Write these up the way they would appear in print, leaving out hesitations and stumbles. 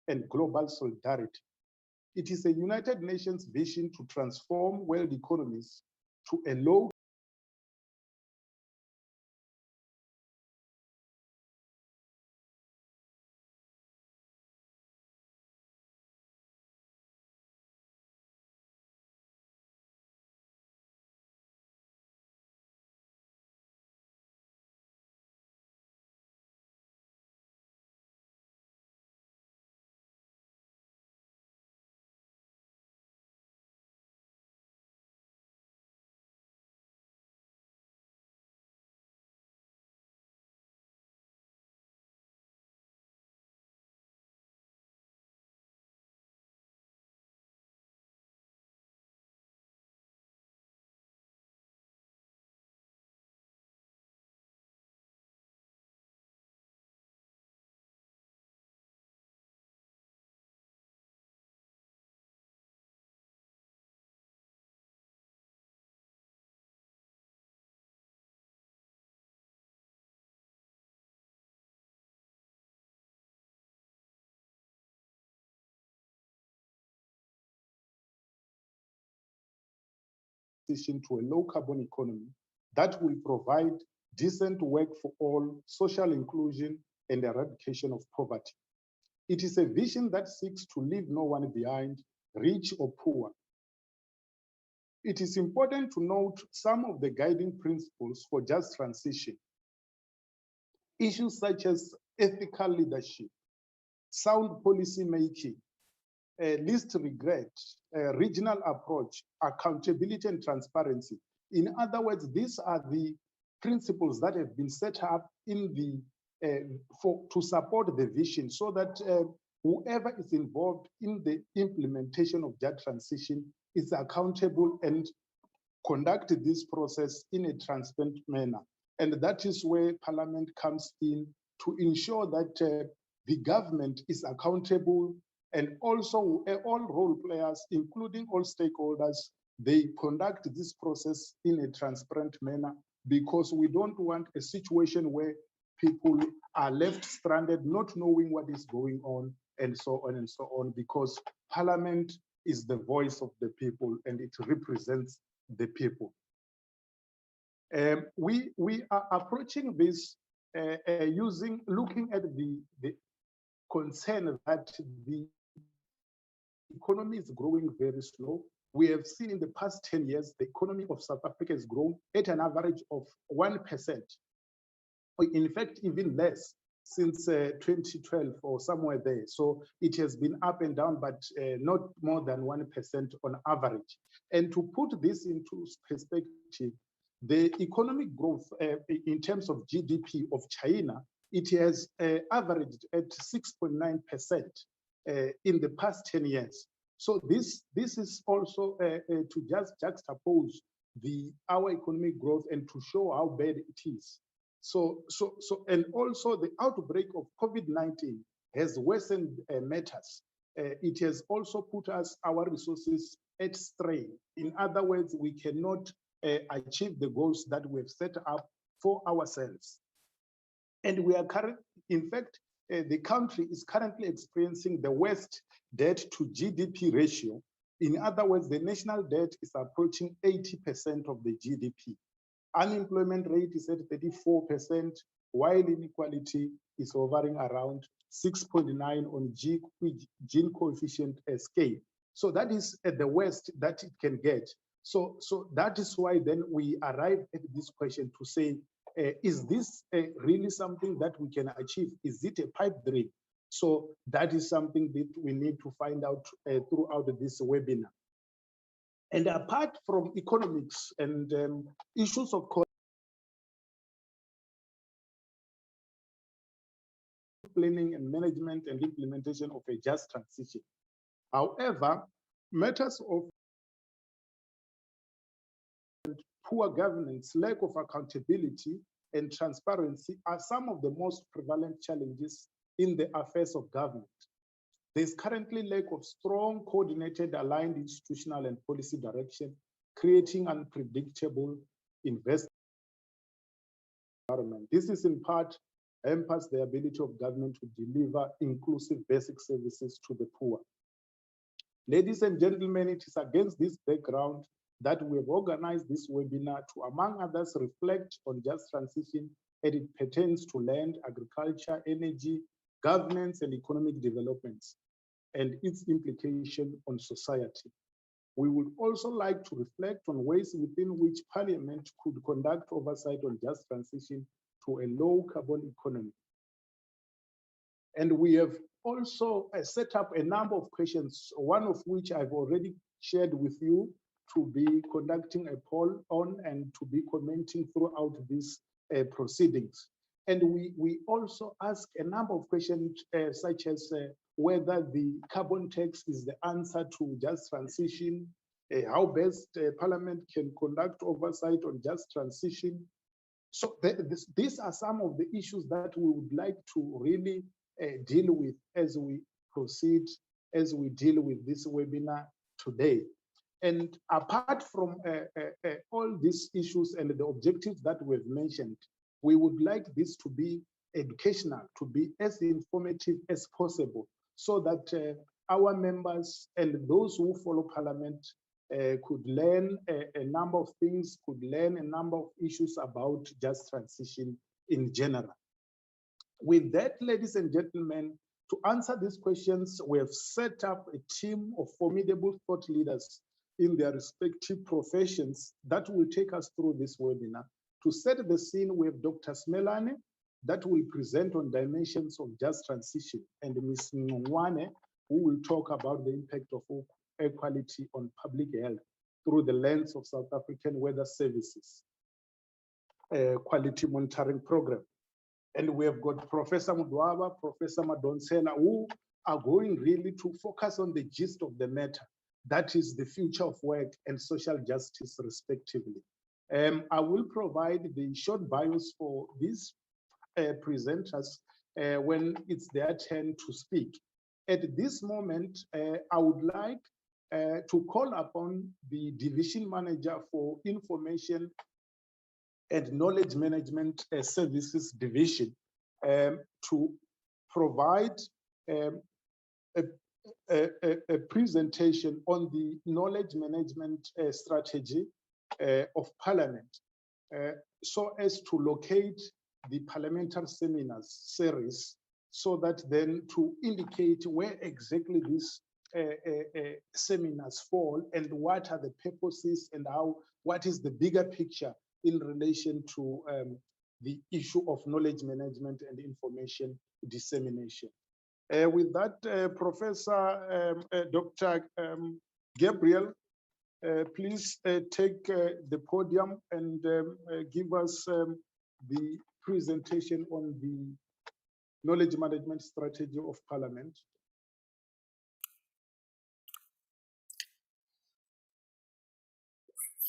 and global solidarity. It is a United Nations vision to transform world economies to a low transition to a low carbon economy that will provide decent work for all, social inclusion, and eradication of poverty. It is a vision that seeks to leave no one behind, rich or poor. It is important to note some of the guiding principles for just transition. Issues such as ethical leadership, sound policy making, least regret, regional approach, accountability and transparency. In other words, these are the principles that have been set up in the to support the vision, so that whoever is involved in the implementation of that transition is accountable and conduct this process in a transparent manner. And that is where Parliament comes in to ensure that the government is accountable, and also all role players, including all stakeholders, they conduct this process in a transparent manner, because we don't want a situation where people are left stranded, not knowing what is going on, and so on and so on, because Parliament is the voice of the people and it represents the people. We are approaching this looking at the concern that the economy is growing very slow. We have seen in the past 10 years, the economy of South Africa has grown at an average of 1%. In fact, even less since 2012 or somewhere there. So it has been up and down, but not more than 1% on average. And to put this into perspective, the economic growth in terms of GDP of China, it has averaged at 6.9% in the past 10 years. So this is also to just juxtapose our economic growth and to show how bad it is. And also the outbreak of COVID-19 has worsened matters. It has also put our resources at strain. In other words, we cannot achieve the goals that we have set up for ourselves. And we are in fact, the country is currently experiencing the worst debt to GDP ratio. In other words, the national debt is approaching 80% of the GDP. Unemployment rate is at 34%, while inequality is hovering around 6.9 on Gini coefficient scale. So that is at the worst that it can get. So that is why then we arrive at this question to say, is this really something that we can achieve? Is it a pipe dream? So that is something that we need to find out throughout this webinar. And apart from economics and issues of planning and management and implementation of a just transition. However, matters of poor governance, lack of accountability, and transparency are some of the most prevalent challenges in the affairs of government. There's currently lack of strong, coordinated, aligned institutional and policy direction, creating unpredictable investment environment. This is in part hampers the ability of government to deliver inclusive basic services to the poor. Ladies and gentlemen, it is against this background that we have organized this webinar to, among others, reflect on just transition as it pertains to land, agriculture, energy, governance, and economic developments, and its implication on society. We would also like to reflect on ways within which Parliament could conduct oversight on just transition to a low carbon economy. And we have also set up a number of questions, one of which I've already shared with you, to be conducting a poll on and to be commenting throughout these proceedings. And we also ask a number of questions such as whether the carbon tax is the answer to just transition, how best Parliament can conduct oversight on just transition. So these are some of the issues that we would like to really deal with as we proceed, as we deal with this webinar today. And apart from all these issues and the objectives that we've mentioned, we would like this to be educational, to be as informative as possible, so that our members and those who follow Parliament could learn a number of things, could learn a number of issues about just transition in general. With that, ladies and gentlemen, to answer these questions, we have set up a team of formidable thought leaders in their respective professions that will take us through this webinar. To set the scene, we have Dr. Smelane that will present on dimensions of just transition, and Ms. Ngwane, who will talk about the impact of equality on public health through the lens of South African Weather Services Quality Monitoring Program. And we have got Professor Mudwaba, Professor Madonsela, who are going really to focus on the gist of the matter, that is the future of work and social justice, respectively. I will provide the short bios for these presenters when it's their turn to speak. At this moment, I would like to call upon the Division Manager for Information and Knowledge Management Services Division to provide a presentation on the knowledge management strategy of Parliament, so as to locate the parliamentary seminars series, so that then to indicate where exactly these seminars fall and what are the purposes and what is the bigger picture in relation to the issue of knowledge management and information dissemination. With that, Professor Dr. Gabriel, please take the podium and give us the presentation on the knowledge management strategy of Parliament.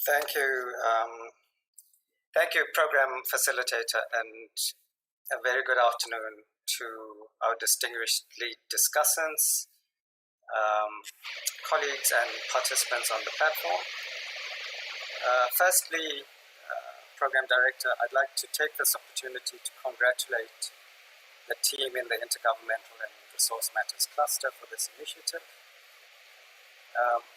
Thank you. Thank you, Program Facilitator, and a very good afternoon to our distinguished lead discussants, colleagues and participants on the platform. Firstly, Program Director, I'd like to take this opportunity to congratulate the team in the Intergovernmental and Resource Matters Cluster for this initiative,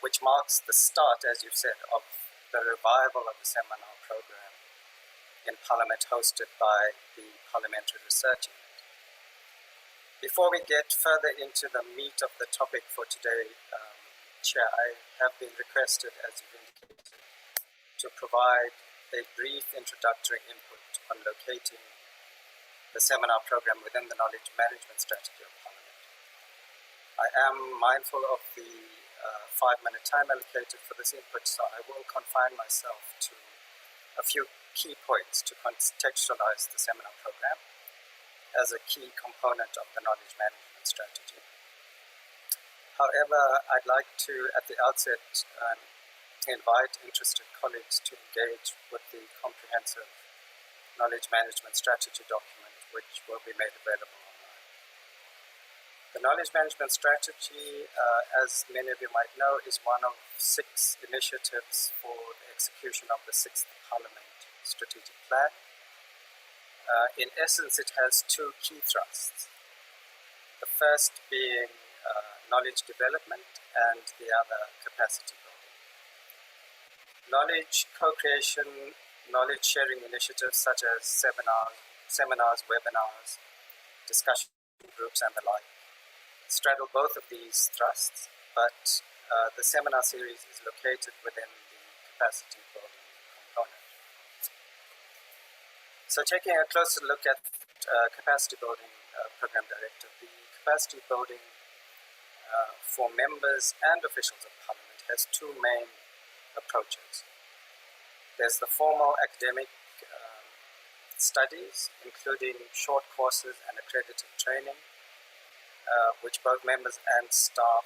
which marks the start, as you've said, of the revival of the seminar program in Parliament hosted by the Parliamentary Research Unit. Before we get further into the meat of the topic for today, Chair, I have been requested, as you've indicated, to provide a brief introductory input on locating the seminar program within the knowledge management strategy of Parliament. I am mindful of the 5-minute time allocated for this input, so I will confine myself to a few key points to contextualize the seminar program as a key component of the knowledge management strategy. However, I'd like to, at the outset, invite interested colleagues to engage with the comprehensive knowledge management strategy document, which will be made available online. The knowledge management strategy, as many of you might know, is one of 6 initiatives for the execution of the 6th Parliament Strategic Plan. In essence, it has two key thrusts. The first being knowledge development and the other capacity building. Knowledge co-creation, knowledge sharing initiatives such as seminars, webinars, discussion groups and the like straddle both of these thrusts, but the seminar series is located within the capacity building component. So taking a closer look at capacity building program directive, the capacity building for members and officials of Parliament has two main approaches. There's the formal academic studies, including short courses and accredited training, which both members and staff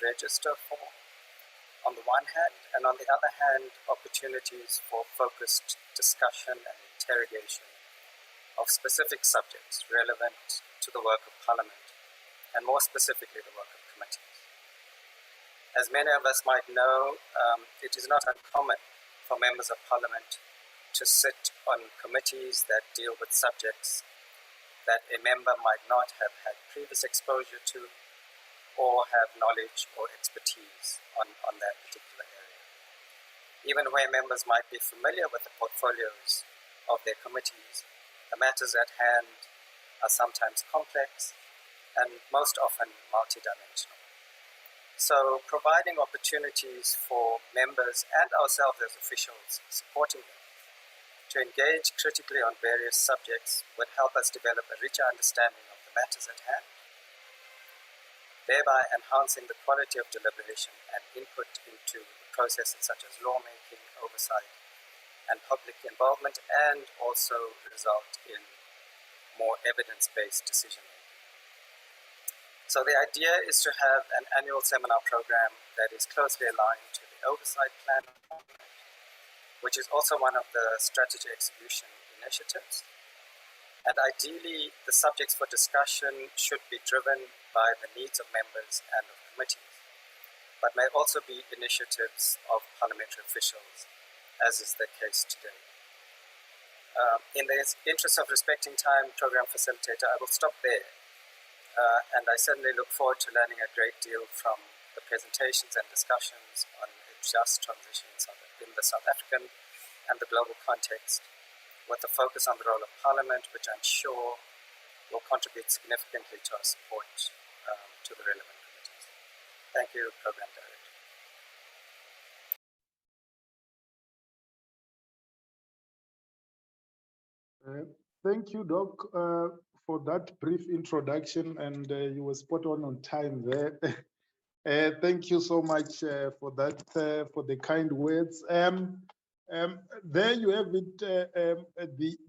register for, on the one hand, and on the other hand, opportunities for focused discussion and interrogation of specific subjects relevant to the work of Parliament, and more specifically the work of committees. As many of us might know, it is not uncommon for members of Parliament to sit on committees that deal with subjects that a member might not have had previous exposure to or have knowledge or expertise on that particular area. Even where members might be familiar with the portfolios of their committees, the matters at hand are sometimes complex and most often multidimensional. So providing opportunities for members and ourselves as officials supporting them to engage critically on various subjects would help us develop a richer understanding of the matters at hand, thereby enhancing the quality of deliberation and input into processes such as lawmaking, oversight, and public involvement, and also result in more evidence-based decision-making. So the idea is to have an annual seminar program that is closely aligned to the Oversight Plan, which is also one of the strategy execution initiatives. And ideally, the subjects for discussion should be driven by the needs of members and of committees, but may also be initiatives of parliamentary officials, as is the case today. In the interest of respecting time, Program Facilitator, I will stop there. And I certainly look forward to learning a great deal from the presentations and discussions on a just transition in the South African and the global context, with a focus on the role of Parliament, which I'm sure will contribute significantly to our support to the relevant committees. Thank you, Program Director. Thank you, Doc, for that brief introduction, and you were spot on time there. Thank you so much for that, for the kind words. There you have it.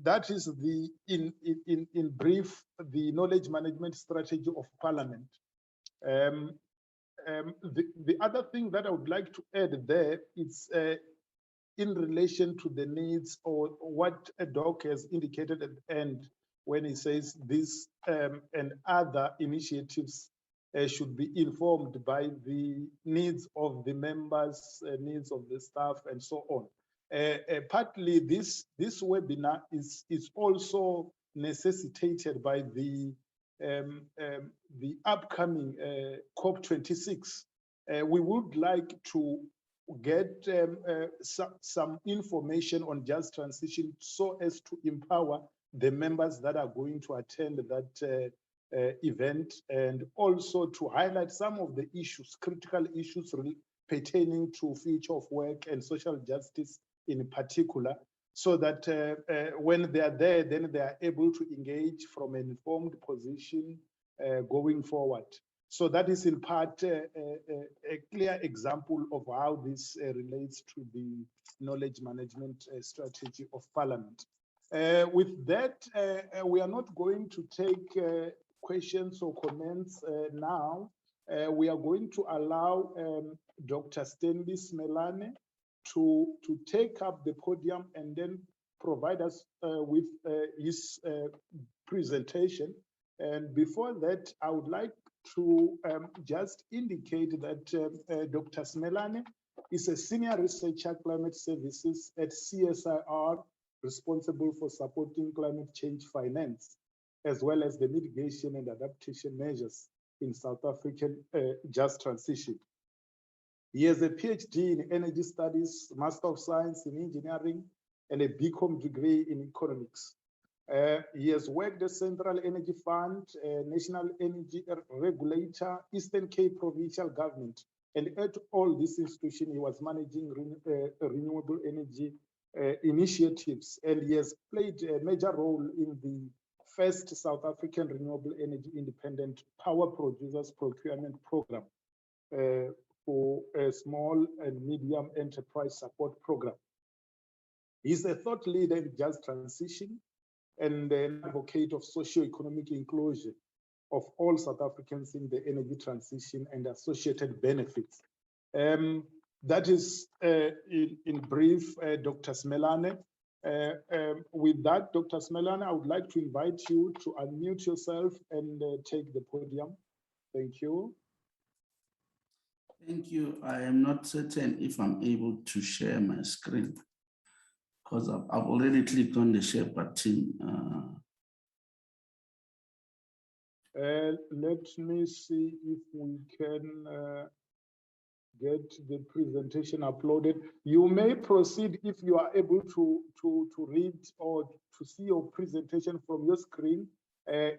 That is the in brief the knowledge management strategy of Parliament. The other thing that I would like to add there is in relation to the needs, or what a doc has indicated at the end when he says this and other initiatives should be informed by the needs of the members, needs of the staff, and so on. Partly this webinar is also necessitated by the upcoming COP26. We would like to get some information on just transition so as to empower the members that are going to attend that event, and also to highlight some of the issues, critical issues pertaining to future of work and social justice in particular, so that when they are there, then they are able to engage from an informed position going forward. So that is in part a clear example of how this relates to the knowledge management strategy of Parliament. With that, we are not going to take questions or comments now. We are going to allow Dr. Stanley Smelane to take up the podium and then provide us with his presentation. And before that, I would like to just indicate that Dr. Smelane is a senior researcher climate services at CSIR responsible for supporting climate change finance, as well as the mitigation and adaptation measures in South African just transition. He has a PhD in energy studies, Master of Science in engineering, and a BCom degree in economics. He has worked at Central Energy Fund, National Energy Regulator, Eastern Cape Provincial Government, and at all these institutions, he was managing renewable energy initiatives, and he has played a major role in the first South African renewable energy independent power producers procurement program for a small and medium enterprise support program. He's a thought leader in just transition and an advocate of socio-economic inclusion of all South Africans in the energy transition and associated benefits. That is, in brief, Dr. Smelane. With that, Dr. Smelane, I would like to invite you to unmute yourself and take the podium. Thank you. Thank you. I am not certain if I'm able to share my screen because I've already clicked on the share button. Let me see if we can get the presentation uploaded. You may proceed if you are able to read or to see your presentation from your screen.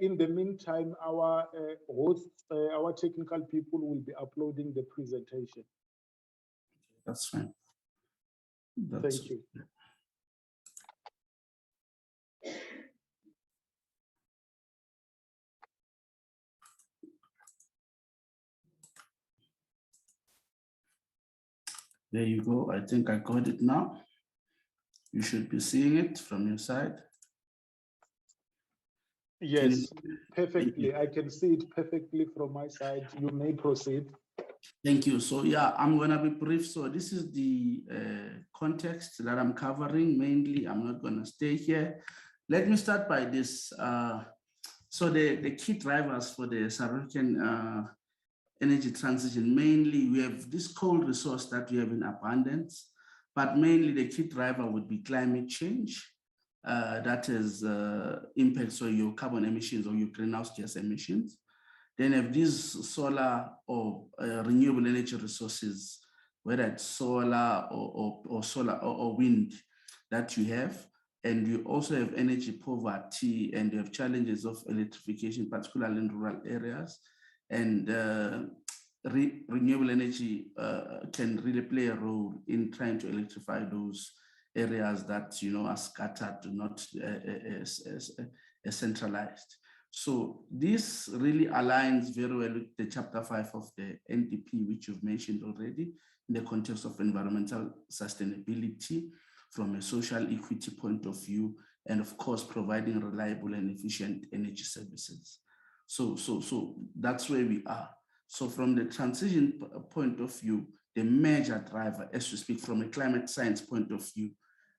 In the meantime, our hosts, our technical people will be uploading the presentation. That's fine. Thank you. There you go. I think I got it now. You should be seeing it from your side. Yes, perfectly. I can see it perfectly from my side. You may proceed. Thank you. So yeah, I'm going to be brief. So this is the context that I'm covering. Mainly, I'm not going to stay here. Let me start by this. So the key drivers for the South African energy transition, mainly we have this coal resource that we have in abundance, but mainly the key driver would be climate change. That is impacts on your carbon emissions or your greenhouse gas emissions. Then have these solar or renewable energy resources, whether it's solar or solar or wind that you have. And you also have energy poverty and you have challenges of electrification, particularly in rural areas. And renewable energy can really play a role in trying to electrify those areas that are scattered, not centralized. So this really aligns very well with the chapter 5 of the NDP, which you've mentioned already, in the context of environmental sustainability from a social equity point of view, and of course, providing reliable and efficient energy services. So that's where we are. So from the transition point of view, the major driver, as we speak from a climate science point of view,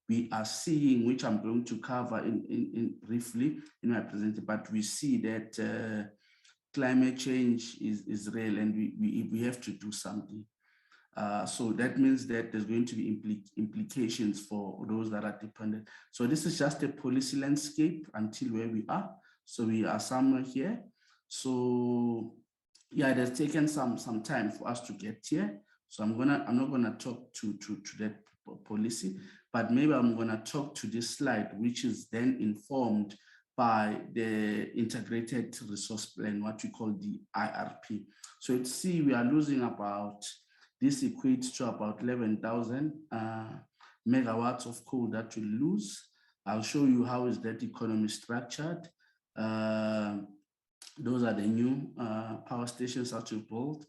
we are seeing, which I'm going to cover in briefly in my presentation, but we see that climate change is real and we have to do something. So that means that there's going to be implications for those that are dependent. So this is just a policy landscape until where we are. So we are somewhere here. So yeah, it has taken some time for us to get here. So I'm not gonna talk to that policy, but maybe I'm gonna talk to this slide, which is then informed by the integrated resource plan, what we call the IRP. So you see, we are losing about, this equates to about 11,000 megawatts of coal that we lose. I'll show you how is that economy structured. Those are the new power stations that we built.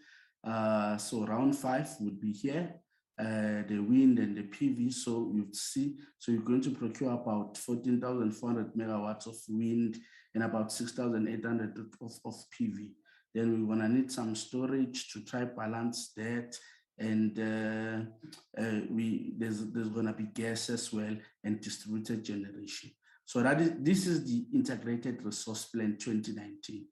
So round 5 would be here, the wind and the PV. So you'd see, so you're going to procure about 14,400 megawatts of wind and about 6,800 of PV. Then we're gonna need some storage to try balance that. And there's gonna be gas as well and distributed generation. So this is the integrated resource plan 2019.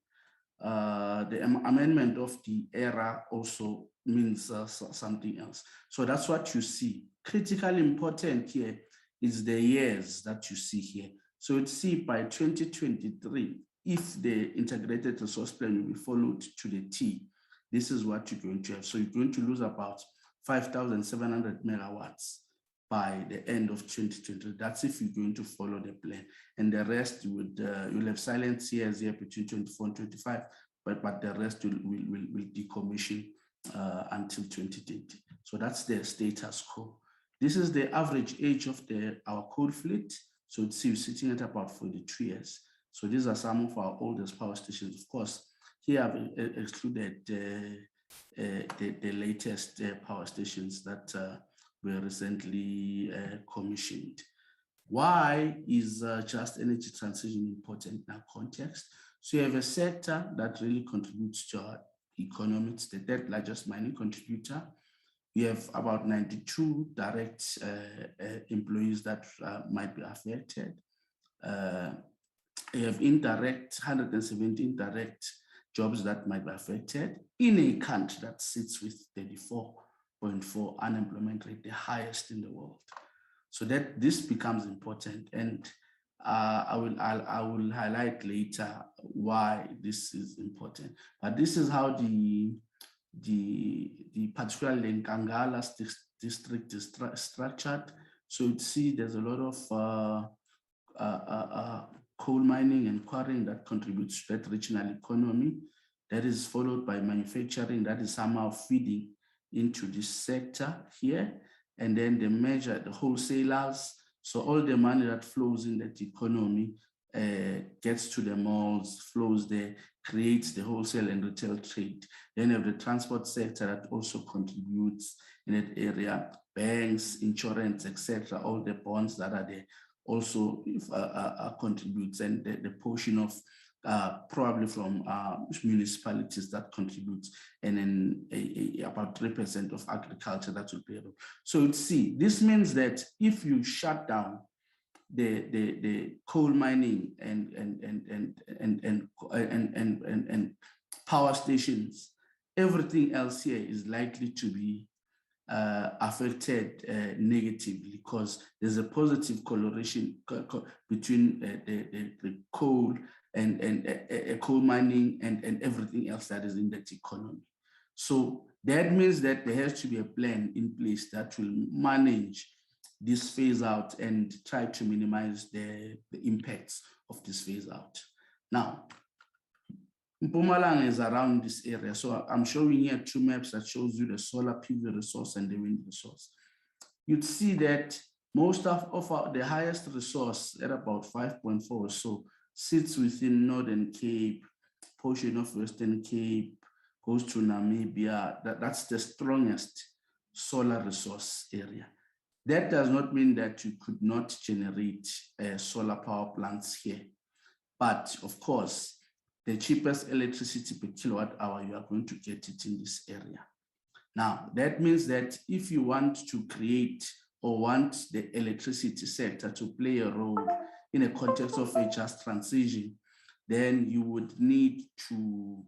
The amendment of the ERA also means something else. So that's what you see. Critically important here is the years that you see here. So you'd see by 2023, if the integrated resource plan will be followed to the T, this is what you're going to have. So you're going to lose about 5,700 megawatts by the end of 2020. That's if you're going to follow the plan. And the rest would, you'll have silent years here between 24 and 25, but the rest will decommission until 2030. So that's the status quo. This is the average age of our coal fleet. So it's sitting at about 42 years. So these are some of our oldest power stations. Of course, here I've excluded the latest power stations that were recently commissioned. Why is just energy transition important in our context? So you have a sector that really contributes to our economy. It's the third largest mining contributor. We have about 92 direct employees that might be affected. You have indirect, 117 direct jobs that might be affected in a country that sits with 34.4 unemployment rate, the highest in the world. So that this becomes important, and I will highlight later why this is important. But this is how the particularly in Nkangala district is structured. So you'd see there's a lot of coal mining and quarrying that contributes to that regional economy. That is followed by manufacturing that is somehow feeding into this sector here. And then the wholesalers. So all the money that flows in that economy gets to the malls, flows there, creates the wholesale and retail trade. Then you have the transport sector that also contributes in that area, banks, insurance, etc. All the bonds that are there also contributes, and the portion of probably from municipalities that contributes, and then about 3% of agriculture that will be able. So you'd see, this means that if you shut down the coal mining and power stations, everything else here is likely to be affected negatively, because there's a positive correlation between the coal and coal mining and everything else that is in that economy. So that means that there has to be a plan in place that will manage this phase out and try to minimize the impacts of this phase out. Now, Mpumalanga is around this area. So I'm showing here two maps that shows you the solar PV resource and the wind resource. You'd see that most of the highest resource at about 5.4 or so sits within Northern Cape, portion of Western Cape, goes to Namibia. That's the strongest solar resource area. That does not mean that you could not generate solar power plants here. But of course, the cheapest electricity per kilowatt hour, you are going to get it in this area. Now, that means that if you want to create or want the electricity sector to play a role in a context of a just transition, then you would need to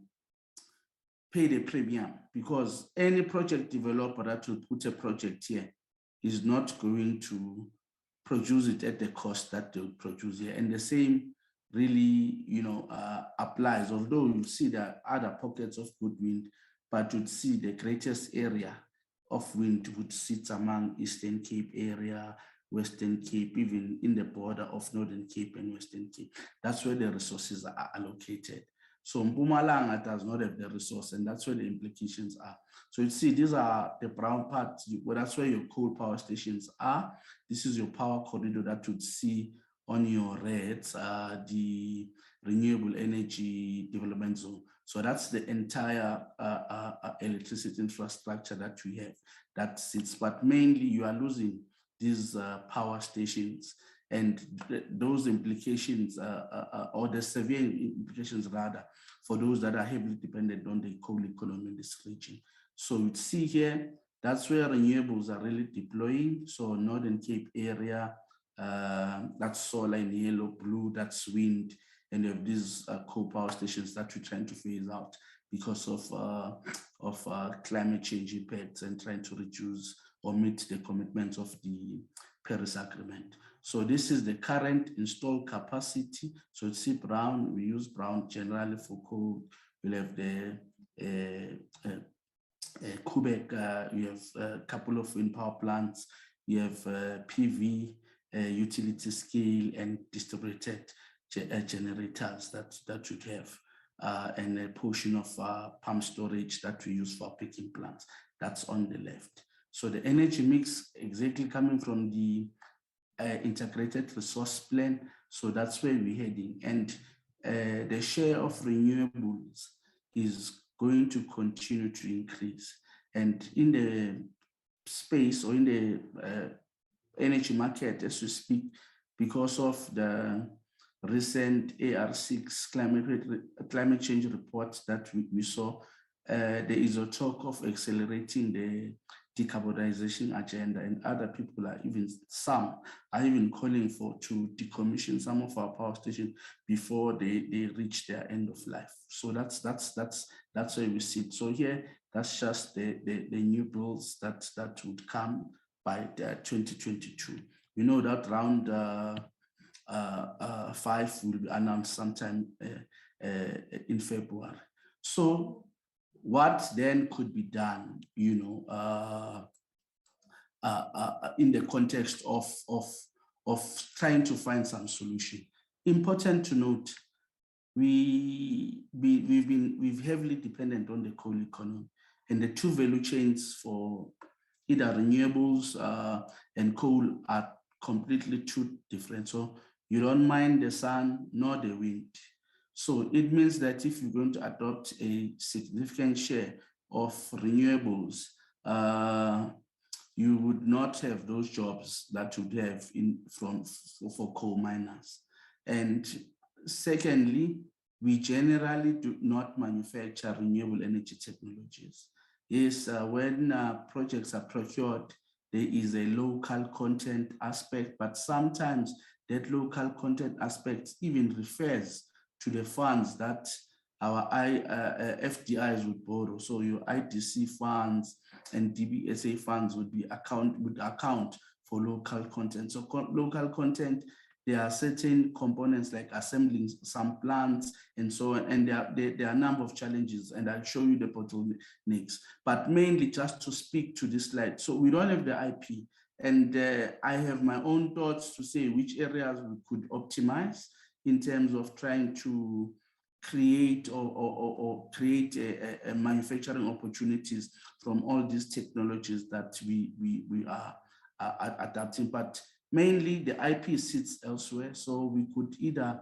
pay the premium, because any project developer that will put a project here is not going to produce it at the cost that they would produce here. And the same really, applies, although you see there are other pockets of good wind, but you'd see the greatest area of wind would sit among Eastern Cape area, Western Cape, even in the border of Northern Cape and Western Cape. That's where the resources are allocated. So Mpumalanga does not have the resource, and that's where the implications are. So you see, these are the brown parts, well, that's where your coal power stations are. This is your power corridor that you'd see on your reds, the renewable energy development zone. So that's the entire electricity infrastructure that we have that sits, but mainly you are losing these power stations, and those implications, or the severe implications rather, for those that are heavily dependent on the coal economy in this region. So you see here, that's where renewables are really deploying. So Northern Cape area, that's solar in yellow, blue, that's wind, and you have these coal power stations that we're trying to phase out because of climate change impacts and trying to reduce or meet the commitments of the Paris Agreement. So this is the current installed capacity. So it's brown, we use brown generally for coal. We'll have the Quebec, you have a couple of wind power plants, you have PV, utility scale, and distributed generators that you have, and a portion of pump storage that we use for picking plants. That's on the left. So the energy mix exactly coming from the integrated resource plan. So that's where we're heading. And the share of renewables is going to continue to increase. And in the space or in the energy market as we speak, because of the recent AR6 climate change reports that we saw, there is a talk of accelerating the decarbonization agenda, and other people are even calling to decommission some of our power stations before they reach their end of life. So that's where we sit. So here, that's just the new bills that would come by 2022. We know that round 5 will be announced sometime in February. So what then could be done, in the context of trying to find some solution? Important to note, we've heavily dependent on the coal economy, and the two value chains for either renewables and coal are completely two different. So you don't mind the sun nor the wind. So it means that if you're going to adopt a significant share of renewables, you would not have those jobs that you would have for coal miners. And secondly, we generally do not manufacture renewable energy technologies. Yes, when projects are procured, there is a local content aspect, but sometimes that local content aspect even refers to the funds that our FDIs would borrow. So your IDC funds and DBSA funds would account for local content. So local content, there are certain components like assembling some plants and so on, and there are a number of challenges, and I'll show you the bottlenecks. But mainly just to speak to this slide. So we don't have the IP, and I have my own thoughts to say which areas we could optimize in terms of trying to create or create a manufacturing opportunities from all these technologies that we are adapting. But mainly the IP sits elsewhere, so we could either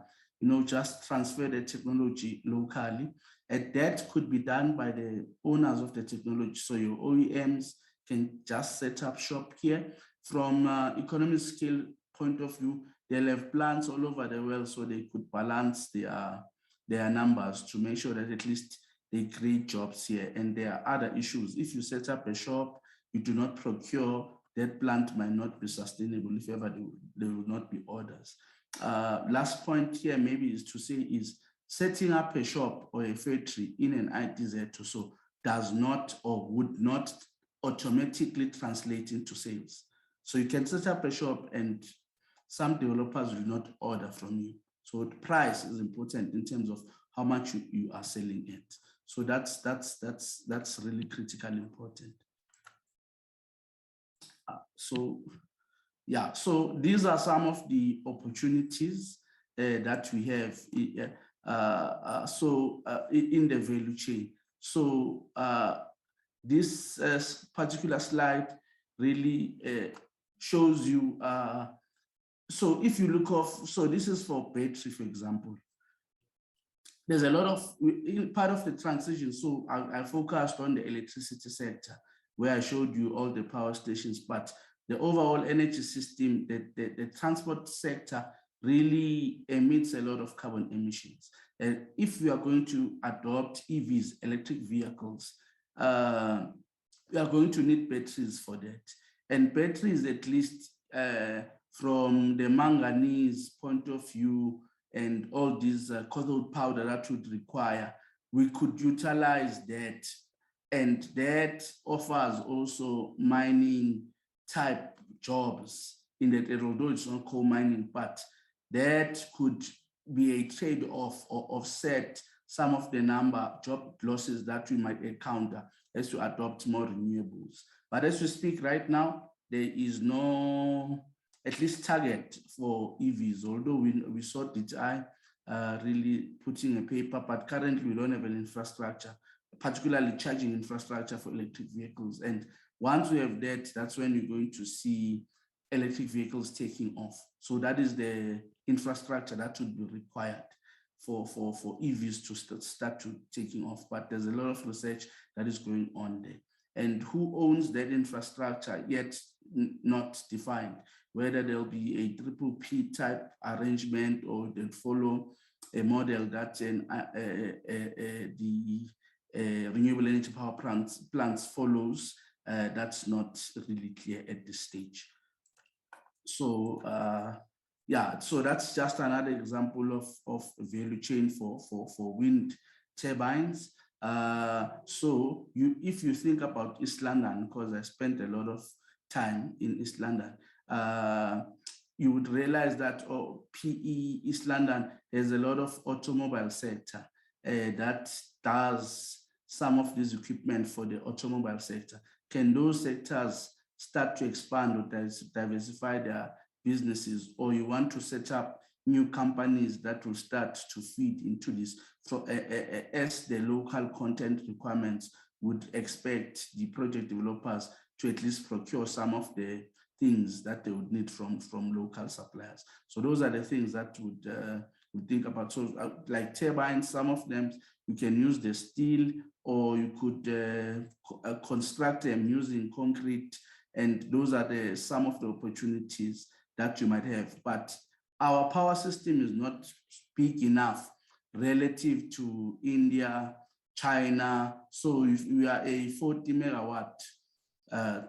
just transfer the technology locally, and that could be done by the owners of the technology. So your OEMs can just set up shop here. From economic scale point of view, they'll have plants all over the world, so they could balance their numbers to make sure that at least they create jobs here. And there are other issues. If you set up a shop, you do not procure, that plant might not be sustainable. If ever there will not be orders. Last point here maybe is to say is setting up a shop or a factory in an ITZ or so does not or would not automatically translate into sales. So you can set up a shop and some developers will not order from you. So the price is important in terms of how much you are selling it. So that's really critically important. So these are some of the opportunities that we have in the value chain. So this particular slide really shows you, so if you look off, so this is for battery, for example. There's a lot of, part of the transition, so I focused on the electricity sector, where I showed you all the power stations, but the overall energy system, the transport sector really emits a lot of carbon emissions. And if we are going to adopt EVs, electric vehicles, we are going to need batteries for that. And batteries, at least from the manganese point of view and all these cathode powder that would require, we could utilize that. And that offers also mining type jobs in that area, although it's not coal mining, but that could be a trade-off or offset some of the job losses that we might encounter as we adopt more renewables. But as we speak right now, there is no, at least, target for EVs, although we saw DTI really putting a paper, but currently we don't have an infrastructure, particularly charging infrastructure for electric vehicles. And once we have that, that's when you're going to see electric vehicles taking off. So that is the infrastructure that would be required for EVs to start to taking off. But there's a lot of research that is going on there. And who owns that infrastructure, yet not defined, whether there'll be a triple P type arrangement or they'll follow a model that the renewable energy power plants follows. That's not really clear at this stage. So yeah, so that's just another example of value chain for wind turbines. So if you think about East London, because I spent a lot of time in East London, you would realize that PE East London has a lot of automobile sector that does some of this equipment for the automobile sector. Can those sectors start to expand or diversify their businesses, or you want to set up new companies that will start to feed into this as the local content requirements would expect the project developers to at least procure some of the things that they would need from local suppliers. So those are the things that would think about. So like turbines, some of them you can use the steel, or you could construct them using concrete, and those are some of the opportunities that you might have. But our power system is not big enough relative to India, China. So if we are a 40 megawatt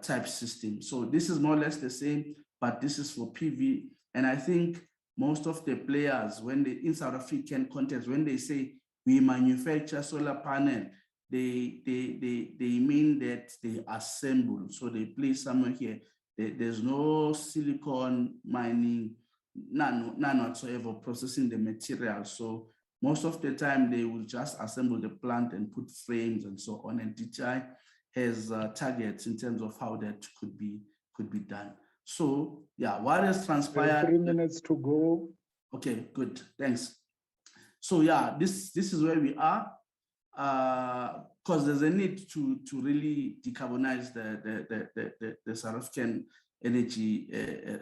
type system. So this is more or less the same, but this is for PV. And I think most of the players, when they in South African context, when they say we manufacture solar panel, they mean that they assemble. So they place somewhere here. There's no silicon mining, none whatsoever, processing the material. So most of the time they will just assemble the plant and put frames and so on. And DTI has targets in terms of how that could be done. So yeah, what has transpired? 3 minutes to go. Okay, good, thanks. So yeah, this is where we are, because there's a need to really decarbonize the South African energy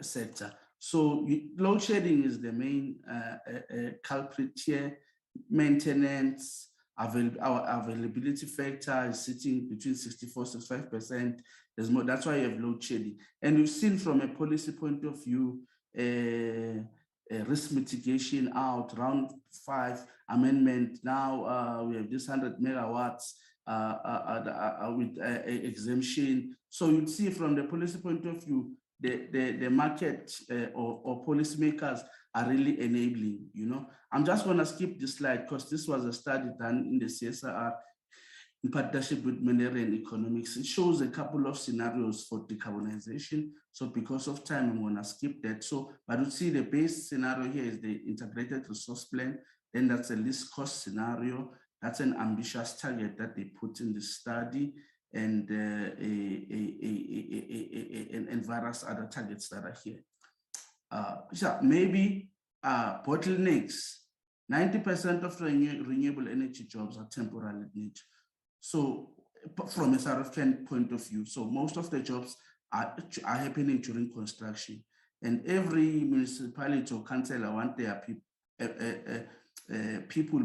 sector. So load shedding is the main culprit here. Maintenance, our availability factor is sitting between 64-65%. There's more. That's why you have load shedding. And we've seen from a policy point of view, risk mitigation out, round 5 amendment. Now we have this 100 megawatts with exemption. So you'd see from the policy point of view, the market or policymakers are really enabling, you know. I'm just going to skip this slide because this was a study done in the CSIR in partnership with Mandarin Economics. It shows a couple of scenarios for decarbonization. So because of time, I'm going to skip that. So, but you see the base scenario here is the integrated resource plan. Then that's a least cost scenario. That's an ambitious target that they put in the study, and various other targets that are here. So maybe bottlenecks. 90% of renewable energy jobs are temporary in nature. So from a South African point of view, so most of the jobs are happening during construction, and every municipality or council want their people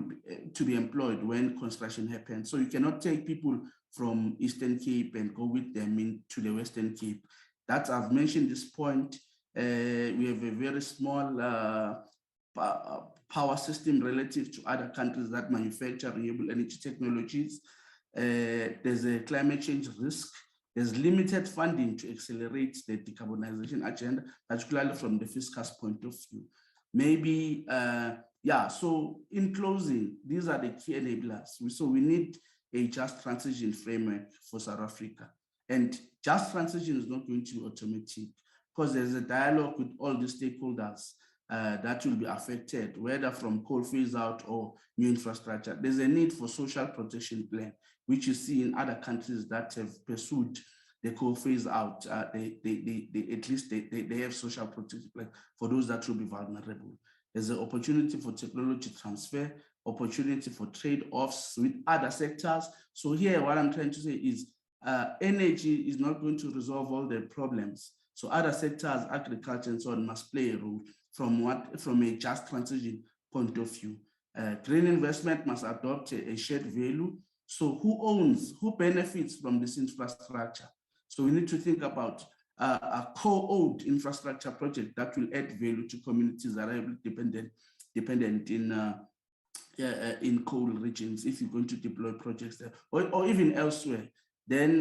to be employed when construction happens. So you cannot take people from Eastern Cape and go with them into the Western Cape. That I've mentioned this point. We have a very small power system relative to other countries that manufacture renewable energy technologies. There's a climate change risk. There's limited funding to accelerate the decarbonization agenda, particularly from the fiscal point of view. Maybe, yeah, so in closing, these are the key enablers. So we need a just transition framework for South Africa. And just transition is not going to be automatic. because there's a dialogue with all the stakeholders that will be affected, whether from coal phase out or new infrastructure. There's a need for social protection plan, which you see in other countries that have pursued the coal phase out. At least they have social protection plan for those that will be vulnerable. There's an opportunity for technology transfer, opportunity for trade-offs with other sectors. So here, what I'm trying to say is energy is not going to resolve all the problems. So other sectors, agriculture and so on, must play a role from a just transition point of view. Green investment must adopt a shared value. So who benefits from this infrastructure? So we need to think about a co-owned infrastructure project that will add value to communities that are dependent in coal regions, if you're going to deploy projects there, or even elsewhere. Then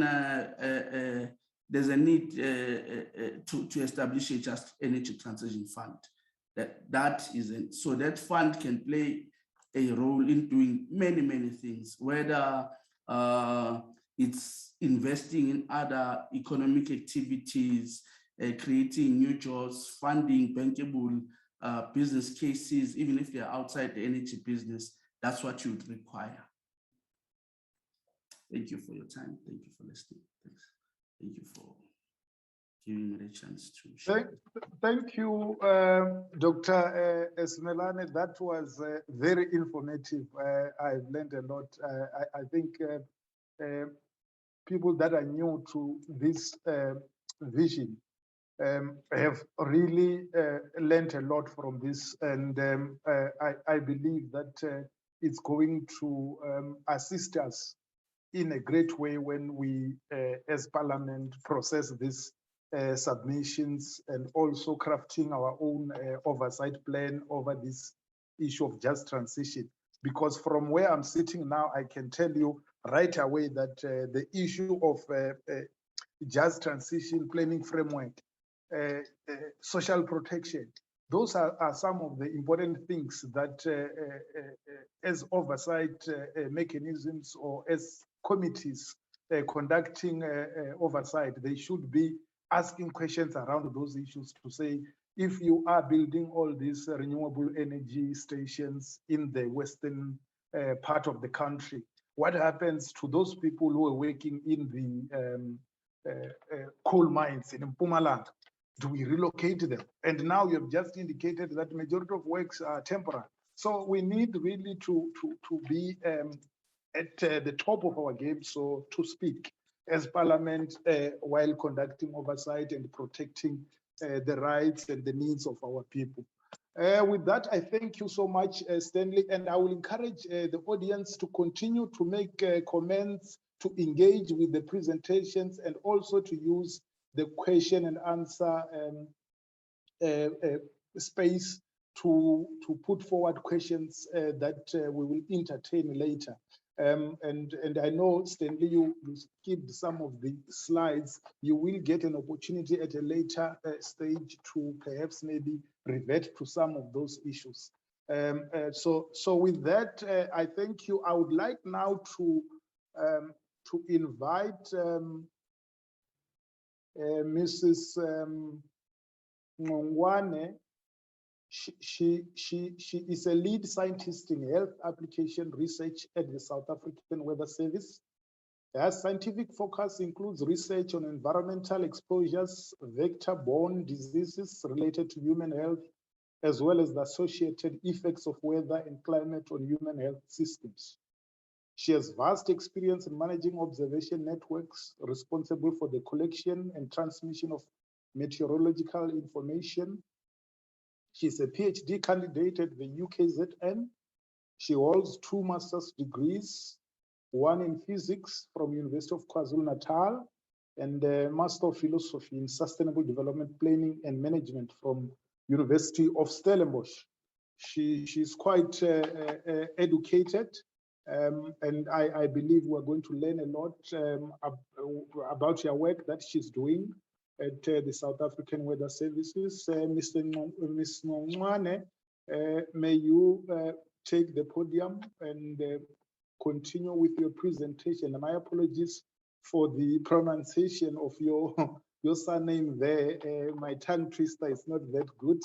there's a need to establish a just energy transition fund. So that fund can play a role in doing many things, whether it's investing in other economic activities, creating new jobs, funding bankable business cases, even if they're outside the energy business. That's what you would require. Thank you for your time. Thank you for listening. Thanks. Thank you for giving me the chance to share. Thank you, Dr. Esmelane. That was very informative. I've learned a lot. I think people that are new to this vision have really learned a lot from this, and I believe that it's going to assist us in a great way when we, as Parliament, process these submissions and also crafting our own oversight plan over this issue of just transition. Because from where I'm sitting now, I can tell you right away that the issue of just transition planning framework, social protection, those are some of the important things that as oversight mechanisms or as committees conducting oversight, they should be asking questions around those issues to say, if you are building all these renewable energy stations in the western part of the country, what happens to those people who are working in the coal mines in Mpumalanga? Do we relocate them? And now you have just indicated that the majority of works are temporary. So we need really to be at the top of our game, so to speak, as Parliament, while conducting oversight and protecting the rights and the needs of our people. With that, I thank you so much, Stanley, and I will encourage the audience to continue to make comments, to engage with the presentations, and also to use the question and answer space to put forward questions that we will entertain later. And I know, Stanley, you skipped some of the slides. You will get an opportunity at a later stage to perhaps maybe revert to some of those issues. So with that, I thank you. I would like now to invite Mrs. Ngongwane. She is a lead scientist in health application research at the South African Weather Service. Her scientific focus includes research on environmental exposures, vector-borne diseases related to human health, as well as the associated effects of weather and climate on human health systems. She has vast experience in managing observation networks responsible for the collection and transmission of meteorological information. She's a PhD candidate at the UKZN. She holds 2 master's degrees, one in physics from University of KwaZulu-Natal and a Master of Philosophy in Sustainable Development Planning and Management from University of Stellenbosch. She's quite educated, and I believe we're going to learn a lot about her work that she's doing at the South African Weather Services. Ms. Ngongwane, may you take the podium and continue with your presentation. And my apologies for the pronunciation of your your surname there. My tongue twister is not that good,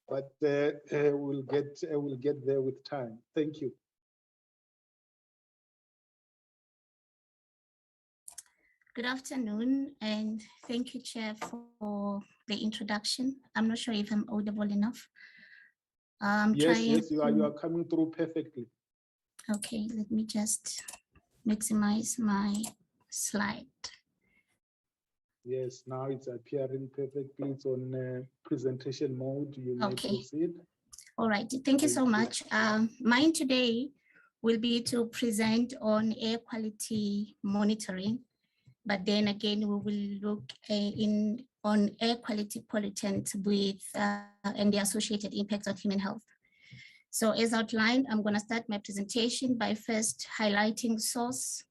but we'll get there with time. Thank you. Good afternoon, and thank you, Chair, for the introduction. I'm not sure if I'm audible enough. Yes, you are coming through perfectly. Okay, let me just maximize my slide. Yes, now it's appearing perfectly. It's on presentation mode. You may proceed. All right, thank you so much. Mine today will be to present on air quality monitoring, but then again, we will look on air quality pollutants with and the associated impacts on human health. So as outlined, I'm going to start my presentation by first highlighting SOurce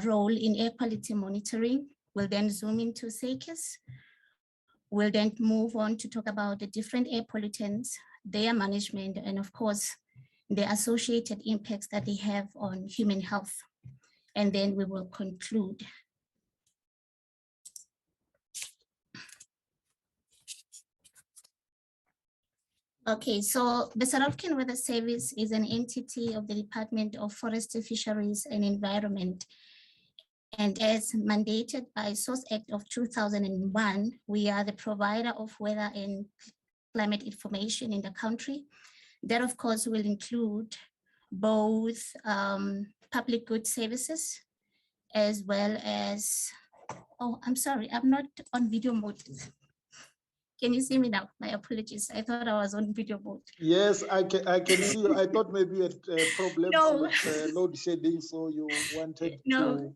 role in air quality monitoring. We'll then zoom into SACES. We'll then move on to talk about the different air pollutants, their management, and of course, the associated impacts that they have on human health. And then we will conclude. Okay, so the South African Weather Service is an entity of the Department of Forestry, Fisheries and Environment. And as mandated by SOurce Act of 2001, we are the provider of weather and climate information in the country. That, of course, will include both public goods services as well as, oh, I'm sorry, I'm not on video mode. Can you see me now? My apologies. I thought I was on video mode. Yes, I can see you. I thought maybe you had problems with load shedding, so you wanted to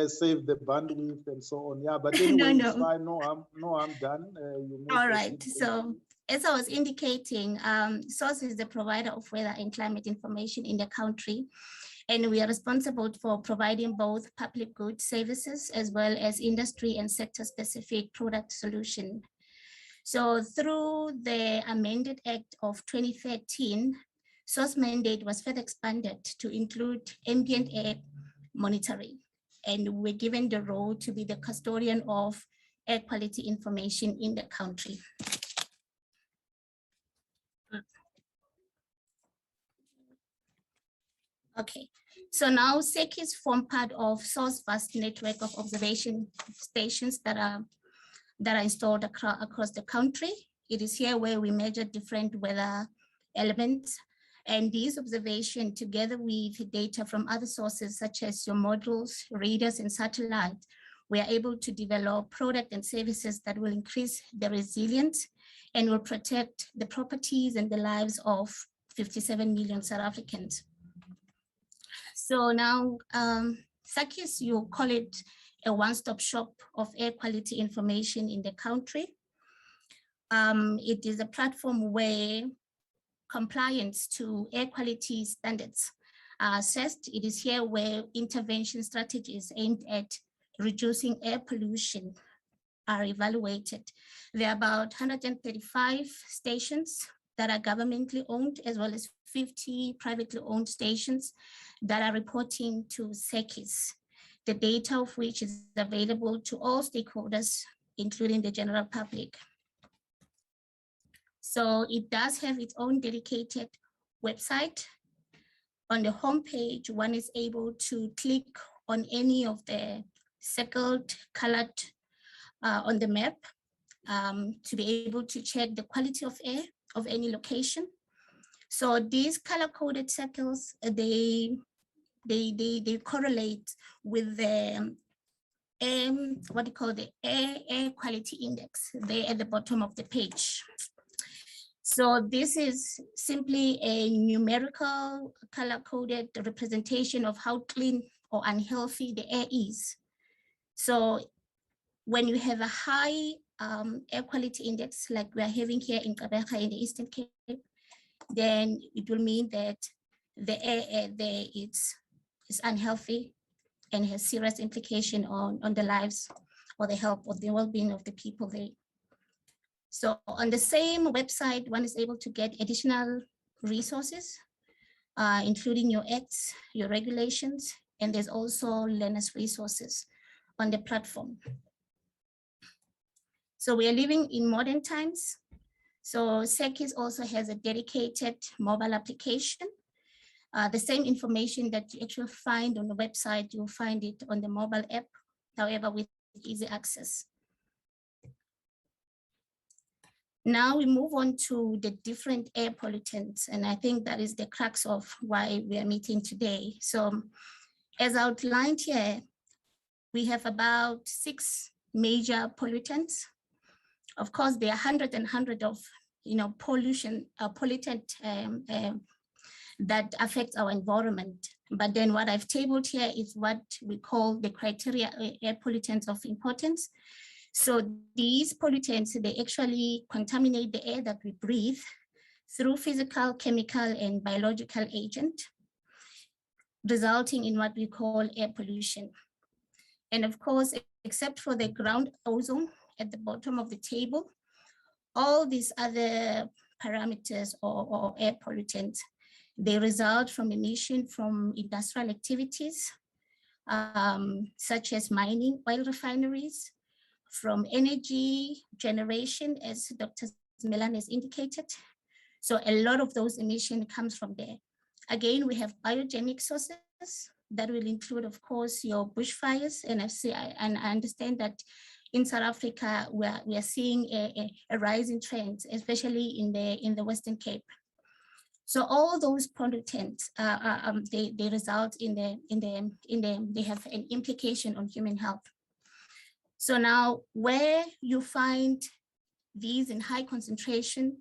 save the bandwidth and so on. Yeah, but anyway, it's fine. No, I'm done. All right. So as I was indicating, SOurce is the provider of weather and climate information in the country. And we are responsible for providing both public goods services as well as industry and sector specific product solution. So through the amended Act of 2013, SOurce mandate was further expanded to include ambient air monitoring. And we're given the role to be the custodian of air quality information in the country. Okay, so now SACES form part of SOurce vast network of observation stations that are installed across the country. It is here where we measure different weather elements, and these observations, together with data from other sources such as your models, radars, and satellites, we are able to develop products and services that will increase the resilience and will protect the properties and the lives of 57 million South Africans. So now, SACES, you call it a one-stop shop of air quality information in the country. It is a platform where compliance to air quality standards are assessed. It is here where intervention strategies aimed at reducing air pollution are evaluated. There are about 135 stations that are governmentally owned, as well as 50 privately owned stations that are reporting to SACES, the data of which is available to all stakeholders, including the general public. So it does have its own dedicated website. On the homepage, one is able to click on any of the circled, colored on the map to be able to check the quality of air of any location. So these color-coded circles, they correlate with the what do you call the air quality index there at the bottom of the page. So this is simply a numerical color-coded representation of how clean or unhealthy the air is. So when you have a high air quality index, like we are having here in Gqeberha in the Eastern Cape, then it will mean that the air there is unhealthy and has serious implication on the lives or the health or the well-being of the people there. So on the same website, one is able to get additional resources, including your acts, your regulations, and there's also learners' resources on the platform. So we are living in modern times. So SECIS also has a dedicated mobile application. The same information that you actually find on the website, you'll find it on the mobile app, however, with easy access. Now we move on to the different air pollutants, and I think that is the crux of why we are meeting today. So as outlined here, we have about 6 major pollutants. Of course, there are hundreds and hundreds of pollutant that affects our environment. But then what I've tabled here is what we call the criteria air pollutants of importance. So these pollutants, they actually contaminate the air that we breathe through physical, chemical, and biological agent, resulting in what we call air pollution. And of course, except for the ground ozone at the bottom of the table, all these other parameters or air pollutants, they result from emission from industrial activities, such as mining, oil refineries, from energy generation, as Dr. Milan has indicated. So a lot of those emissions comes from there. Again, we have biogenic sources that will include, of course, your bushfires. And I understand that in South Africa, we are seeing a rise in trends, especially in the Western Cape. So all those pollutants, they result they have an implication on human health. So now where you find these in high concentration,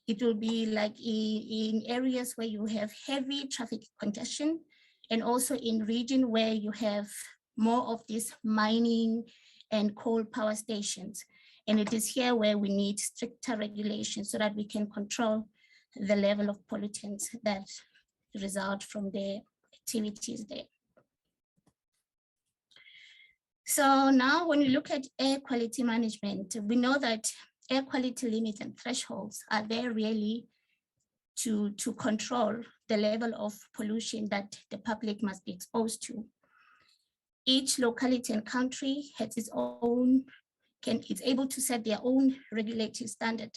it will be like in areas where you have heavy traffic congestion, and also in region where you have more of this mining and coal power stations. And it is here where we need stricter regulations so that we can control the level of pollutants that result from the activities there. So now when we look at air quality management, we know that air quality limits and thresholds are there really to control the level of pollution that the public must be exposed to. Each locality and country has its own, it's able to set their own regulatory standard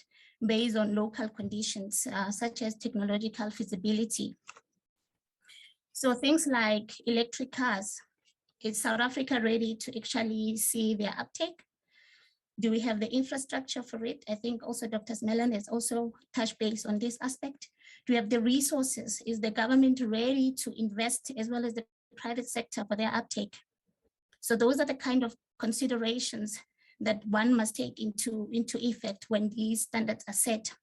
based on local conditions, such as technological feasibility. So things like electric cars, is South Africa ready to actually see their uptake? Do we have the infrastructure for it? I think also Dr. Smellan has also touched base on this aspect. Do we have the resources? Is the government ready to invest as well as the private sector for their uptake? So those are the kind of considerations that one must take into effect when these standards are set.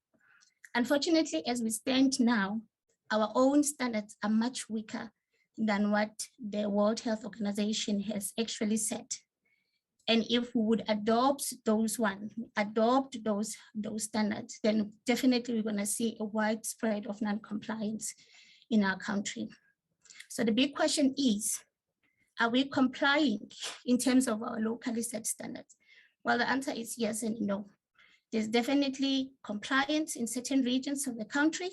Unfortunately, as we stand now, our own standards are much weaker than what the World Health Organization has actually set. And if we would adopt those standards, then definitely we're going to see a widespread of non-compliance in our country. So the big question is, are we complying in terms of our locally set standards? Well, the answer is yes and no. There's definitely compliance in certain regions of the country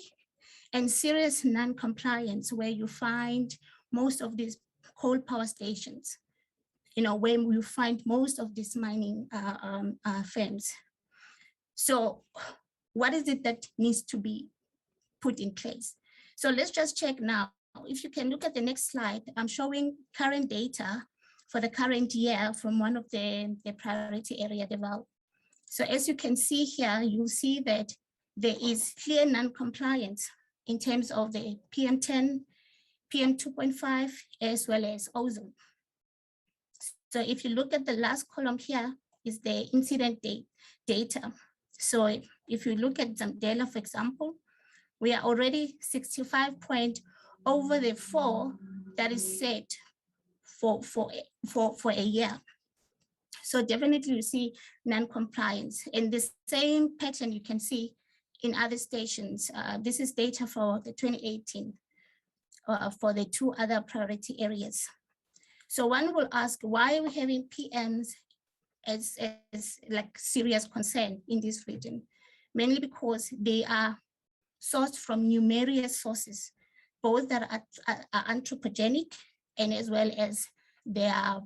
and serious non-compliance where you find most of these coal power stations, where you find most of these mining firms. So what is it that needs to be put in place? So let's just check now. If you can look at the next slide, I'm showing current data for the current year from one of the priority area developed. So as you can see here, you'll see that there is clear non-compliance in terms of the PM10, PM2.5, as well as ozone. So if you look at the last column here is the incident data. So if you look at Zamdela, for example, we are already 65 point over the 4 that is set for a year. So definitely you see non-compliance, and the same pattern you can see in other stations. This is data for the 2018 for the 2 other priority areas. So one will ask, why are we having PMs as like serious concern in this region? Mainly because they are sourced from numerous sources, both that are anthropogenic and as well as they are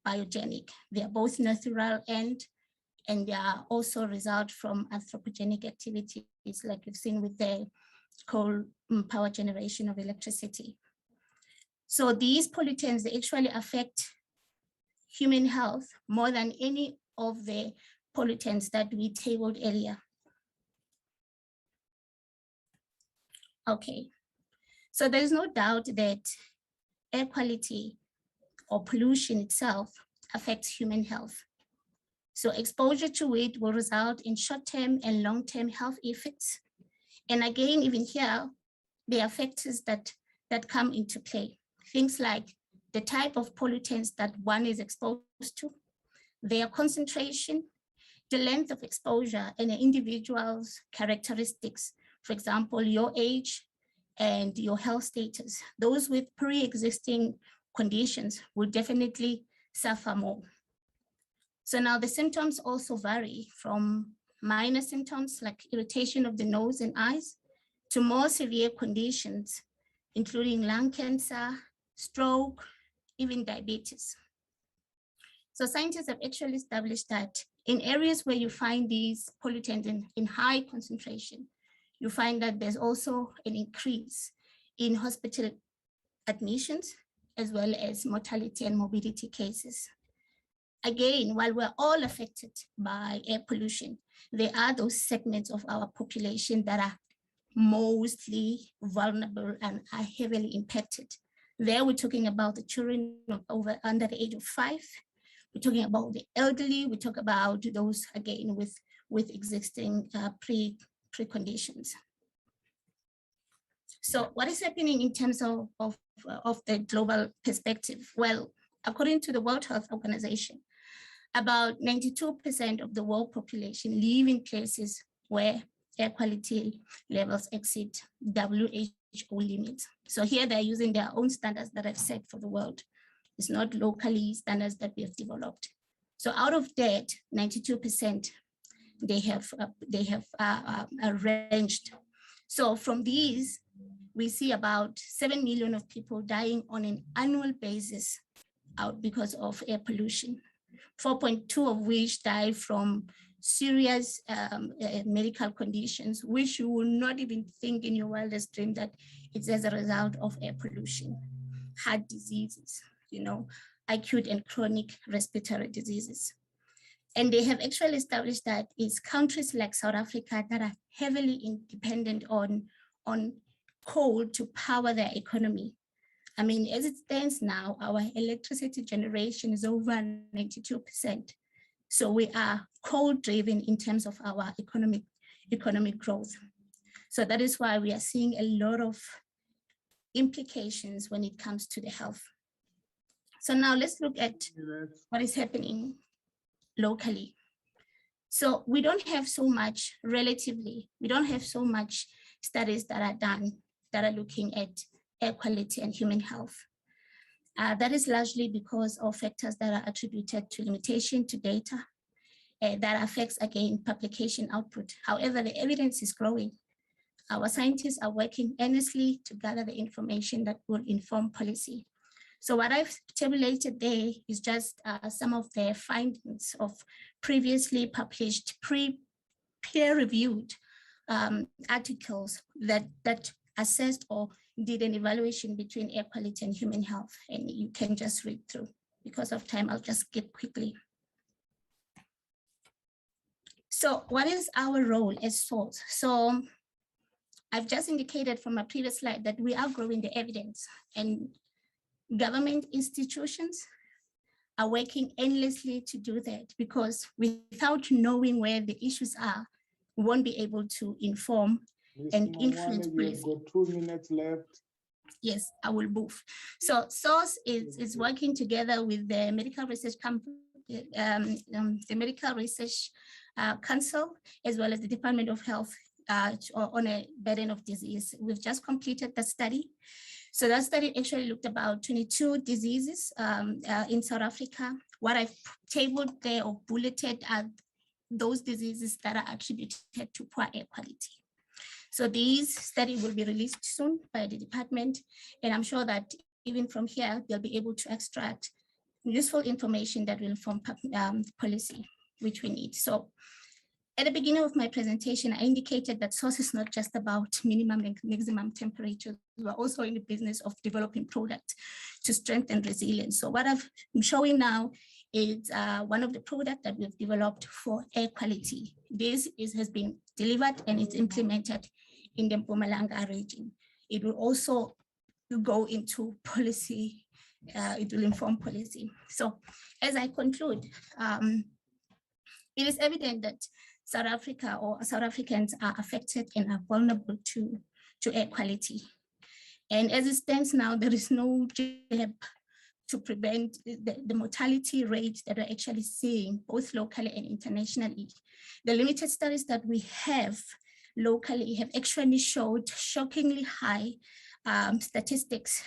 biogenic. They are both natural and and they are also result from anthropogenic activities, like you've seen with the coal power generation of electricity. So these pollutants, they actually affect human health more than any of the pollutants that we tabled earlier. Okay, so there's no doubt that air quality or pollution itself affects human health. So exposure to it will result in short-term and long-term health effects. And again, even here, there are factors that come into play. Things like the type of pollutants that one is exposed to, their concentration, the length of exposure, and an individual's characteristics. For example, your age and your health status. Those with pre-existing conditions will definitely suffer more. So now the symptoms also vary from minor symptoms like irritation of the nose and eyes to more severe conditions, including lung cancer, stroke, even diabetes. So scientists have actually established that in areas where you find these pollutants in high concentration, you find that there's also an increase in hospital admissions, as well as mortality and morbidity cases. Again, while we're all affected by air pollution, there are those segments of our population that are mostly vulnerable and are heavily impacted. There we're talking about the children under the age of 5. We're talking about the elderly. We talk about those, again, with existing preconditions. So what is happening in terms of the global perspective? Well, according to the World Health Organization, about 92% of the world population live in places where air quality levels exceed WHO limits. So here they're using their own standards that I've set for the world. It's not locally standards that we have developed. So out of that, 92%, they have arranged. So from these, we see about 7 million of people dying on an annual basis out because of air pollution, 4.2 of which die from serious medical conditions, which you will not even think in your wildest dream that it's as a result of air pollution. Heart diseases, acute and chronic respiratory diseases. And they have actually established that it's countries like South Africa that are heavily dependent on coal to power their economy. I mean, as it stands now, our electricity generation is over 92%. So we are coal-driven in terms of our economic growth. So that is why we are seeing a lot of implications when it comes to the health. So now let's look at what is happening locally. So we don't have so much, relatively, we don't have so much studies that are done that are looking at air quality and human health. That is largely because of factors that are attributed to limitation to data that affects, again, publication output. However, the evidence is growing. Our scientists are working earnestly to gather the information that will inform policy. So what I've tabulated there is just some of the findings of previously published peer-reviewed articles that assessed or did an evaluation between air quality and human health. And you can just read through. Because of time, I'll just skip quickly. So what is our role as source? So I've just indicated from my previous slide that we are growing the evidence, and government institutions are working endlessly to do that, because without knowing where the issues are, we won't be able to inform and influence policy. You've got 2 minutes left. Yes, I will move. So SOURCE is working together with the Medical Research Council, as well as the Department of Health on a burden of disease. We've just completed the study. So that study actually looked about 22 diseases in South Africa. What I've tabled there or bulleted are those diseases that are attributed to poor air quality. So these study will be released soon by the department, and I'm sure that even from here, they'll be able to extract useful information that will inform policy. which we need. So at the beginning of my presentation, I indicated that SOS is not just about minimum and maximum temperatures. We're also in the business of developing products to strengthen resilience. So what I'm showing now is one of the products that we've developed for air quality. This has been delivered and it's implemented in the Mpumalanga region. It will also go into policy, it will inform policy. So as I conclude, it is evident that South Africa or South Africans are affected and are vulnerable to air quality. And as it stands now, there is no jab to prevent the mortality rates that we're actually seeing, both locally and internationally. The limited studies that we have locally have actually showed shockingly high statistics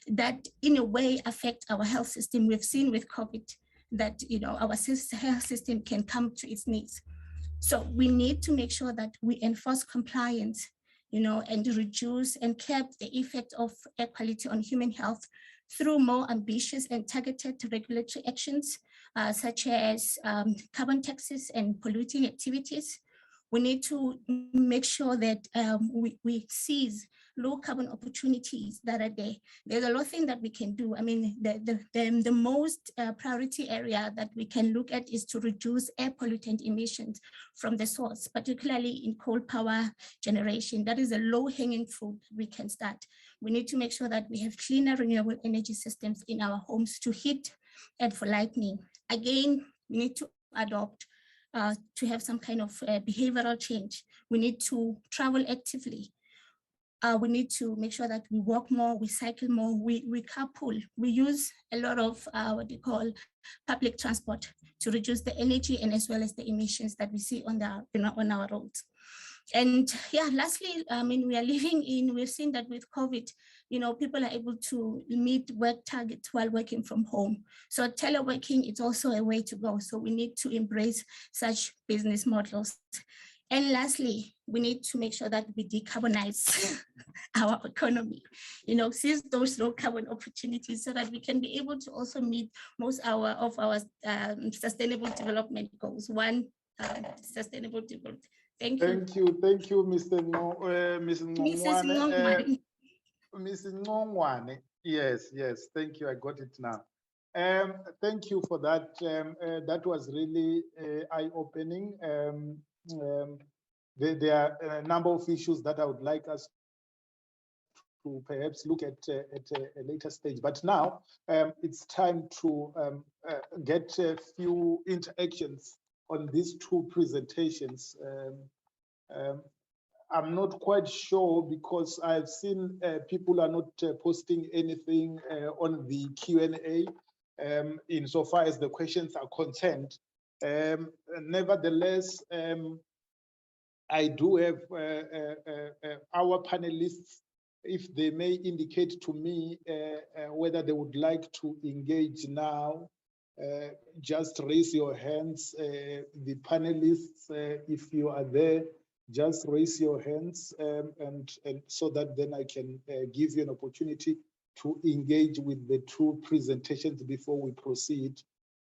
that in a way affect our health system. We've seen with COVID that our health system can come to its knees. So we need to make sure that we enforce compliance, and reduce and curb the effect of air quality on human health through more ambitious and targeted regulatory actions, such as carbon taxes and polluting activities. We need to make sure that we seize low carbon opportunities that are there. There's a lot of things that we can do. I mean, the most priority area that we can look at is to reduce air pollutant emissions from the source, particularly in coal power generation. That is a low hanging fruit we can start. We need to make sure that we have cleaner renewable energy systems in our homes to heat and for lighting. Again, we need to adopt to have some kind of behavioral change. We need to travel actively. We need to make sure that we walk more, we cycle more, we carpool. We use a lot of what you call public transport to reduce the energy and as well as the emissions that we see on our roads. And yeah, lastly, I mean, we've seen that with COVID, people are able to meet work targets while working from home. So teleworking is also a way to go. So we need to embrace such business models. And lastly, we need to make sure that we decarbonize our economy, seize those low carbon opportunities so that we can be able to also meet most of our sustainable development goals. One, sustainable development. Thank you. Thank you, Mrs. Ngongwane. Mrs. Ngongwane. Yes, thank you. I got it now. Thank you for that. That was really eye-opening. There are a number of issues that I would like us to perhaps look at a later stage. But now it's time to get a few interactions on these two presentations. I'm not quite sure because I've seen people are not posting anything on the Q&A insofar as the questions are concerned. Nevertheless, I do have our panelists, if they may indicate to me whether they would like to engage now. Just raise your hands, the panelists, if you are there, just raise your hands and so that then I can give you an opportunity to engage with the two presentations before we proceed.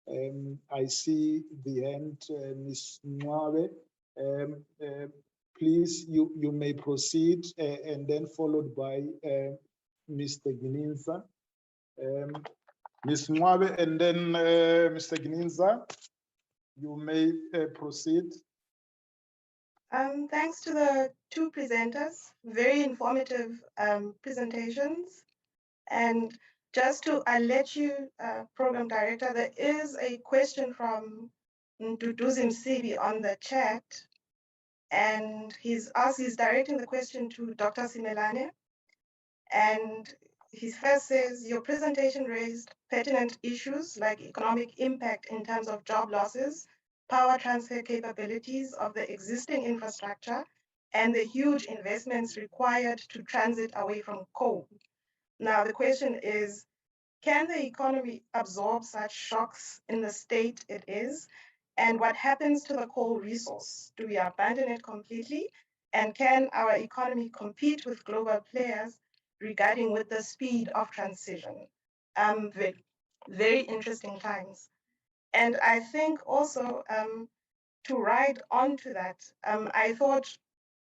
I see the hand, Ms. Mwabe. Please, you may proceed and then followed by Mr. Gninza. Ms. Mwabe and then Mr. Gninza, you may proceed. Thanks to the two presenters, very informative presentations. And just to alert you, Program Director, there is a question from Nduduzim Sibi on the chat. And he's directing the question to Dr. Simelane. And he first says, your presentation raised pertinent issues like economic impact in terms of job losses, power transfer capabilities of the existing infrastructure, and the huge investments required to transit away from coal. Now, the question is, can the economy absorb such shocks in the state it is? And what happens to the coal resource? Do we abandon it completely? And can our economy compete with global players regarding with the speed of transition? Very, very interesting times. And I think also to ride onto that, I thought,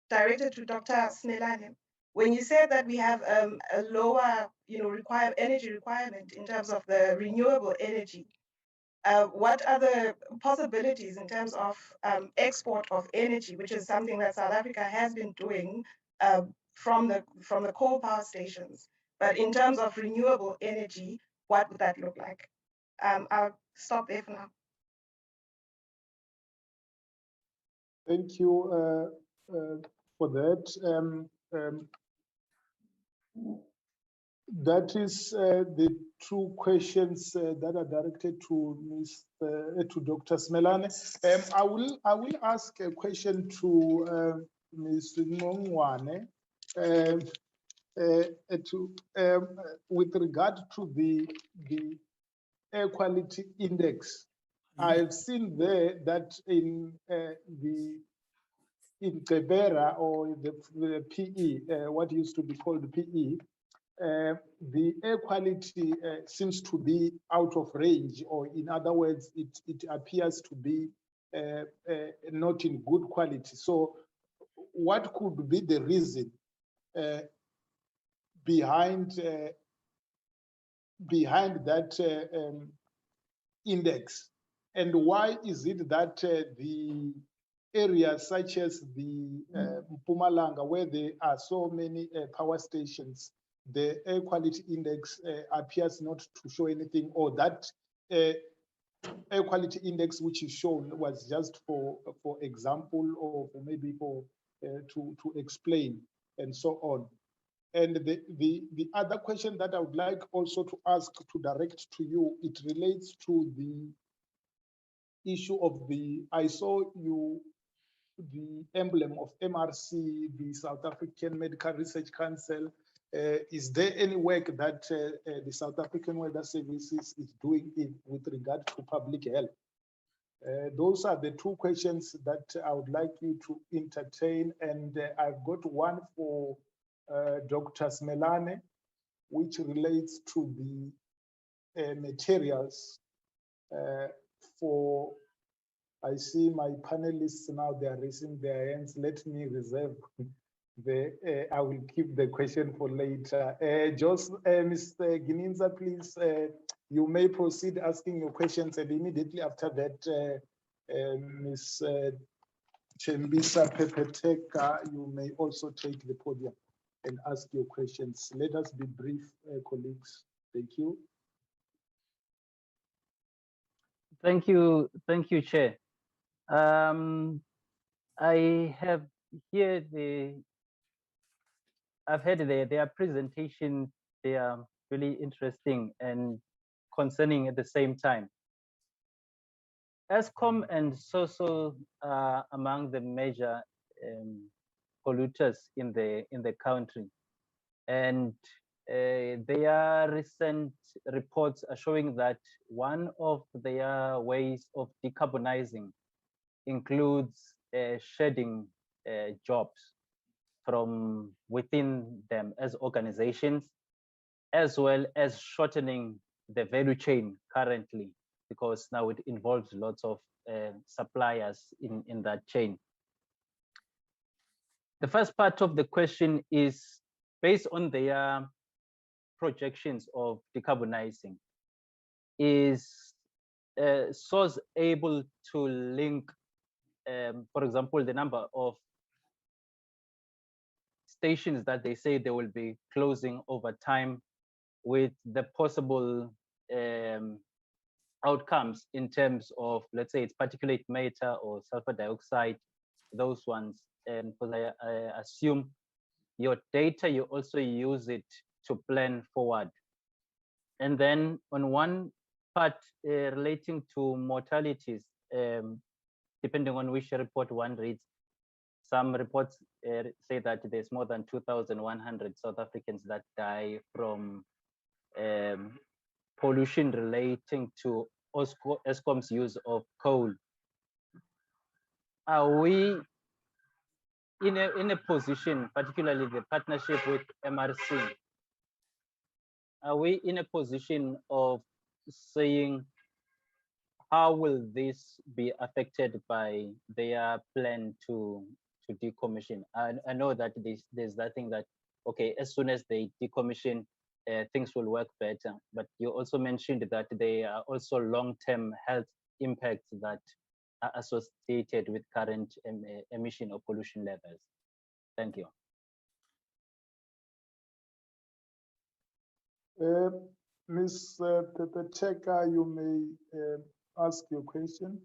directed to Dr. Smelane, when you said that we have a lower, energy requirement in terms of the renewable energy, what are the possibilities in terms of export of energy, which is something that South Africa has been doing from the coal power stations? But in terms of renewable energy, what would that look like? I'll stop there for now. Thank you for that. That is the two questions that are directed to Dr. Smelane. I will ask a question to Ms. Ngongwane with regard to the air quality index. I've seen there that in Gqeberha, or the PE, what used to be called the PE, the air quality seems to be out of range, or in other words, it appears to be not in good quality. So what could be the reason behind that index? And why is it that the areas such as the Mpumalanga, where there are so many power stations, the air quality index appears not to show anything, or that air quality index which is shown was just for example, or maybe for to explain, and so on. And the other question that I would like also to ask, to direct to you, it relates to the issue of I saw the emblem of MRC, the South African Medical Research Council. Is there any work that the South African Weather Services is doing with regard to public health? Those are the two questions that I would like you to entertain. And I've got one for Dr. Smelane, which relates to the materials for, I see my panelists now, they are raising their hands. Let me reserve I will keep the question for later. Mr. Gininza, please, you may proceed asking your questions, and immediately after that, Ms. Chembisa Pepeteka, you may also take the podium and ask your questions. Let us be brief, colleagues. Thank you. Thank you, Chair. I have here I've heard their presentation. They are really interesting and concerning at the same time. Eskom and SOSO are among the major polluters in the country, and their recent reports are showing that one of their ways of decarbonizing includes shedding jobs from within them as organizations, as well as shortening the value chain currently, because now it involves lots of suppliers in that chain. The first part of the question is based on their projections of decarbonizing. Is SOS able to link, for example, the number of stations that they say they will be closing over time with the possible outcomes in terms of, let's say, it's particulate matter or sulfur dioxide, those ones? Because I assume your data, you also use it to plan forward. And then on one part relating to mortalities, depending on which report one reads, some reports say that there's more than 2,100 South Africans that die from pollution relating to Eskom's use of coal. Are we in a position, particularly the partnership with MRC, are we in a position of saying how will this be affected by their plan to decommission? I know that there's that thing that, okay, as soon as they decommission, things will work better. But you also mentioned that there are also long-term health impacts that are associated with current emission or pollution levels. Thank you. Ms. Pepeteka, you may ask your question.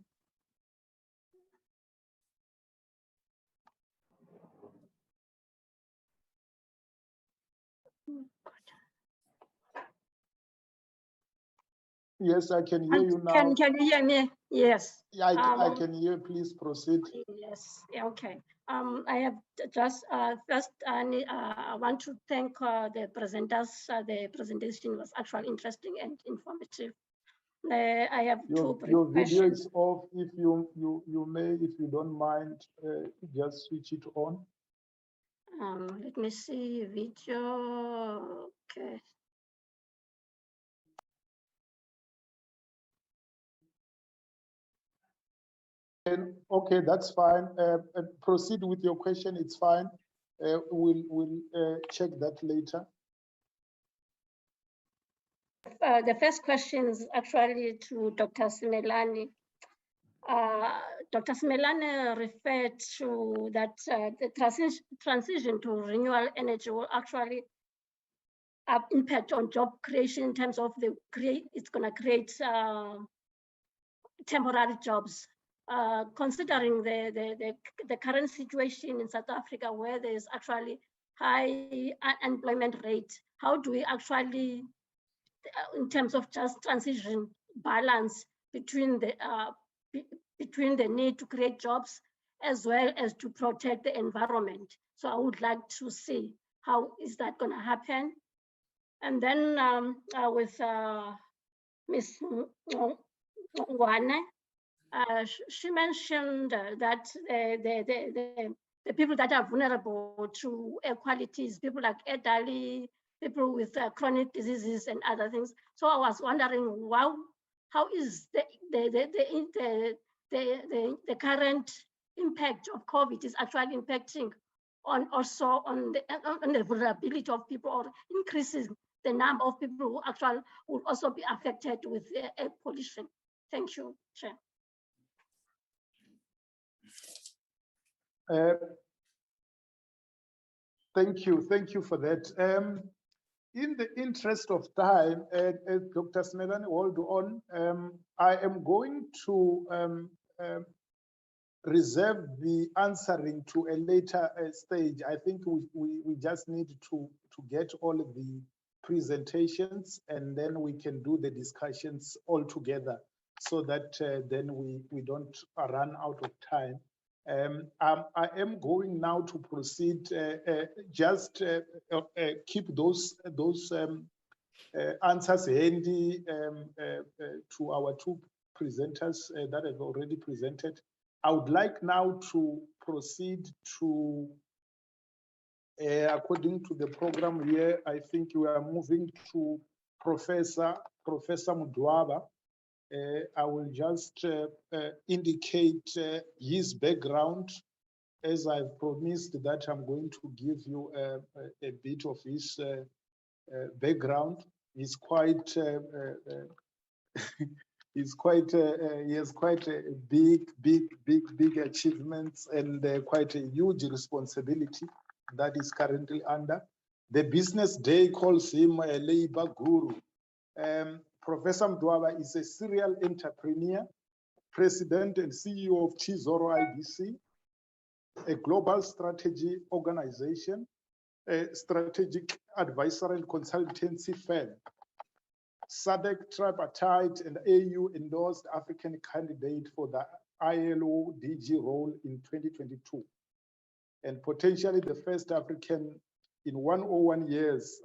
Yes, I can hear you now. Can you hear me? Yes. Yeah, I can hear. Please proceed. Yes. Okay. I have just first I want to thank the presenters. The presentation was actually interesting and informative. I have two brief your video questions. is off. If you may, if you don't mind, just switch it on. Let me see video. Okay. Okay, that's fine. Proceed with your question. It's fine. We'll check that later. The first question is actually to Dr. Simelane. Dr. Simelane referred to that the transition to renewable energy will actually have impact on job creation in terms of it's going to create temporary jobs. Considering the current situation in South Africa, where there's actually high unemployment rate, how do we actually, in terms of just transition, balance between the need to create jobs as well as to protect the environment? So I would like to see how is that going to happen. And then with Ms. Ngwane, she mentioned that the people that are vulnerable to air qualities, people like elderly, people with chronic diseases and other things. So I was wondering how is the current impact of COVID is actually impacting on the vulnerability of people, or increasing the number of people who actually will also be affected with air pollution. Thank you, Chair. Thank you for that. In the interest of time, Dr. Simelane, hold on. I am going to reserve the answering to a later stage. I think we just need to get all of the presentations, and then we can do the discussions all together, so that then we don't run out of time. I am going now to proceed. Just keep those answers handy to our two presenters that have already presented. I would like now to proceed to, according to the program here, I think we are moving to Professor Mudwaba. I will just indicate his background, as I've promised that I'm going to give you a bit of his background. He's quite he has quite a big achievements and quite a huge responsibility that is currently under. The business day calls him a labor guru. Professor Mudwaba is a serial entrepreneur, president and CEO of Chizoro IDC, a global strategy organization, a strategic advisory and consultancy firm, SADC tripartite and AU endorsed African candidate for the ILO DG role in 2022, and potentially the first African in 101 years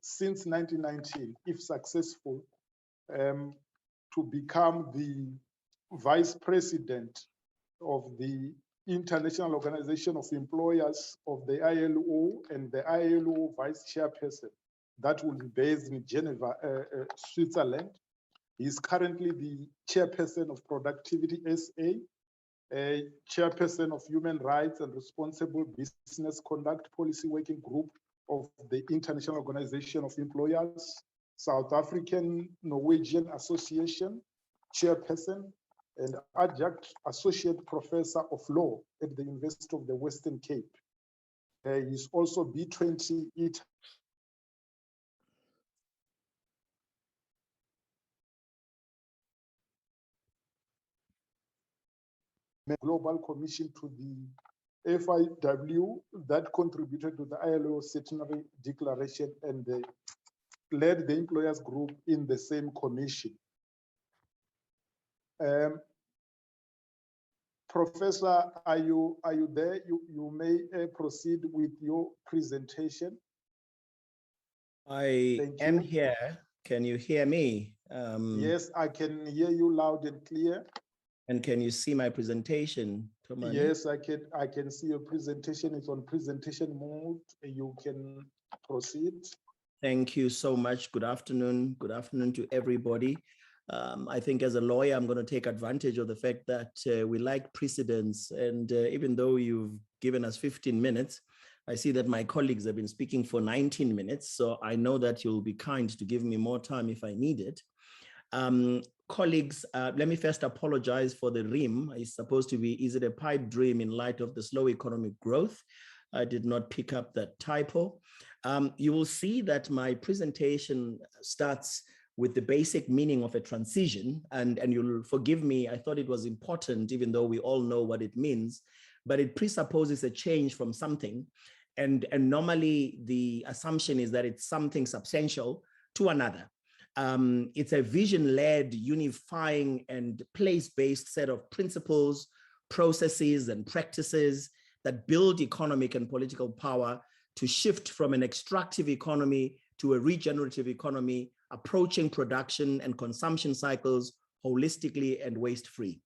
since 1919, if successful, to become the vice president of the International Organization of Employers of the ILO and the ILO vice chairperson that will be based in Geneva, Switzerland. He's currently the chairperson of Productivity SA, a chairperson of Human Rights and Responsible Business Conduct Policy Working Group of the International Organization of Employers, South African Norwegian Association, chairperson, and adjunct associate professor of law at the University of the Western Cape. He's also B20 Global Commission to the FIW that contributed to the ILO Centenary Declaration and led the employers group in the same commission. Professor, are you there? You may proceed with your presentation. I am here. Can you hear me? Yes, I can hear you loud and clear. And can you see my presentation, Tomani? Yes, I can see your presentation. It's on presentation mode. You can proceed. Thank you so much. Good afternoon. Good afternoon to everybody. I think as a lawyer, I'm going to take advantage of the fact that we like precedence. And even though you've given us 15 minutes, I see that my colleagues have been speaking for 19 minutes. So I know that you'll be kind to give me more time if I need it. Colleagues, let me first apologize for the rim. It's supposed to be, is it a pipe dream in light of the slow economic growth? I did not pick up that typo. You will see that my presentation starts with the basic meaning of a transition, and you'll forgive me, I thought it was important, even though we all know what it means, but it presupposes a change from something. And normally the assumption is that it's something substantial to another. It's a vision-led, unifying and place-based set of principles, processes and practices that build economic and political power to shift from an extractive economy to a regenerative economy, approaching production and consumption cycles holistically and waste-free.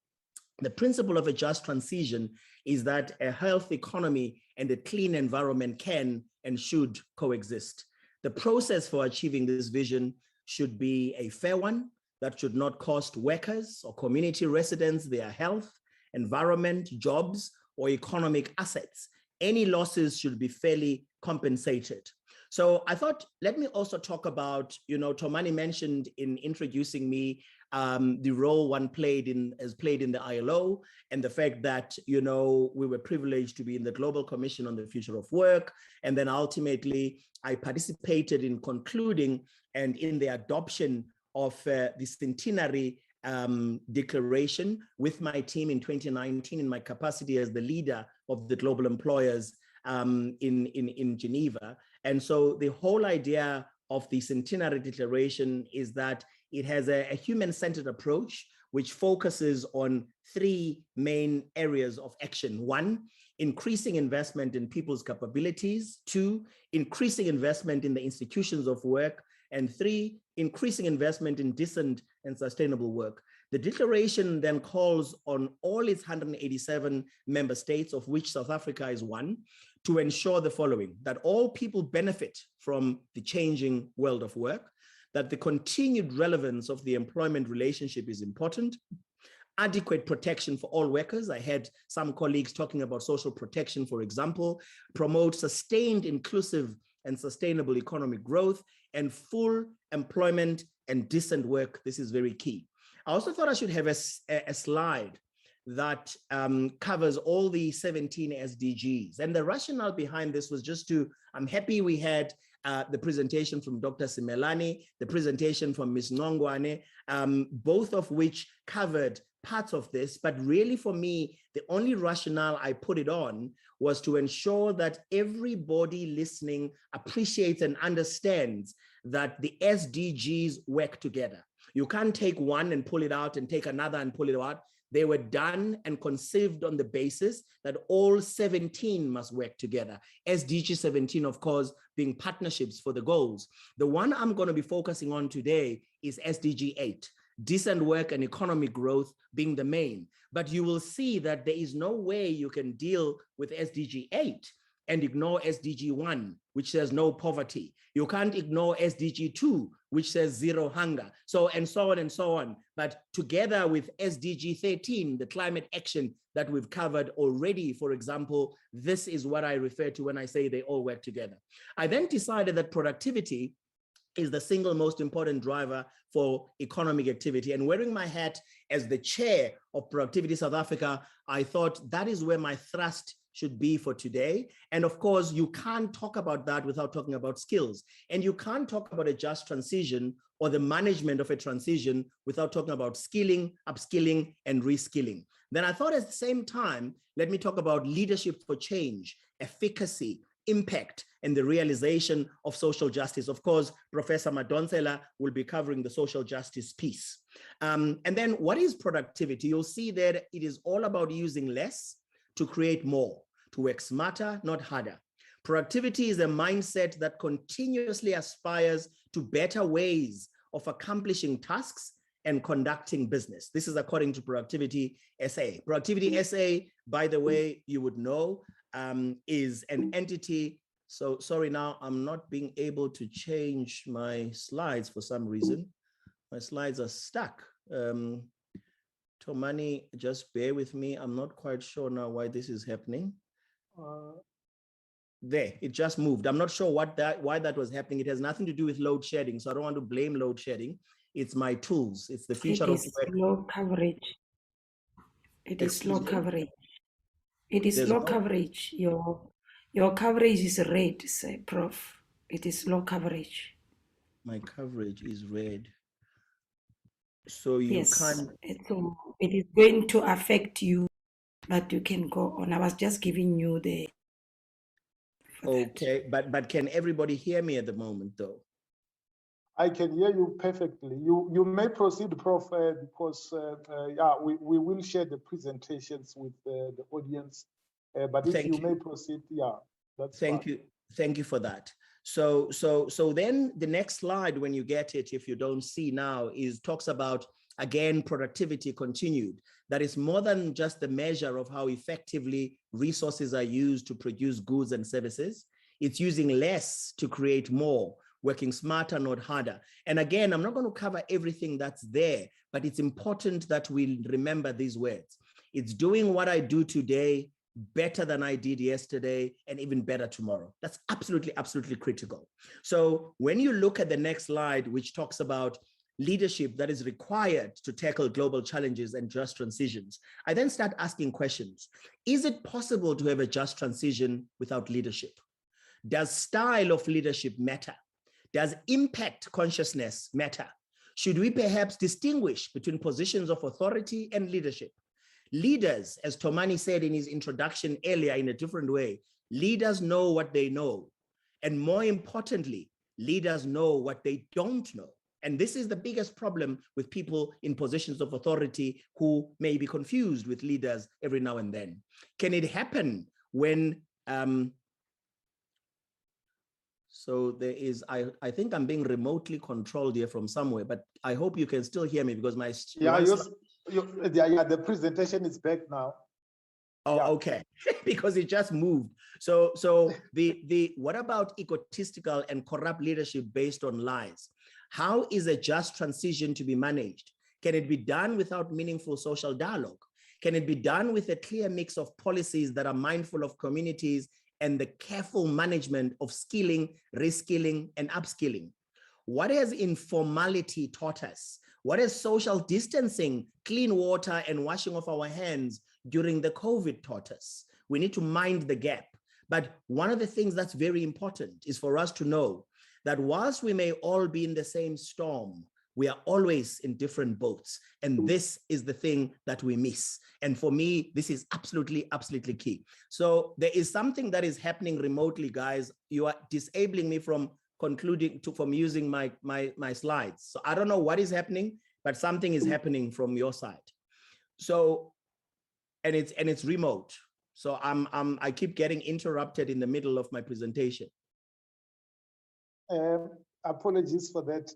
The principle of a just transition is that a healthy economy and a clean environment can and should coexist. The process for achieving this vision should be a fair one that should not cost workers or community residents their health, environment, jobs, or economic assets. Any losses should be fairly compensated. So I thought, let me also talk about, Tomani mentioned in introducing me the role one played in the ILO, and the fact that, we were privileged to be in the Global Commission on the Future of Work. And then ultimately I participated in concluding and in the adoption of the Centenary Declaration with my team in 2019 in my capacity as the leader of the global employers in Geneva. And so the whole idea of the Centenary Declaration is that it has a human-centered approach which focuses on three main areas of action. One, increasing investment in people's capabilities. Two, increasing investment in the institutions of work. And three, increasing investment in decent and sustainable work. The declaration then calls on all its 187 member states, of which South Africa is one, to ensure the following: that all people benefit from the changing world of work, that the continued relevance of the employment relationship is important, adequate protection for all workers. I had some colleagues talking about social protection, for example, promote sustained, inclusive, and sustainable economic growth, and full employment and decent work. This is very key. I also thought I should have a slide that covers all the 17 SDGs. And the rationale behind this was just I'm happy we had the presentation from Dr. Simelane, the presentation from Ms. Nongwane, both of which covered parts of this, but really for me, the only rationale I put it on was to ensure that everybody listening appreciates and understands that the SDGs work together. You can't take one and pull it out and take another and pull it out. They were done and conceived on the basis that all 17 must work together. SDG 17, of course, being partnerships for the goals. The one I'm going to be focusing on today is SDG 8, decent work and economic growth being the main. But you will see that there is no way you can deal with SDG 8 and ignore SDG 1, which says no poverty. You can't ignore SDG 2, which says zero hunger. So, and so on and so on. But together with SDG 13, the climate action that we've covered already, for example, this is what I refer to when I say they all work together. I then decided that productivity is the single most important driver for economic activity. And wearing my hat as the chair of Productivity South Africa, I thought that is where my thrust should be for today. And of course, you can't talk about that without talking about skills. And you can't talk about a just transition or the management of a transition without talking about skilling, upskilling, and reskilling. Then I thought at the same time, let me talk about leadership for change, efficacy, impact, and the realization of social justice. Of course, Professor Madonsela will be covering the social justice piece. And then what is productivity? You'll see that it is all about using less to create more, to work smarter, not harder. Productivity is a mindset that continuously aspires to better ways of accomplishing tasks and conducting business. This is according to Productivity SA. Productivity SA, by the way, you would know, is an entity. So sorry, now I'm not being able to change my slides for some reason. My slides are stuck. Tomani, just bear with me. I'm not quite sure now why this is happening. There, it just moved. I'm not sure why that was happening. It has nothing to do with load shedding, so I don't want to blame load shedding. It's my tools. It's the feature of low coverage. It is low coverage. It is There's low coverage. Your coverage is red, say, Prof. It is low coverage. My coverage is red. So you can't. So it is going to affect you, but you can go on. I was just giving you the. Okay, but can everybody hear me at the moment, though? I can hear you perfectly. You may proceed, Prof, because yeah, we will share the presentations with the audience. But if you may proceed, yeah, that's Thank fine. you. Thank you for that. So then the next slide, when you get it, if you don't see now, talks about, again, productivity continued. That is more than just the measure of how effectively resources are used to produce goods and services. It's using less to create more, working smarter, not harder. And again, I'm not going to cover everything that's there, but it's important that we remember these words. It's doing what I do today better than I did yesterday, and even better tomorrow. That's absolutely, absolutely critical. So when you look at the next slide, which talks about leadership that is required to tackle global challenges and just transitions, I then start asking questions. Is it possible to have a just transition without leadership? Does style of leadership matter? Does impact consciousness matter? Should we perhaps distinguish between positions of authority and leadership? Leaders, as Tomani said in his introduction earlier in a different way, leaders know what they know. And more importantly, leaders know what they don't know. And this is the biggest problem with people in positions of authority who may be confused with leaders every now and then. Can it happen when, so there is, I think I'm being remotely controlled here from somewhere, but I hope you can still hear me because my yeah, the presentation is back now. Oh, yeah. Okay, because it just moved. So the what about egotistical and corrupt leadership based on lies? How is a just transition to be managed? Can it be done without meaningful social dialogue? Can it be done with a clear mix of policies that are mindful of communities and the careful management of skilling, reskilling, and upskilling? What has informality taught us? What has social distancing, clean water, and washing of our hands during the COVID taught us? We need to mind the gap. But one of the things that's very important is for us to know that whilst we may all be in the same storm, we are always in different boats. And this is the thing that we miss. And for me, this is absolutely, absolutely key. So there is something that is happening remotely, guys. You are disabling me from from using my slides. So I don't know what is happening, but something is happening from your side. So, and it's remote. So I keep getting interrupted in the middle of my presentation. Apologies for that.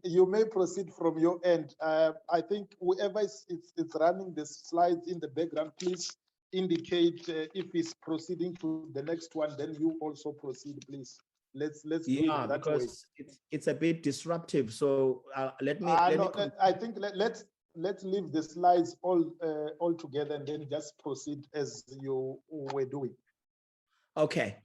You may proceed from your end. I think whoever is running the slides in the background, please indicate if he's proceeding to the next one, then you also proceed, please. Let's do it that way. Because it's a bit disruptive. So let me. I think let's leave the slides all together and then just proceed as you were doing. Okay.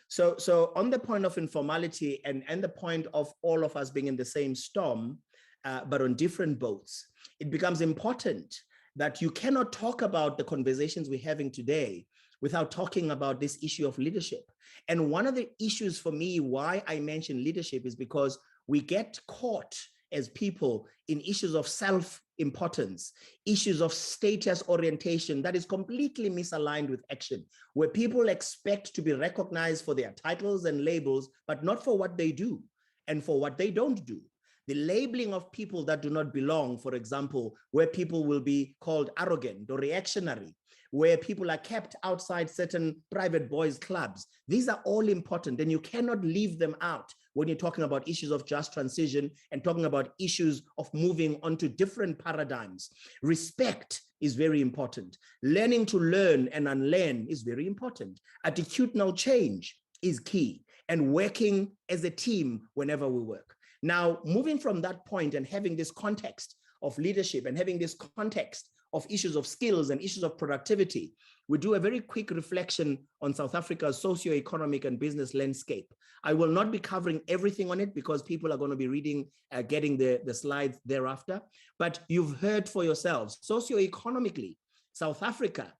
So on the point of informality and the point of all of us being in the same storm, but on different boats, it becomes important that you cannot talk about the conversations we're having today without talking about this issue of leadership. And one of the issues for me why I mention leadership is because we get caught as people in issues of self-importance, issues of status orientation that is completely misaligned with action, where people expect to be recognized for their titles and labels, but not for what they do and for what they don't do. The labeling of people that do not belong, for example, where people will be called arrogant or reactionary, where people are kept outside certain private boys' clubs. These are all important, and you cannot leave them out when you're talking about issues of just transition and talking about issues of moving onto different paradigms. Respect is very important. Learning to learn and unlearn is very important. Attitudinal change is key, and working as a team whenever we work. Now, moving from that point and having this context of leadership and having this context of issues of skills and issues of productivity, we do a very quick reflection on South Africa's socio-economic and business landscape. I will not be covering everything on it because people are going to be reading, getting the slides thereafter, but you've heard for yourselves, socio-economically, South Africa,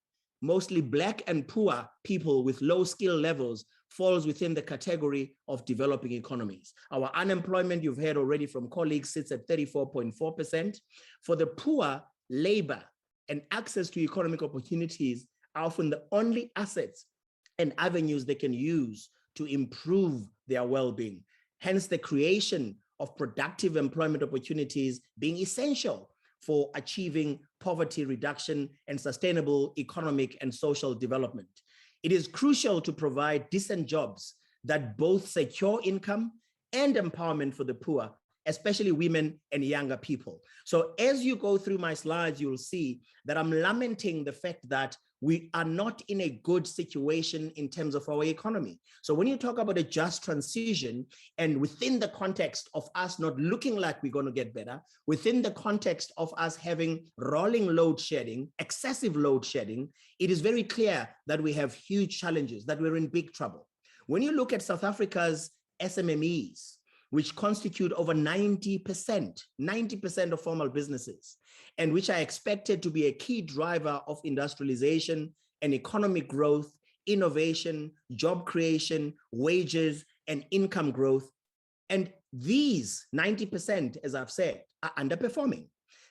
mostly Black and poor people with low skill levels, falls within the category of developing economies. Our unemployment, you've heard already from colleagues, sits at 34.4%. For the poor, labor and access to economic opportunities are often the only assets and avenues they can use to improve their well-being. Hence, the creation of productive employment opportunities being essential for achieving poverty reduction and sustainable economic and social development. It is crucial to provide decent jobs that both secure income and empowerment for the poor, especially women and younger people. So as you go through my slides, you'll see that I'm lamenting the fact that we are not in a good situation in terms of our economy. So when you talk about a just transition, and within the context of us not looking like we're going to get better, within the context of us having rolling load shedding, excessive load shedding, it is very clear that we have huge challenges, that we're in big trouble. When you look at South Africa's SMMEs, which constitute over 90% of formal businesses, and which are expected to be a key driver of industrialization and economic growth, innovation, job creation, wages, and income growth. And these 90%, as I've said, are underperforming.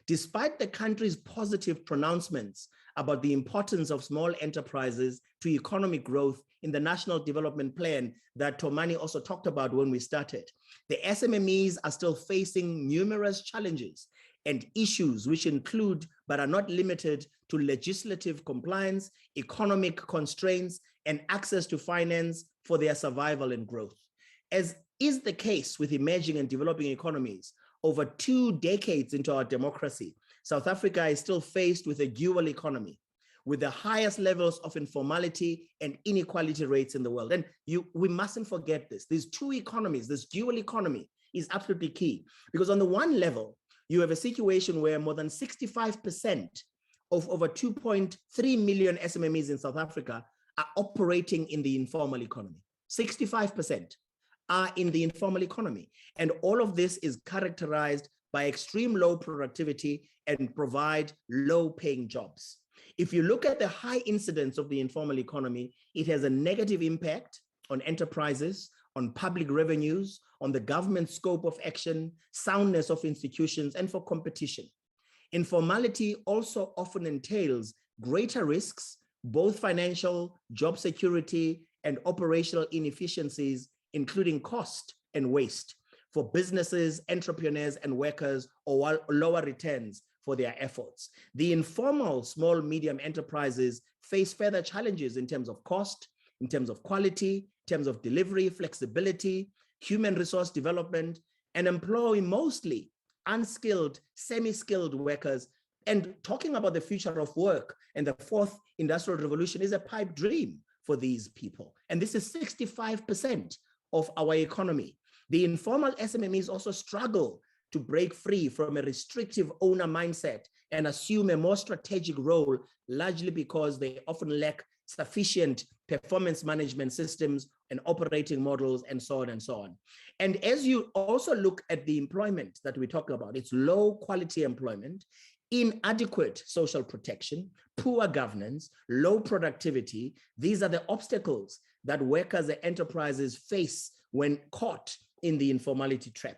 Despite the country's positive pronouncements about the importance of small enterprises to economic growth in the National Development Plan that Tomani also talked about when we started, the SMMEs are still facing numerous challenges and issues which include, but are not limited to, legislative compliance, economic constraints, and access to finance for their survival and growth. As is the case with emerging and developing economies, over 2 decades into our democracy, South Africa is still faced with a dual economy, with the highest levels of informality and inequality rates in the world. And we mustn't forget this. These 2 economies, this dual economy is absolutely key, because on the one level, you have a situation where more than 65% of over 2.3 million SMMEs in South Africa are operating in the informal economy. 65% are in the informal economy. And all of this is characterized by extreme low productivity and provide low paying jobs. If you look at the high incidence of the informal economy, it has a negative impact on enterprises, on public revenues, on the government scope of action, soundness of institutions, and for competition. Informality also often entails greater risks, both financial, job security, and operational inefficiencies, including cost and waste for businesses, entrepreneurs, and workers, or lower returns for their efforts. The informal small, medium enterprises face further challenges in terms of cost, in terms of quality, in terms of delivery, flexibility, human resource development, and employ mostly unskilled, semi-skilled workers And talking about the future of work and the fourth industrial revolution is a pipe dream for these people. And this is 65% of our economy. The informal SMMEs also struggle to break free from a restrictive owner mindset and assume a more strategic role, largely because they often lack sufficient performance management systems and operating models and so on and so on. And as you also look at the employment that we talk about, it's low quality employment, inadequate social protection, poor governance, low productivity. These are the obstacles that workers and enterprises face when caught in the informality trap.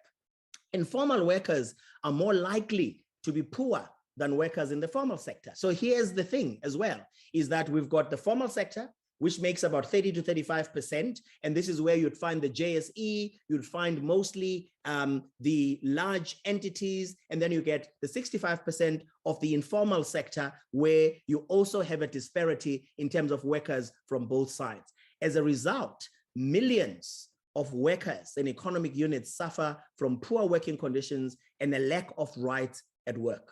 Informal workers are more likely to be poor than workers in the formal sector. So here's the thing as well, is that we've got the formal sector, which makes about 30 to 35%. And this is where you'd find the JSE, you'd find mostly the large entities, and then you get the 65% of the informal sector, where you also have a disparity in terms of workers from both sides. As a result, millions of workers and economic units suffer from poor working conditions and a lack of rights at work.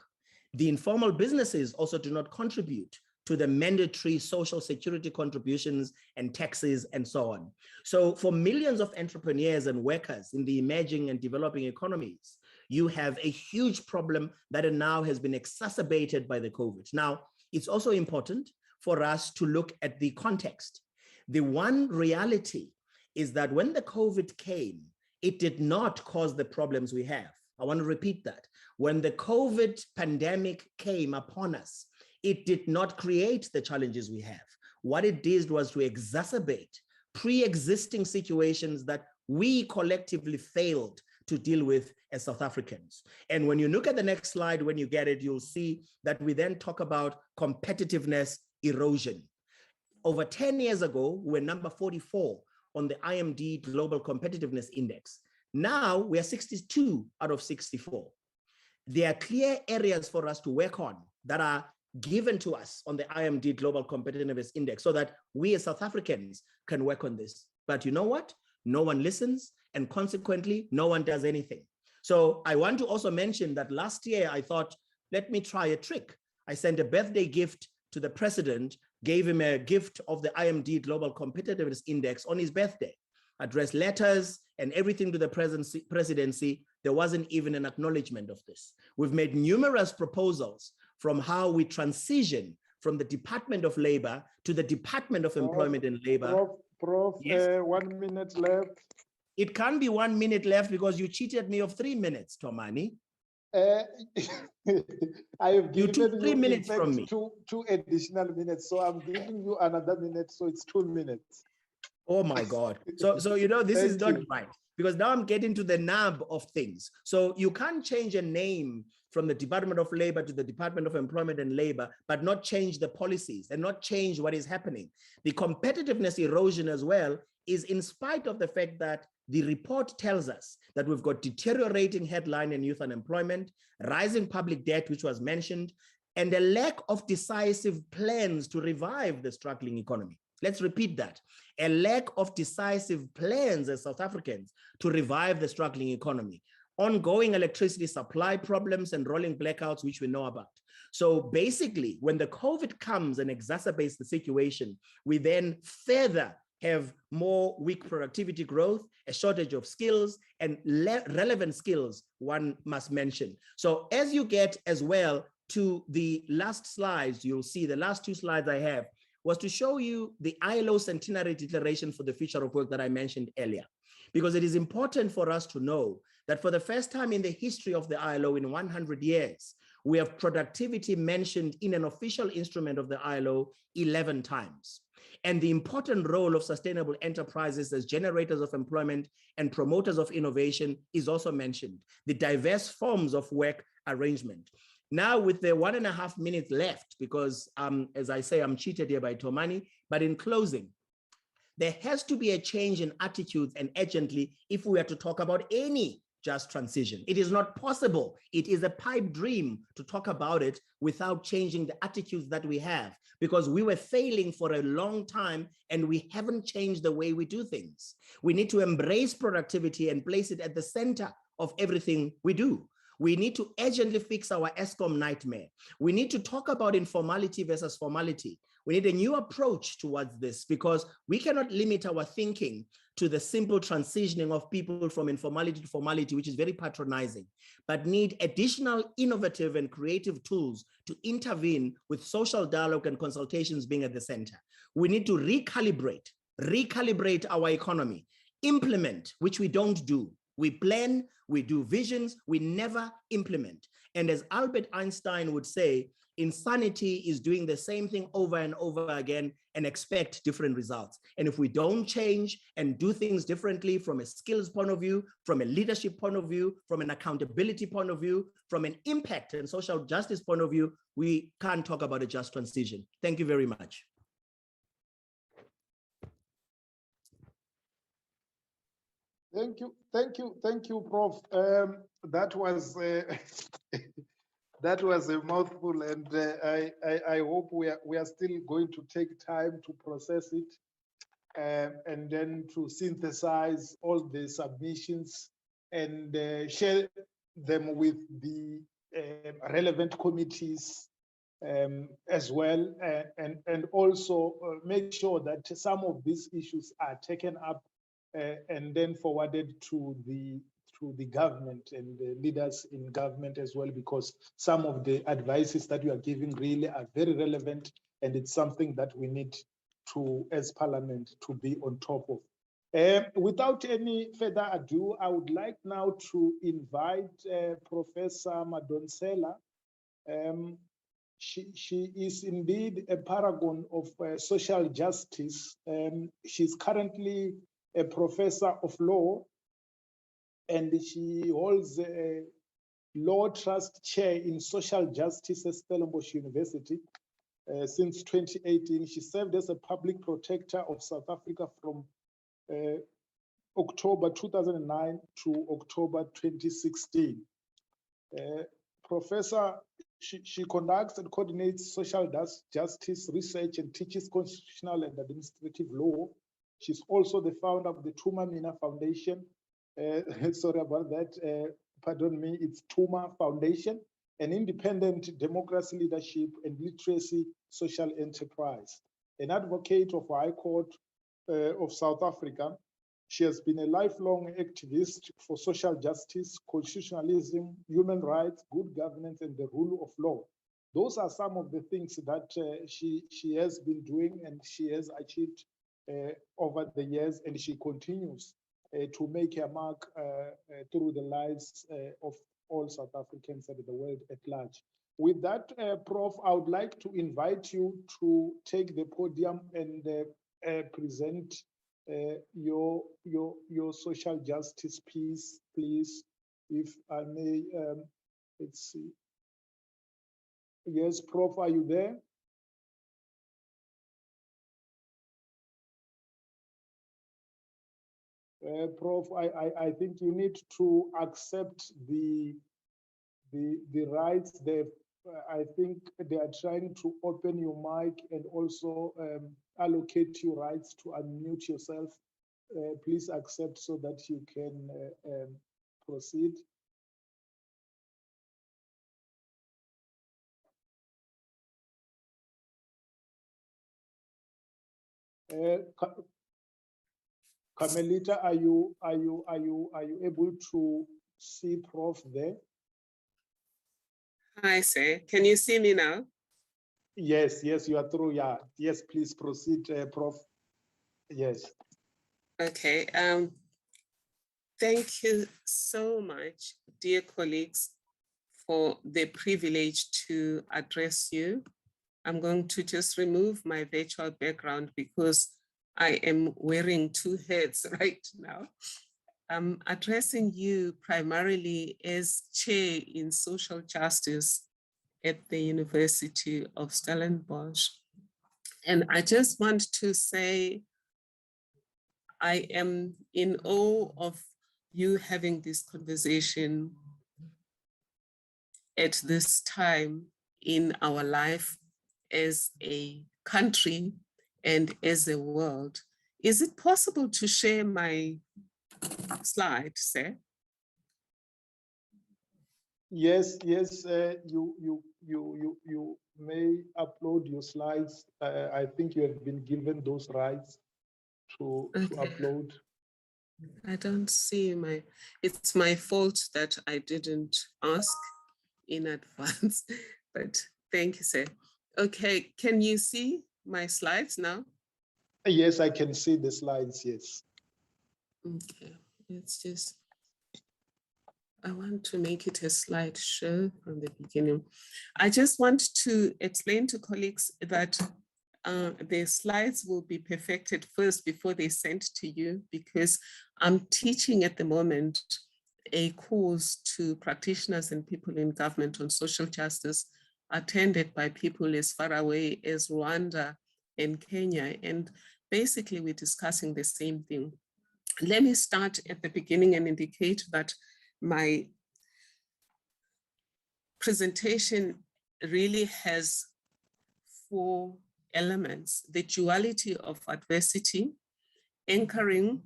The informal businesses also do not contribute to the mandatory social security contributions and taxes and so on. So for millions of entrepreneurs and workers in the emerging and developing economies, you have a huge problem that now has been exacerbated by the COVID. Now, it's also important for us to look at the context. The one reality is that when the COVID came, it did not cause the problems we have. I want to repeat that. When the COVID pandemic came upon us, it did not create the challenges we have. What it did was to exacerbate pre-existing situations that we collectively failed to deal with as South Africans. And when you look at the next slide, when you get it, you'll see that we then talk about competitiveness erosion. Over 10 years ago, we were number 44 on the IMD Global Competitiveness Index. Now we are 62 out of 64. There are clear areas for us to work on that are given to us on the IMD Global Competitiveness Index so that we as South Africans can work on this. But you know what? No one listens, and consequently, no one does anything. So I want to also mention that last year I thought, let me try a trick. I sent a birthday gift to the president, gave him a gift of the IMD Global Competitiveness Index on his birthday, addressed letters and everything to the presidency. There wasn't even an acknowledgement of this. We've made numerous proposals from how we transition from the Department of Labor to the Department of Employment and Labor. Prof, Yes. 1 minute left. It can't be 1 minute left because you cheated me of 3 minutes, Tomani. I have You given took 3 in minutes fact, from me. two additional minutes, so I'm giving you another minute, so it's 2 minutes. Oh my God. So you know, this is Thank not you. right, because now I'm getting to the nub of things. So you can't change a name from the Department of Labor to the Department of Employment and Labor, but not change the policies and not change what is happening. The competitiveness erosion as well is in spite of the fact that the report tells us that we've got deteriorating headline and youth unemployment, rising public debt, which was mentioned, and a lack of decisive plans to revive the struggling economy. Let's repeat that. A lack of decisive plans as South Africans to revive the struggling economy. Ongoing electricity supply problems and rolling blackouts, which we know about. So basically, when the COVID comes and exacerbates the situation, we then further have more weak productivity growth, a shortage of skills, and relevant skills, one must mention. So as you get as well to the last slides, you'll see the last 2 slides I have was to show you the ILO Centenary Declaration for the Future of Work that I mentioned earlier, because it is important for us to know that for the first time in the history of the ILO in 100 years, we have productivity mentioned in an official instrument of the ILO 11 times. And the important role of sustainable enterprises as generators of employment and promoters of innovation is also mentioned. The diverse forms of work arrangement. Now with the 1.5 minutes left, because as I say, I'm cheated here by Tomani, but in closing, there has to be a change in attitudes and urgently if we are to talk about any just transition. It is not possible. It is a pipe dream to talk about it without changing the attitudes that we have, because we were failing for a long time and we haven't changed the way we do things. We need to embrace productivity and place it at the center of everything we do. We need to urgently fix our ESCOM nightmare. We need to talk about informality versus formality. We need a new approach towards this because we cannot limit our thinking to the simple transitioning of people from informality to formality, which is very patronizing, but need additional innovative and creative tools to intervene with social dialogue and consultations being at the center. We need to recalibrate our economy, implement, which we don't do. We plan, we do visions, we never implement. And as Albert Einstein would say, insanity is doing the same thing over and over again and expect different results. And if we don't change and do things differently from a skills point of view, from a leadership point of view, from an accountability point of view, from an impact and social justice point of view, we can't talk about a just transition. Thank you very much. Thank you, Prof. That was that was a mouthful, and I hope we are still going to take time to process it, and then to synthesize all the submissions and share them with the relevant committees as well, and also make sure that some of these issues are taken up and then forwarded to the government and the leaders in government as well, because some of the advices that you are giving really are very relevant, and it's something that we need to, as Parliament, to be on top of. Without any further ado, I would like now to invite Professor Madonsela. She is indeed a paragon of social justice. She's currently a professor of law, and she holds a law trust chair in social justice at Stellenbosch University since 2018. She served as a public protector of South Africa from October 2009 to October 2016. Professor, she conducts and coordinates social justice research and teaches constitutional and administrative law. She's also the founder of the Tuma Mina Foundation. Sorry about that. Pardon me, it's Tuma Foundation, an independent democracy, leadership, and literacy social enterprise. An advocate of High Court of South Africa, she has been a lifelong activist for social justice, constitutionalism, human rights, good governance, and the rule of law. Those are some of the things that she has been doing and she has achieved over the years, and she continues to make her mark through the lives of all South Africans and the world at large. With that, Prof, I would like to invite you to take the podium and present your social justice piece, please, if I may. Let's see. Yes, Prof, are you there? Prof, I think you need to accept the rights. I think they are trying to open your mic and also allocate you rights to unmute yourself. Please accept so that you can proceed. Carmelita, are you able to see Prof there? Hi, sir. Can you see me now? Yes, you are through. Yeah. Yes, please proceed, Prof. Yes. Okay. Thank you so much, dear colleagues, for the privilege to address you. I'm going to just remove my virtual background because I am wearing two hats right now. I'm addressing you primarily as chair in social justice at the University of Stellenbosch. And I just want to say, I am in awe of you having this conversation at this time in our life as a country and as a world. Is it possible to share my slide, sir? Yes, yes, you may upload your slides. I think you have been given those rights to Okay. upload. I don't see it's my fault that I didn't ask in advance, but thank you, sir. Okay, can you see my slides now? Yes, I can see the slides, yes. Okay, it's just, I want to make it a slideshow from the beginning. I just want to explain to colleagues that the slides will be perfected first before they sent to you, because I'm teaching at the moment a course to practitioners and people in government on social justice, attended by people as far away as Rwanda and Kenya. And basically we're discussing the same thing. Let me start at the beginning and indicate that my presentation really has 4 elements: the duality of adversity, anchoring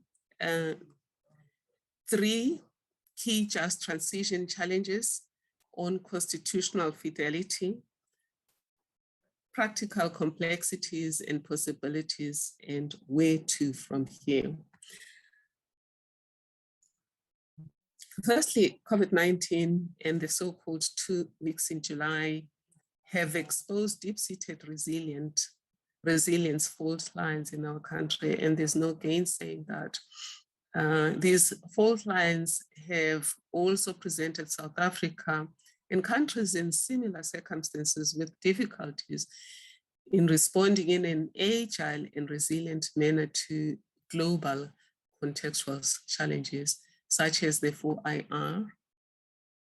3 key just transition challenges on constitutional fidelity, practical complexities and possibilities, and where to from here. Firstly, COVID-19 and the so-called 2 weeks in July have exposed deep-seated resilience fault lines in our country, and there's no gainsaying that. These fault lines have also presented South Africa and countries in similar circumstances with difficulties in responding in an agile and resilient manner to global contextual challenges, such as the 4IR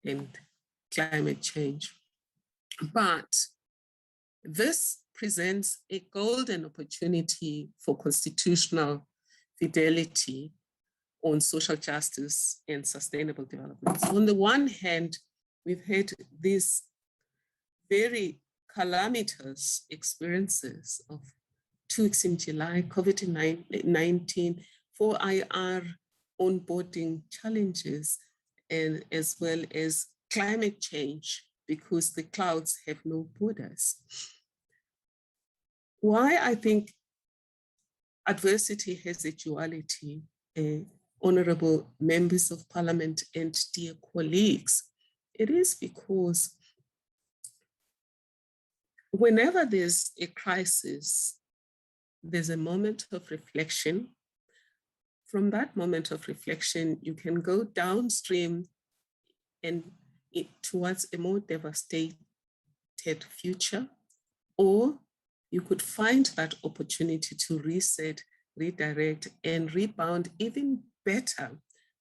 and climate change. But this presents a golden opportunity for constitutional fidelity on social justice and sustainable development. So on the one hand, we've had these very calamitous experiences of 2 weeks in July, COVID-19, 4IR onboarding challenges, and as well as climate change, because the clouds have no borders. Why I think adversity has a duality, honorable members of parliament and dear colleagues, it is because whenever there's a crisis, there's a moment of reflection. From that moment of reflection, you can go downstream and towards a more devastated future, or you could find that opportunity to reset, redirect, and rebound even better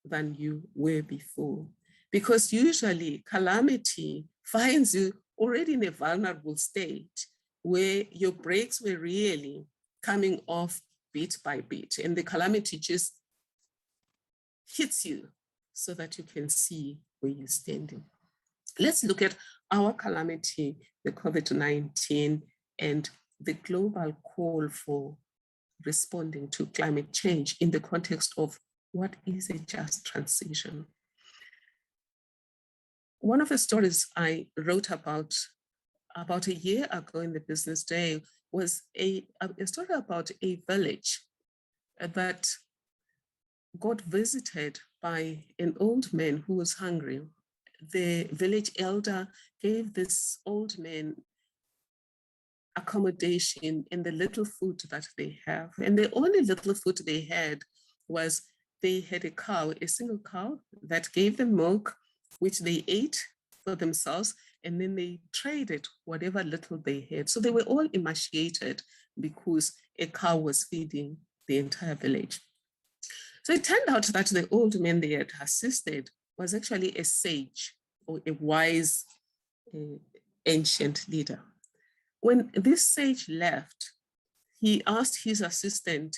than you were before. Because usually calamity finds you already in a vulnerable state where your brakes were really coming off bit by bit, and the calamity just hits you so that you can see where you're standing. Let's look at our calamity, the COVID-19, and the global call for responding to climate change in the context of what is a just transition. One of the stories I wrote about a year ago in the Business Day was a story about a village that got visited by an old man who was hungry. The village elder gave this old man accommodation and the little food that they have. And the only little food they had was they had a cow, a single cow that gave them milk, which they ate for themselves, and then they traded whatever little they had. So they were all emaciated because a cow was feeding the entire village. So it turned out that the old man they had assisted was actually a sage or a wise ancient leader. When this sage left, he asked his assistant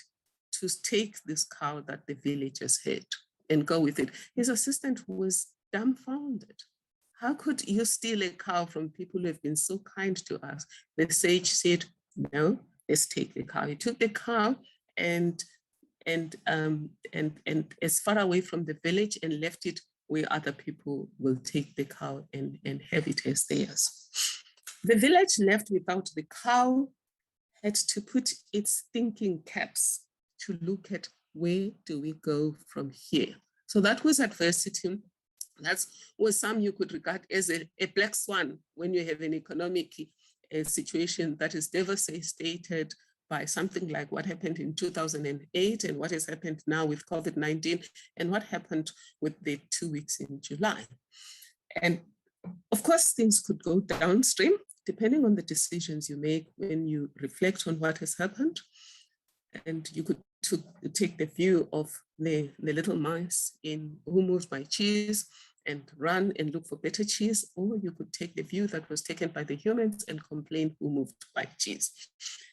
to take this cow that the villagers had and go with it. His assistant was dumbfounded. How could you steal a cow from people who have been so kind to us? The sage said, no, let's take the cow. He took the cow and as far away from the village and left it where other people will take the cow and have it as theirs. The village left without the cow had to put its thinking caps to look at where do we go from here. So that was adversity. That was some you could regard as a black swan when you have an economic situation that is devastated by something like what happened in 2008 and what has happened now with COVID-19 and what happened with the 2 weeks in July. And of course, things could go downstream depending on the decisions you make when you reflect on what has happened. And you could take the view of the little mice who moved by cheese and run and look for better cheese, or you could take the view that was taken by the humans and complain who moved by cheese.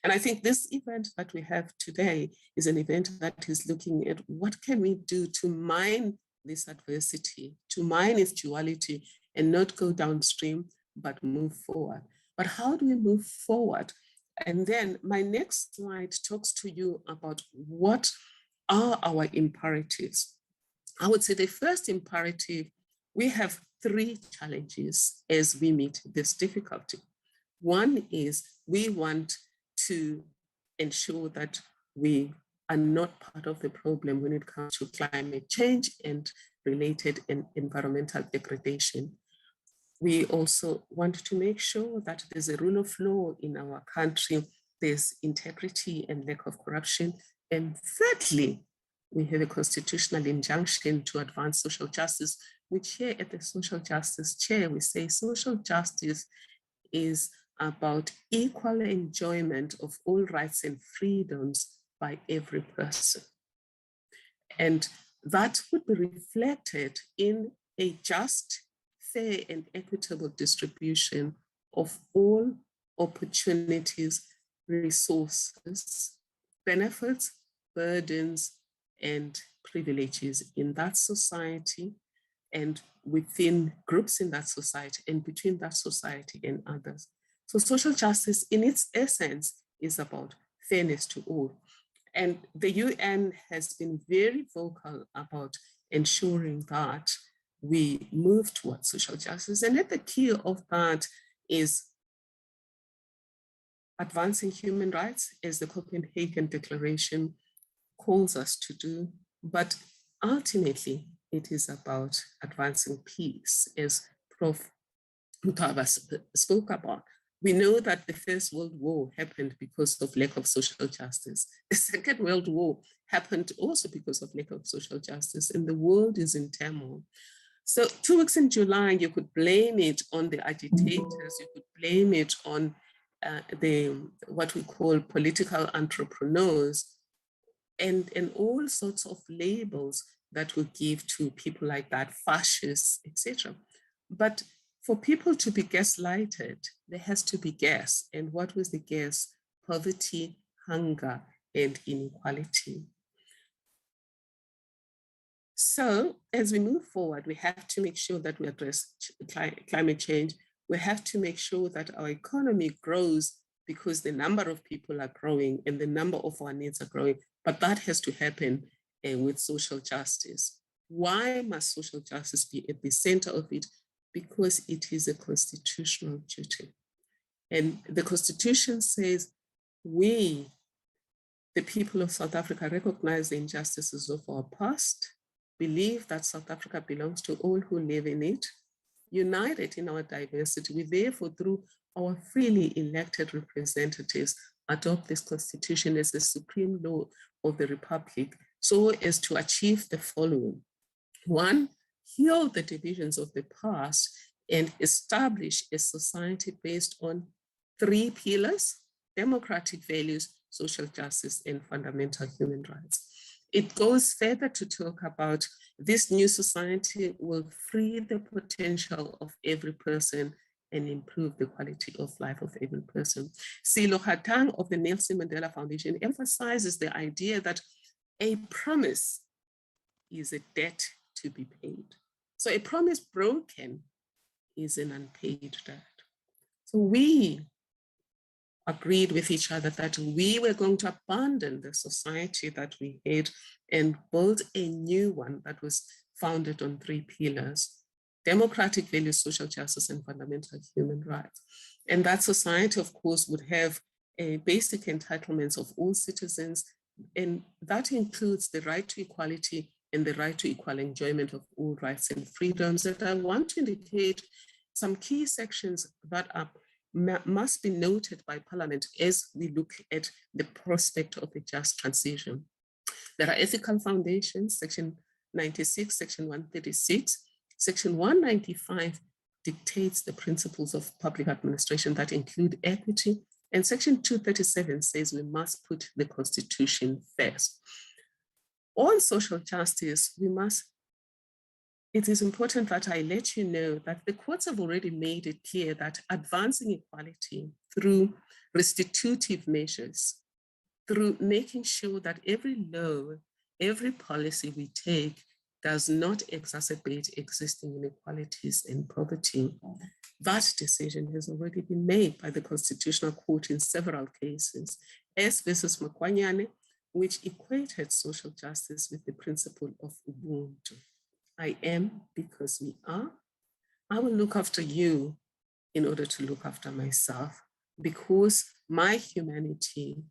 And I think this event that we have today is an event that is looking at what can we do to mine this adversity, to mine its duality and not go downstream, but move forward. But how do we move forward? And then my next slide talks to you about what are our imperatives. I would say the first imperative, we have 3 challenges as we meet this difficulty. One is we want to ensure that we are not part of the problem when it comes to climate change and related environmental degradation. We also want to make sure that there's a rule of law in our country, there's integrity and lack of corruption. And thirdly, we have a constitutional injunction to advance social justice, which here at the Social Justice Chair, we say social justice is about equal enjoyment of all rights and freedoms by every person. And that would be reflected in a just, fair, and equitable distribution of all opportunities, resources, benefits, burdens, and privileges in that society and within groups in that society and between that society and others. So social justice in its essence is about fairness to all. And the UN has been very vocal about ensuring that we move towards social justice. And at the key of that is advancing human rights, as the Copenhagen Declaration calls us to do. But ultimately, it is about advancing peace, as Prof. Mutaba spoke about. We know that the First World War happened because of lack of social justice. The Second World War happened also because of lack of social justice, and the world is in turmoil. So 2 weeks in July, you could blame it on the agitators, you could blame it on what we call political entrepreneurs, and all sorts of labels that we give to people like that, fascists, etc. But for people to be gaslighted, there has to be gas. And what was the gas? Poverty, hunger, and inequality. So as we move forward, we have to make sure that we address climate change. We have to make sure that our economy grows because the number of people are growing and the number of our needs are growing. But that has to happen with social justice. Why must social justice be at the center of it? Because it is a constitutional duty. And the Constitution says we, the people of South Africa, recognize the injustices of our past, believe that South Africa belongs to all who live in it, united in our diversity. We therefore, through our freely elected representatives, adopt this Constitution as the supreme law of the Republic, so as to achieve the following. 1, heal the divisions of the past and establish a society based on 3 pillars: democratic values, social justice, and fundamental human rights. It goes further to talk about this new society will free the potential of every person and improve the quality of life of every person. Silo Hatang of the Nelson Mandela Foundation emphasizes the idea that a promise is a debt to be paid. So a promise broken is an unpaid debt. So we agreed with each other that we were going to abandon the society that we had and build a new one that was founded on 3 pillars: democratic values, social justice, and fundamental human rights. And that society, of course, would have basic entitlements of all citizens, and that includes the right to equality and the right to equal enjoyment of all rights and freedoms. And I want to indicate some key sections that must be noted by Parliament as we look at the prospect of a just transition. There are ethical foundations, Section 96, Section 136. Section 195 dictates the principles of public administration that include equity, and Section 237 says we must put the Constitution first. On social justice, it is important that I let you know that the courts have already made it clear that advancing equality through restitutive measures, through making sure that every law, every policy we take does not exacerbate existing inequalities and poverty. That decision has already been made by the Constitutional Court in several cases, S versus Makwanyane, which equated social justice with the principle of Ubuntu. I am because we are. I will look after you in order to look after myself, because my humanity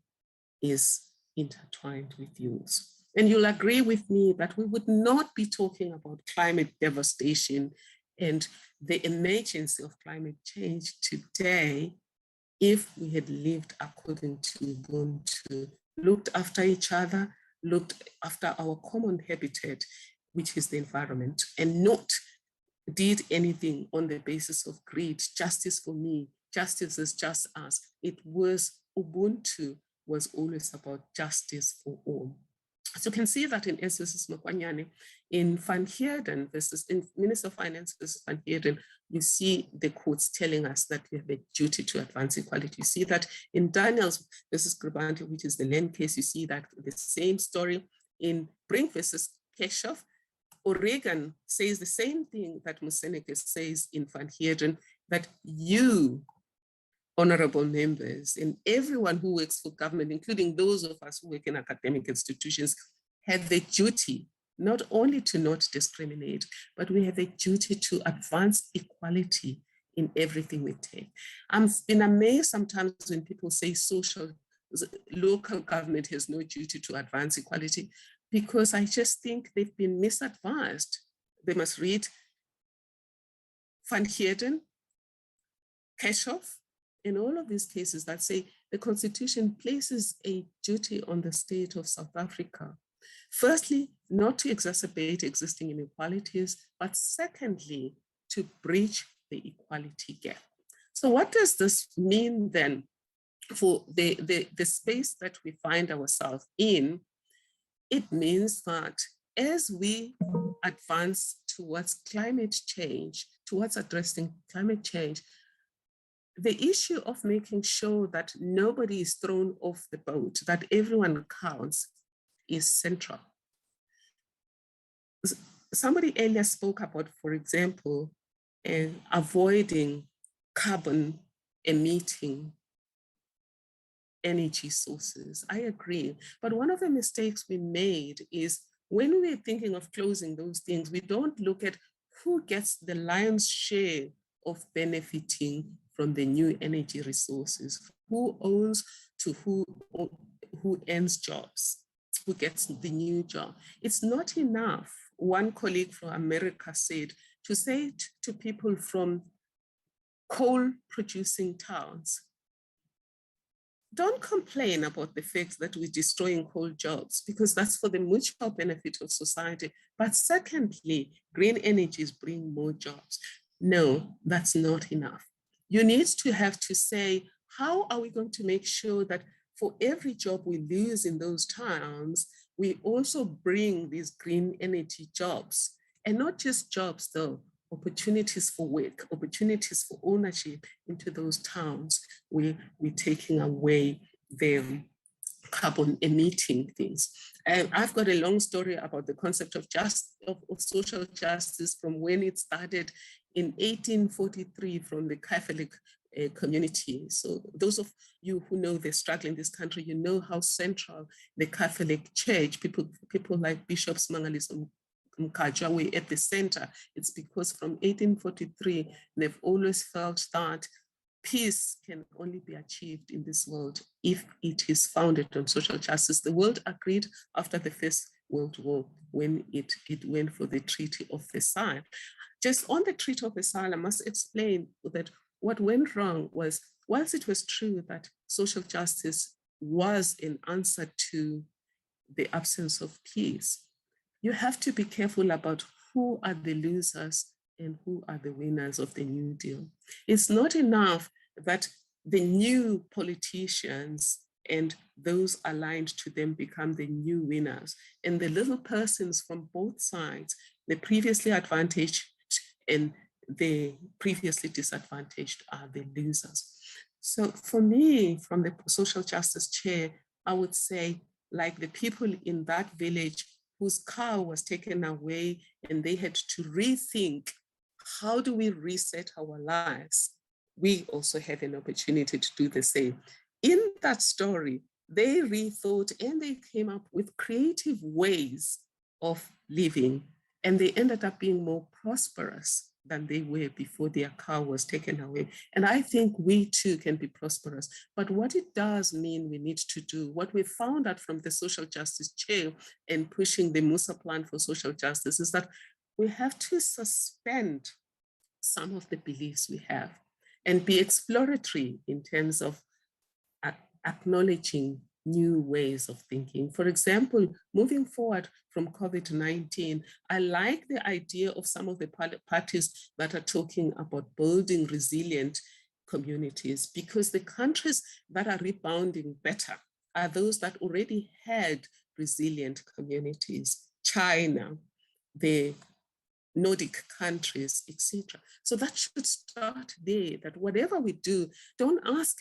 is intertwined with yours. And you'll agree with me that we would not be talking about climate devastation and the emergency of climate change today if we had lived according to Ubuntu, looked after each other, looked after our common habitat, which is the environment, and not did anything on the basis of greed, justice for me, justice is just us. It was Ubuntu was always about justice for all. So you can see that in S versus Makwanyane, in Van Heerden versus in Minister of Finance versus Van Heerden, you see the courts telling us that we have a duty to advance equality. You see that in Daniels versus Grabante, which is the land case, you see that the same story. In Brink versus Keshoff, Oregon says the same thing that Museneke says in Van Heerden, that you, honorable members, and everyone who works for government, including those of us who work in academic institutions, have the duty not only to not discriminate, but we have a duty to advance equality in everything we take. I've been amazed sometimes when people say local government has no duty to advance equality, because I just think they've been misadvised. They must read Van Heerden, Keshoff, in all of these cases that say the Constitution places a duty on the state of South Africa. Firstly, not to exacerbate existing inequalities, but secondly, to bridge the equality gap. So what does this mean then for the space that we find ourselves in? It means that as we advance towards climate change, towards addressing climate change, the issue of making sure that nobody is thrown off the boat, that everyone counts, is central. Somebody earlier spoke about, for example, avoiding carbon emitting energy sources. I agree. But one of the mistakes we made is when we're thinking of closing those things, we don't look at who gets the lion's share of benefiting from the new energy resources, who owns to who earns jobs, who gets the new job. It's not enough, one colleague from America said, to say to people from coal-producing towns, don't complain about the fact that we're destroying coal jobs, because that's for the mutual benefit of society. But secondly, green energies bring more jobs. No, that's not enough. You need to have to say, how are we going to make sure that for every job we lose in those towns, we also bring these green energy jobs, and not just jobs though, opportunities for work, opportunities for ownership into those towns where we're taking away the carbon emitting things. I've got a long story about the concept of social justice from when it started in 1843 from the Catholic community. So those of you who know the struggle in this country, you know how central the Catholic Church, people like Bishops Mkajwa were at the center, it's because from 1843, they've always felt that peace can only be achieved in this world if it is founded on social justice. The world agreed after the First World War when it went for the Treaty of Versailles. Just on the Treaty of Versailles, I must explain that what went wrong was, whilst it was true that social justice was an answer to the absence of peace, you have to be careful about who are the losers and who are the winners of the New Deal. It's not enough that the new politicians and those aligned to them become the new winners, and the little persons from both sides, the previously advantaged and the previously disadvantaged, are the losers. So for me, from the social justice chair, I would say, like the people in that village whose car was taken away and they had to rethink, how do we reset our lives? We also have an opportunity to do the same. In that story, they rethought and they came up with creative ways of living, and they ended up being more prosperous than they were before their car was taken away. And I think we too can be prosperous. But what it does mean we need to do, what we found out from the social justice chair and pushing the Musa plan for social justice, is that we have to suspend some of the beliefs we have and be exploratory in terms of acknowledging new ways of thinking. For example, moving forward from COVID-19, I like the idea of some of the parties that are talking about building resilient communities, because the countries that are rebounding better are those that already had resilient communities. China, the Nordic countries, etc. So that should start there, that whatever we do, don't ask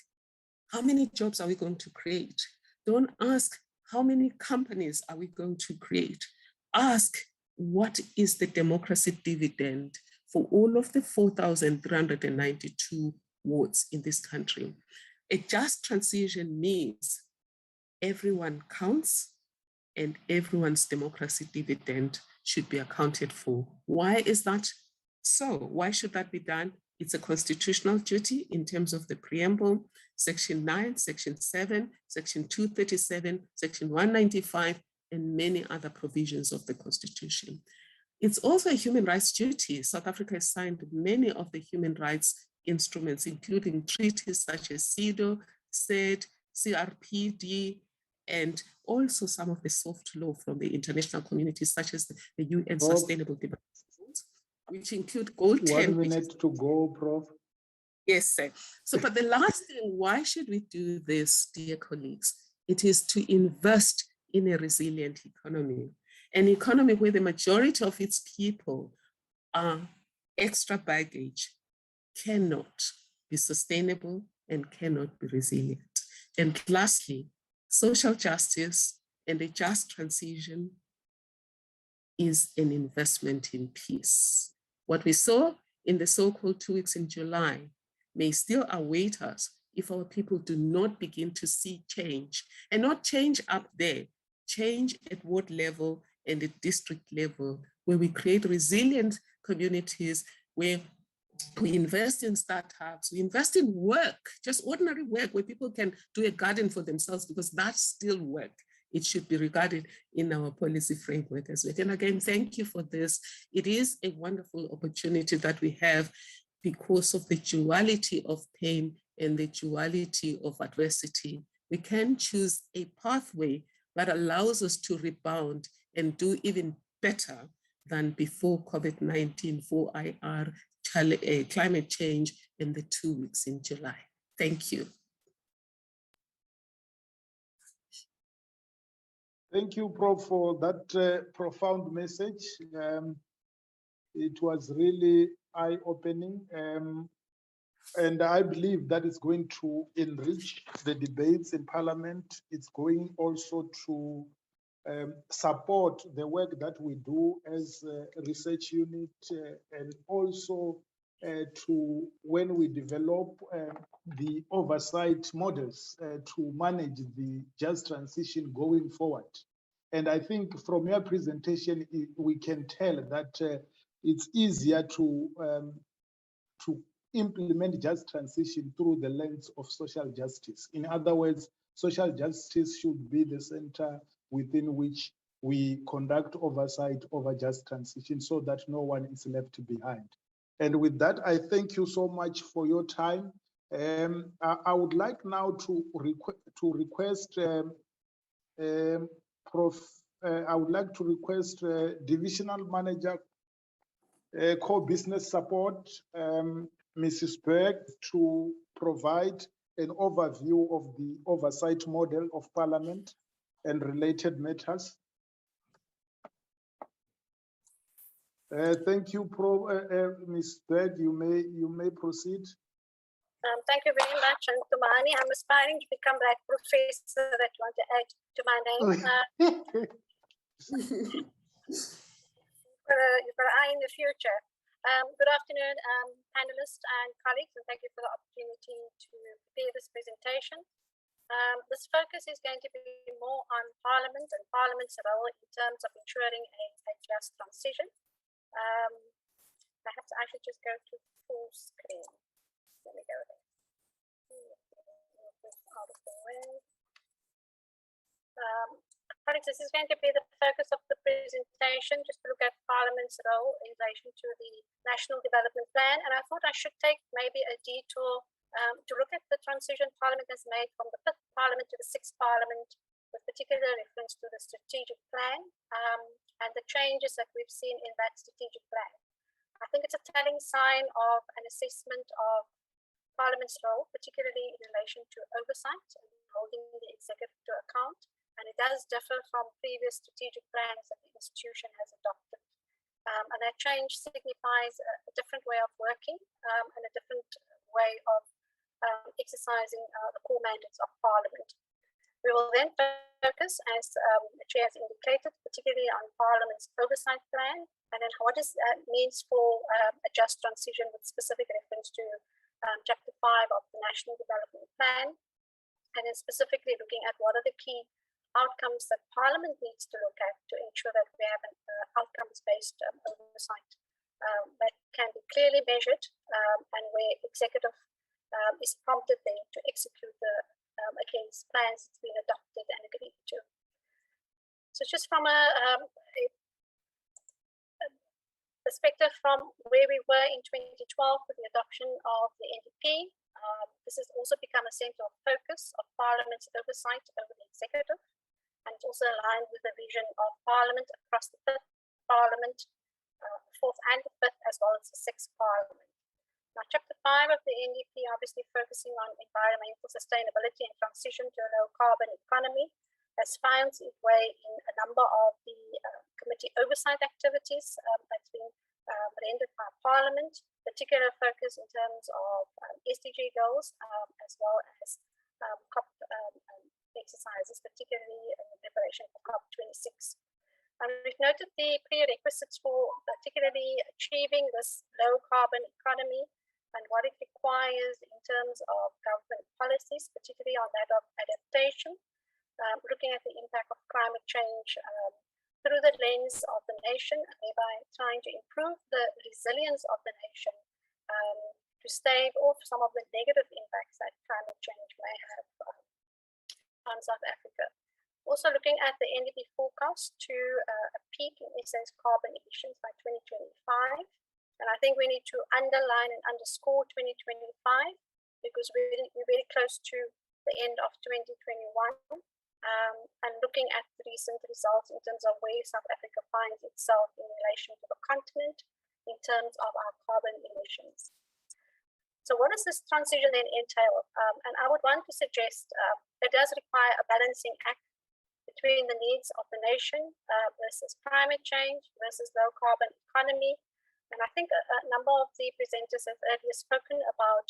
how many jobs are we going to create? Don't ask how many companies are we going to create? Ask what is the democracy dividend for all of the 4,392 wards in this country. A just transition means everyone counts and everyone's democracy dividend should be accounted for. Why is that so? Why should that be done? It's a constitutional duty in terms of the preamble, Section 9, Section 7, Section 237, Section 195, and many other provisions of the Constitution. It's also a human rights duty. South Africa has signed many of the human rights instruments, including treaties such as CEDAW, CED, CRPD, and also some of the soft law from the international community, such as the UN Sustainable Development Goals, which include Goal 10. 1 minute to go, Prof. Yes, sir. So, but the last thing, why should we do this, dear colleagues? It is to invest in a resilient economy, an economy where the majority of its people are extra baggage, cannot be sustainable and cannot be resilient. And lastly, social justice and a just transition is an investment in peace. What we saw in the so-called 2 weeks in July may still await us if our people do not begin to see change, and not change up there, change at ward level and at district level, where we create resilient communities, where we invest in startups, we invest in work, just ordinary work, where people can do a garden for themselves, because that's still work. It should be regarded in our policy framework as well. And again, thank you for this. It is a wonderful opportunity that we have because of the duality of pain and the duality of adversity. We can choose a pathway that allows us to rebound and do even better than before COVID-19 for IR, climate change, and the 2 weeks in July. Thank you. Thank you, Prof, for that profound message. It was really eye-opening. And I believe that is going to enrich the debates in Parliament. It's going also to support the work that we do as a research unit, and also to when we develop the oversight models to manage the just transition going forward. And I think from your presentation, we can tell that it's easier to implement just transition through the lens of social justice. In other words, social justice should be the center within which we conduct oversight over just transition so that no one is left behind. And with that, I thank you so much for your time. I would like now to request I would like to request Divisional Manager Core Business Support, Mrs. Berg, to provide an overview of the oversight model of Parliament and related matters. Thank you, Ms. Berg. You may proceed. Thank you very much, and Tumani. I'm aspiring to become that professor that you want to add to my name. You've got an eye in the future. Good afternoon, panelists and colleagues, and thank you for the opportunity to prepare this presentation. This focus is going to be more on Parliament and Parliament's role in terms of ensuring a just transition. I have to actually just go to full screen. Let me go there. Out of the way. This is going to be the focus of the presentation, just to look at Parliament's role in relation to the National Development Plan. And I thought I should take maybe a detour to look at the transition Parliament has made from the 5th Parliament to the 6th Parliament, with particular reference to the strategic plan and the changes that we've seen in that strategic plan. I think it's a telling sign of an assessment of Parliament's role, particularly in relation to oversight and holding the executive to account. And it does differ from previous strategic plans that the institution has adopted. And that change signifies a different way of working and a different way of exercising the core mandates of Parliament. We will then focus, as the Chair has indicated, particularly on Parliament's oversight plan, and then what that means for a just transition with specific reference to Chapter 5 of the National Development Plan, and then specifically looking at what are the key outcomes that Parliament needs to look at to ensure that we have an outcomes-based oversight that can be clearly measured and where executive is prompted then to execute against plans that's been adopted and agreed to. So just from a perspective from where we were in 2012 with the adoption of the NDP, this has also become a centre of focus of Parliament's oversight over the executive, and it's also aligned with the vision of Parliament across the 5th Parliament, 4th and the 5th, as well as the 6th Parliament. Now, Chapter 5 of the NDP obviously focusing on environmental sustainability and transition to a low-carbon economy has found its way in a number of the committee oversight activities that's been rendered by Parliament, particular focus in terms of SDG goals, as well as COP exercises, particularly in preparation for COP26. We've noted the prerequisites for particularly achieving this low-carbon economy and what it requires in terms of government policies, particularly on that of adaptation, looking at the impact of climate change through the lens of the nation, thereby trying to improve the resilience of the nation to stave off some of the negative impacts that climate change may have on South Africa. Also looking at the NDP forecast to a peak in SA's carbon emissions by 2025. And I think we need to underline and underscore 2025 because we're very close to the end of 2021. And looking at the recent results in terms of where South Africa finds itself in relation to the continent in terms of our carbon emissions. So what does this transition then entail? And I would want to suggest it does require a balancing act between the needs of the nation versus climate change versus low carbon economy. And I think a number of the presenters have earlier spoken about,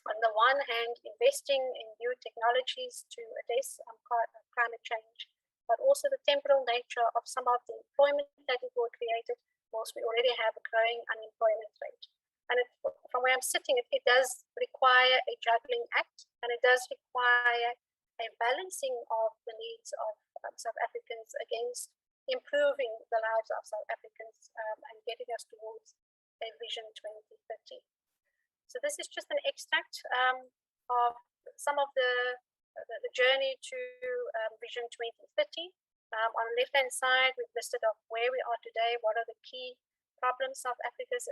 on the one hand, investing in new technologies to address climate change, but also the temporal nature of some of the employment that it will create, whilst we already have a growing unemployment rate. And from where I'm sitting, it does require a juggling act, and it does require a balancing of the needs of South Africans against improving the lives of South Africans and getting us towards a Vision 2030. So this is just an extract of some of the journey to Vision 2030. On the left-hand side, we've listed off where we are today, what are the key problems South Africa is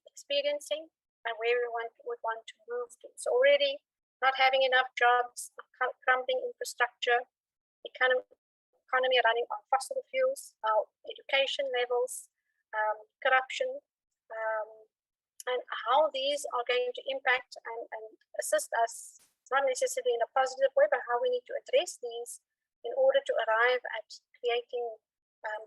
experiencing, and where we would want to move to. So already not having enough jobs, crumbling infrastructure, economy running on fossil fuels, education levels, corruption, and how these are going to impact and assist us, not necessarily in a positive way, but how we need to address these in order to arrive at creating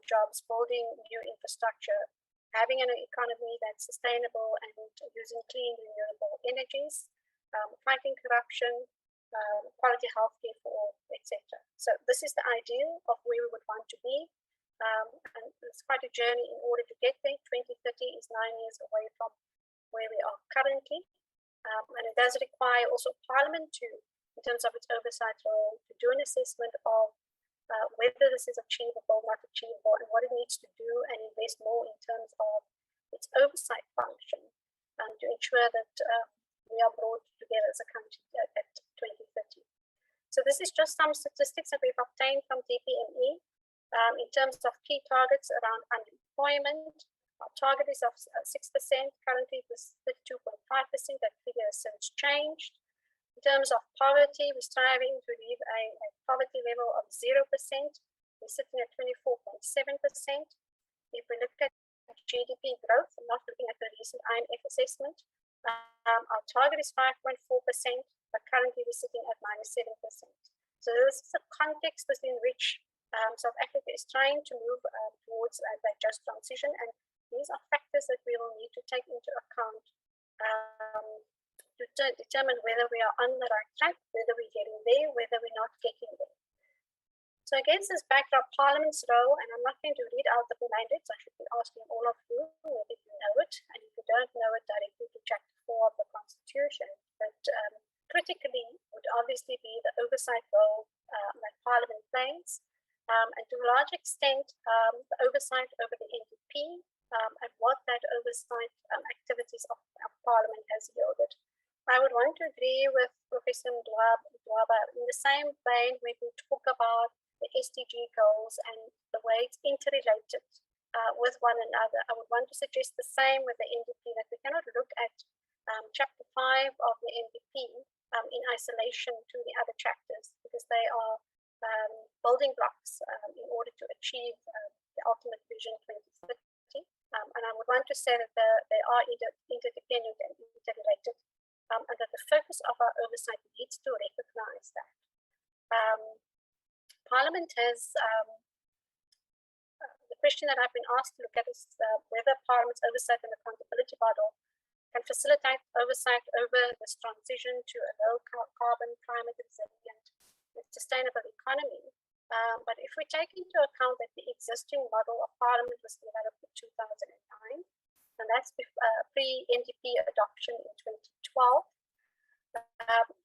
jobs, building new infrastructure, having an economy that's sustainable and using clean renewable energies, fighting corruption, quality healthcare for all, etc. So this is the ideal of where we would want to be. And it's quite a journey in order to get there. 2030 is 9 years away from where we are currently. And it does require also Parliament to, in terms of its oversight role, to do an assessment of whether this is achievable, not achievable, and what it needs to do, and invest more in terms of its oversight function to ensure that we are brought together as a country at 2030. So this is just some statistics that we've obtained from DPME in terms of key targets around unemployment. Our target is of 6%. Currently, it was 32.5%. That figure has since changed. In terms of poverty, we're striving to leave a poverty level of 0%. We're sitting at 24.7%. If we look at GDP growth, I'm not looking at the recent IMF assessment, our target is 5.4%, but currently we're sitting at -7%. So this is a context within which South Africa is trying to move towards that just transition, and these are factors that we will need to take into account to determine whether we are on the right track, whether we're getting there, whether we're not getting there. So against this backdrop, Parliament's role, and I'm not going to read out the mandates, I should be asking all of you whether you know it, and if you don't know it, directly to Chapter 4 of the Constitution. But critically would obviously be the oversight role that Parliament plays, and to a large extent, the oversight over the NDP and what that oversight activities of Parliament has yielded. I would want to agree with Professor Ndwaba in the same vein when we talk about the SDG goals and the way it's interrelated with one another. I would want to suggest the same with the NDP, that we cannot look at Chapter 5 of the NDP in isolation to the other chapters, because they are building blocks in order to achieve the ultimate Vision 2030. And I would want to say that they are interdependent and interrelated, and that the focus of our oversight needs to recognize that. Parliament has, the question that I've been asked to look at is whether Parliament's oversight and accountability model can facilitate oversight over this transition to a low carbon, climate resilient, sustainable economy. But if we take into account that the existing model of Parliament was developed in 2009, and that's pre-NDP adoption in 2012,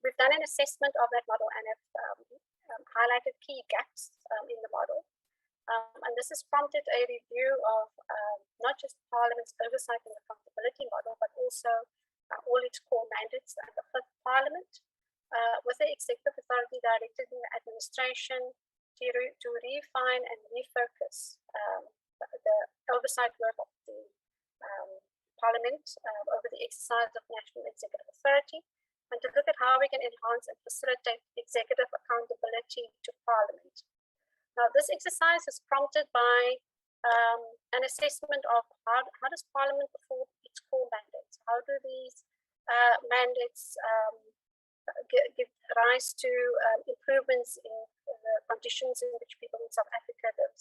we've done an assessment of that model and have highlighted key gaps in the model. And this has prompted a review of not just Parliament's oversight and accountability model, but also all its core mandates and the Fifth Parliament, with the Executive Authority directed in the administration to refine and refocus the oversight work of the Parliament over the exercise of national executive authority, and to look at how we can enhance and facilitate executive accountability to Parliament. Now, this exercise is prompted by an assessment of how does Parliament perform its core mandates? How do these mandates give rise to improvements in the conditions in which people in South Africa live?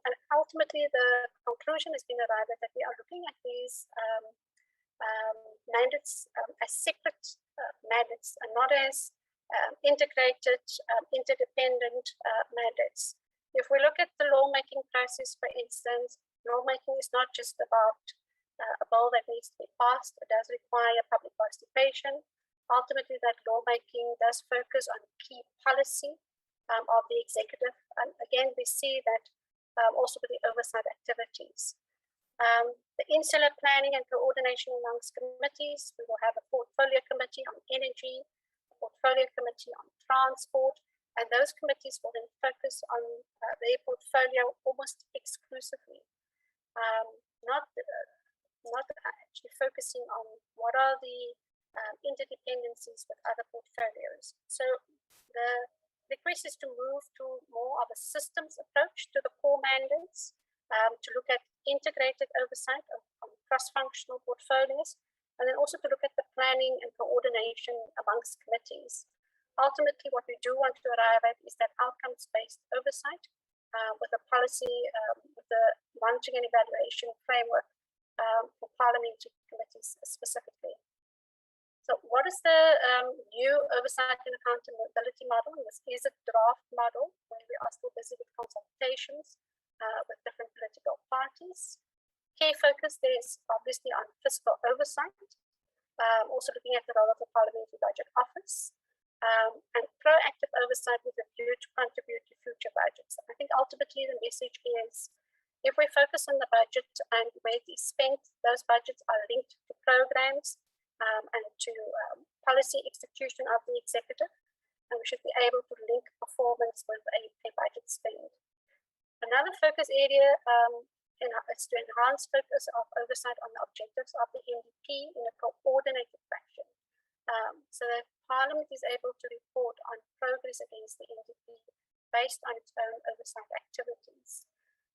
And ultimately, the conclusion has been arrived at that we are looking at these mandates as separate mandates and not as integrated, interdependent mandates. If we look at the lawmaking process, for instance, lawmaking is not just about a bill that needs to be passed. It does require public participation, ultimately that lawmaking does focus on key policy of the executive. And again, we see that also with the oversight activities. The insular planning and coordination amongst committees, we will have a portfolio committee on energy, a portfolio committee on transport, and those committees will then focus on their portfolio almost exclusively, not actually focusing on what are the interdependencies with other portfolios. So the request is to move to more of a systems approach to the core mandates, to look at integrated oversight on cross-functional portfolios, and then also to look at the planning and coordination amongst committees. Ultimately, what we do want to arrive at is that outcomes-based oversight with a policy, with the monitoring and evaluation framework for parliamentary committees specifically. So what is the new oversight and accountability model? This is a draft model where we are still busy with consultations with different political parties. Key focus there is obviously on fiscal oversight, also looking at the role of the Parliamentary Budget Office, and proactive oversight with a view to contribute to future budgets. I think ultimately the message is, if we focus on the budget and where it is spent, those budgets are linked to programs and to policy execution of the executive, and we should be able to link performance with a budget spend. Another focus area is to enhance focus of oversight on the objectives of the NDP in a coordinated fashion, so that Parliament is able to report on progress against the NDP based on its own oversight activities.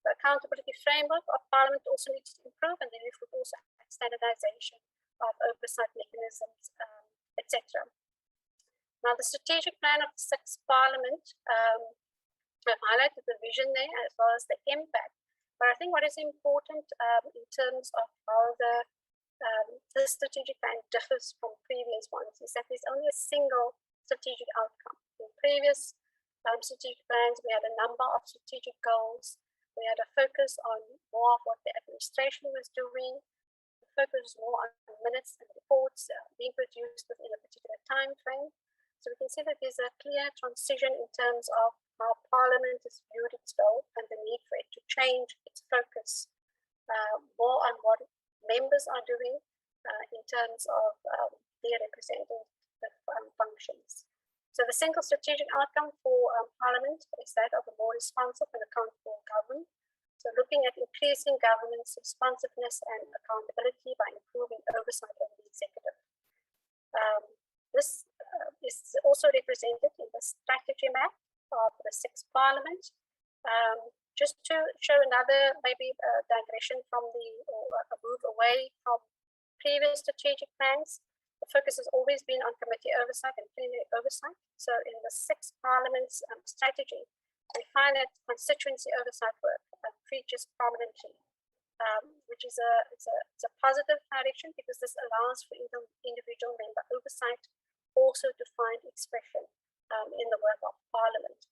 The accountability framework of Parliament also needs to improve, and then we would also have standardization of oversight mechanisms, etc. Now, the strategic plan of the sixth Parliament, I've highlighted the vision there as well as the impact. But I think what is important in terms of how the strategic plan differs from previous ones is that there's only a single strategic outcome. In previous strategic plans, we had a number of strategic goals. We had a focus on more of what the administration was doing. The focus was more on minutes and reports being produced within a particular time frame. So we can see that there's a clear transition in terms of how Parliament has viewed its role and the need for it to change its focus more on what members are doing in terms of their representative functions. So the single strategic outcome for Parliament is that of a more responsive and accountable government. So looking at increasing governance responsiveness and accountability by improving oversight of the executive. This is also represented in the strategy map of the sixth Parliament. Just to show another maybe digression from a move away from previous strategic plans, the focus has always been on committee oversight and plenary oversight. So in the sixth Parliament's strategy, we find that constituency oversight work features prominently, which is a positive direction because this allows for individual member oversight also to find expression in the work of Parliament.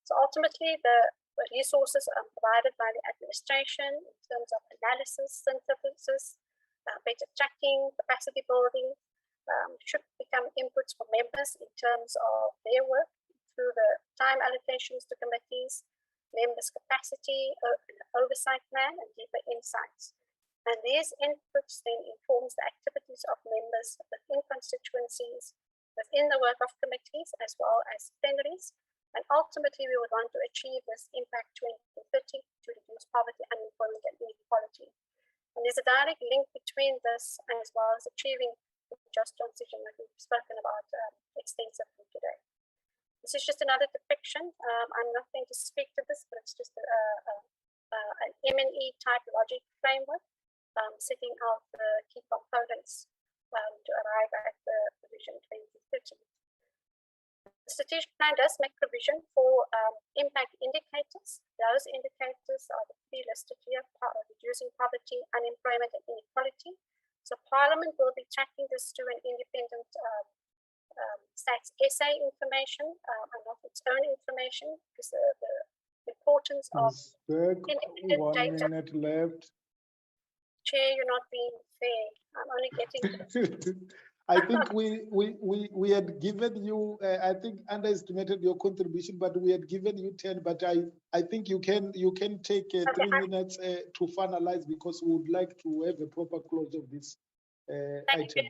So ultimately, the resources provided by the administration in terms of analysis, synthesis, better tracking, capacity building, should become inputs for members in terms of their work through the time allocations to committees, members' capacity, oversight plan, and deeper insights. And these inputs then informs the activities of members within constituencies, within the work of committees, as well as plenaries. And ultimately, we would want to achieve this impact 2030 to reduce poverty, unemployment, and inequality. And there's a direct link between this as well as achieving the just transition that we've spoken about extensively today. This is just another depiction. I'm not going to speak to this, but it's just an M&E type logic framework, setting out the key components to arrive at the Vision 2030. The strategic plan does make provision for impact indicators. Those indicators are the pre-listed here, reducing poverty, unemployment, and inequality. So Parliament will be tracking this to an independent stats essay information and not its own information, because the importance of independent 1 data. minute left. Chair, you're not being fair. I'm only getting I think we had given you, I think underestimated your contribution, but we had given you 10. But I think you can take 3 minutes to finalize, because we would like to have a proper close of this item.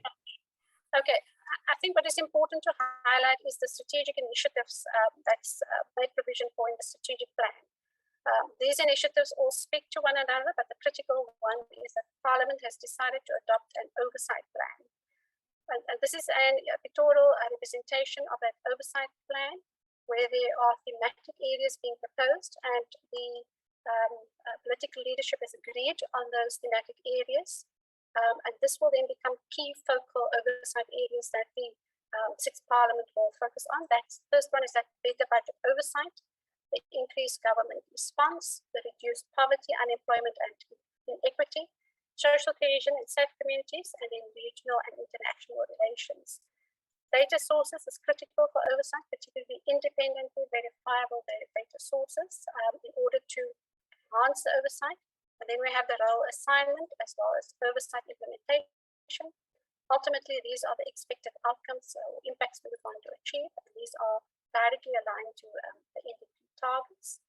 Okay, I think what is important to highlight is the strategic initiatives that's made provision for in the strategic plan. These initiatives all speak to one another, but the critical one is that Parliament has decided to adopt an oversight plan. And this is a pictorial representation of that oversight plan, where there are thematic areas being proposed, and the political leadership has agreed on those thematic areas. And this will then become key focal oversight areas that the Sixth Parliament will focus on. That's first one is that better budget oversight, the increased government response, the reduced poverty, unemployment, and inequity, social cohesion in safe communities, and in regional and international relations. Data sources is critical for oversight, particularly independently verifiable data sources in order to enhance the oversight. And then we have the role assignment as well as oversight implementation. Ultimately, these are the expected outcomes or impacts we would want to achieve, and these are directly aligned to the NDP targets.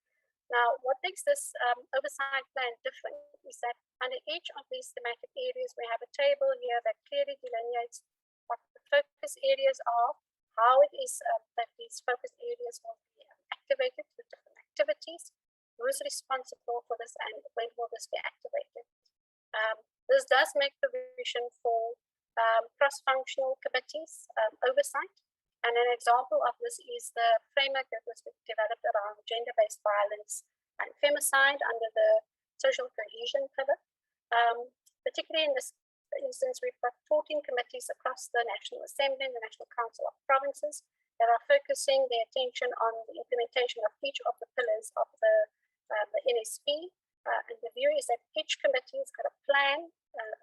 Now, what makes this oversight plan different is that under each of these thematic areas, we have a table here that clearly delineates what the focus areas are, how it is that these focus areas will be activated through different activities, who's responsible for this, and when will this be activated. This does make provision for cross-functional committees oversight. And an example of this is the framework that was developed around gender-based violence and femicide under the social cohesion pillar. Particularly in this instance, we've got 14 committees across the National Assembly and the National Council of Provinces that are focusing their attention on the implementation of each of the pillars of the NSP. And the view is that each committee has got a plan.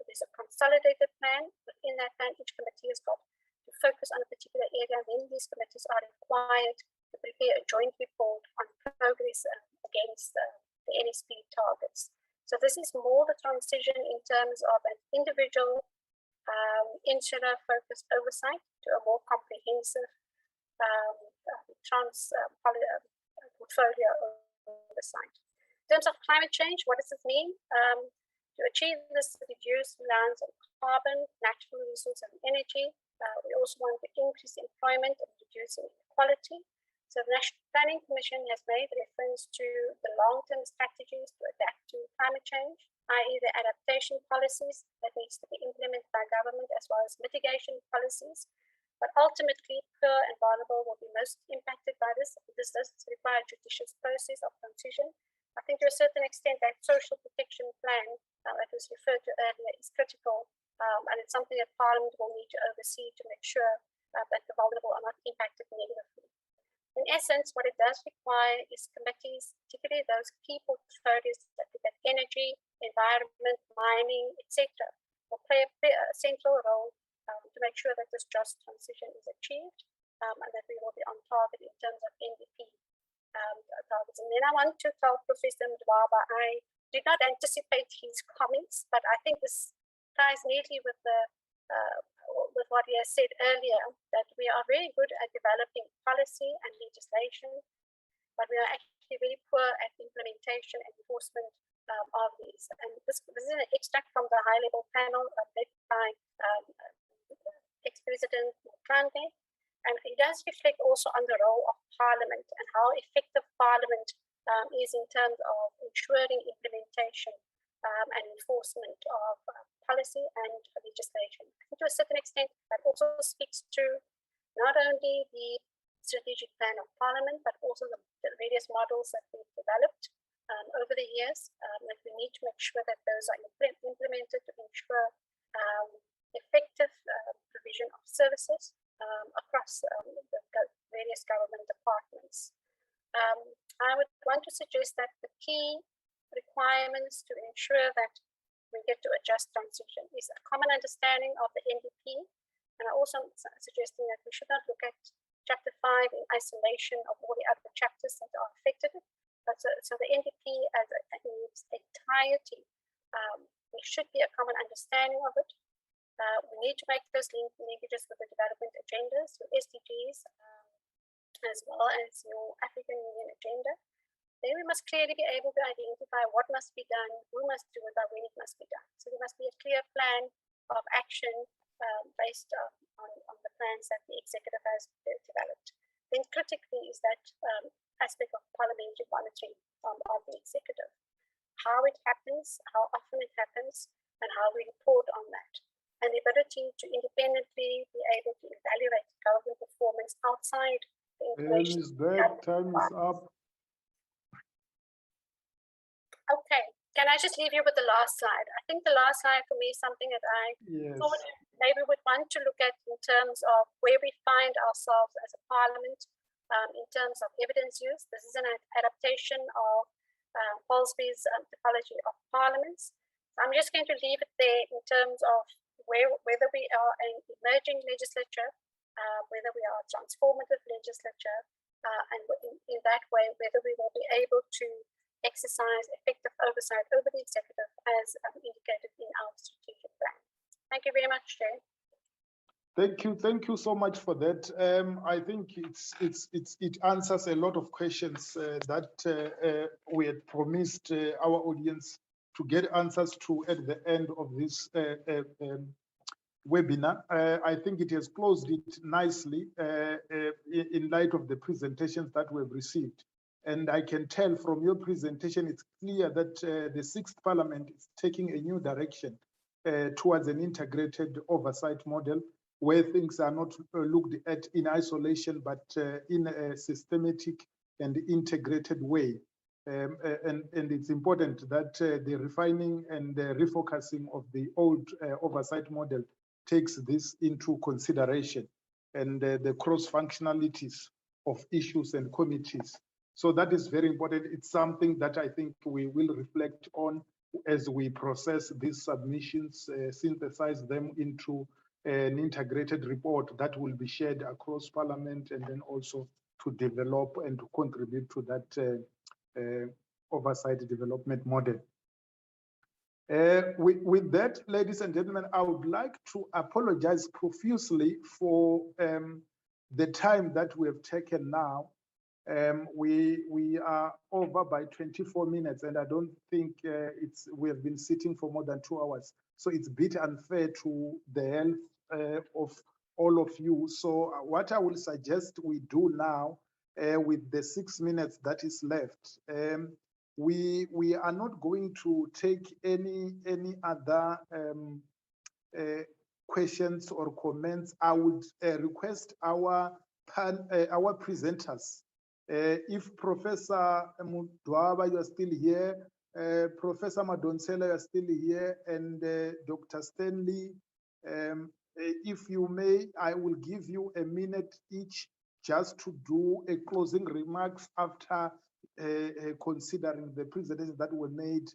There's a consolidated plan. Within that plan, each committee has got to focus on a particular area, and then these committees are required to prepare a joint report on progress against the NSP targets. So this is more the transition in terms of an individual insular focused oversight to a more comprehensive portfolio oversight. In terms of climate change, what does this mean? To achieve this, reduce reliance on carbon, natural resources, and energy. We also want to increase employment and reduce inequality. So the National Planning Commission has made reference to the long-term strategies to adapt to climate change, i.e. the adaptation policies that needs to be implemented by government, as well as mitigation policies. But ultimately, poor and vulnerable will be most impacted by this. This does require a judicious process of transition. I think to a certain extent that social protection plan that was referred to earlier is critical. And it's something that Parliament will need to oversee to make sure that the vulnerable are not impacted negatively. In essence, what it does require is committees, particularly those key portfolios that look at energy, environment, mining, etc., will play a central role to make sure that this just transition is achieved and that we will be on target in terms of NDP targets. And then I want to tell Professor Ndwaba, I did not anticipate his comments, but I think this ties neatly with what he has said earlier, that we are very good at developing policy and legislation, but we are actually very poor at implementation and enforcement of these. And this is an extract from the high-level panel led by ex-President Motlanthe, and it does reflect also on the role of Parliament and how effective Parliament is in terms of ensuring implementation and enforcement of policy and legislation. To a certain extent, that also speaks to not only the strategic plan of Parliament, but also the various models that we've developed over the years, that we need to make sure that those are implemented to ensure effective provision of services across the various government departments. I would want to suggest that the key requirements to ensure that we get to a just transition is a common understanding of the NDP, and I also suggesting that we should not look at Chapter 5 in isolation of all the other chapters that are affected. But so the NDP as in its entirety, there should be a common understanding of it. We need to make those linkages with the development agendas, your SDGs, as well as your African Union agenda. Then we must clearly be able to identify what must be done, who must do it, by when it must be done. So there must be a clear plan of action based on the plans that the executive has developed. Then critically is that aspect of parliamentary monitoring of the executive. How it happens, how often it happens, and how we report on that. And the ability to independently be able to evaluate government performance outside the information. Ms. Berg, time is up. Okay, can I just leave you with the last slide? I think the last slide for me is something that I thought maybe would want to look at in terms of where we find ourselves as a parliament in terms of evidence use. This is an adaptation of Polsby's typology of parliaments. So I'm just going to leave it there in terms of whether we are an emerging legislature, whether we are a transformative legislature, and in that way, whether we will be able to exercise effective oversight over the executive as indicated in our strategic plan. Thank you very much, Chair. Thank you so much for that. I think it answers a lot of questions that we had promised our audience to get answers to at the end of this webinar. I think it has closed it nicely in light of the presentations that we've received. And I can tell from your presentation, it's clear that the 6th Parliament is taking a new direction towards an integrated oversight model where things are not looked at in isolation, but in a systematic and integrated way. And it's important that the refining and the refocusing of the old oversight model takes this into consideration, and the cross-functionalities of issues and committees. So that is very important. It's something that I think we will reflect on as we process these submissions, synthesize them into an integrated report that will be shared across Parliament, and then also to develop and to contribute to that oversight development model. With that, ladies and gentlemen, I would like to apologize profusely for the time that we have taken now. We are over by 24 minutes, and I don't think we have been sitting for more than 2 hours. So it's a bit unfair to the health of all of you. So what I will suggest we do now with the 6 minutes that is left, we are not going to take any other questions or comments. I would request our presenters, if Professor Mudwaba, you are still here, Professor Madonsela, you are still here, and Dr. Stanley, if you may, I will give you a minute each just to do a closing remarks after considering the presentations that were made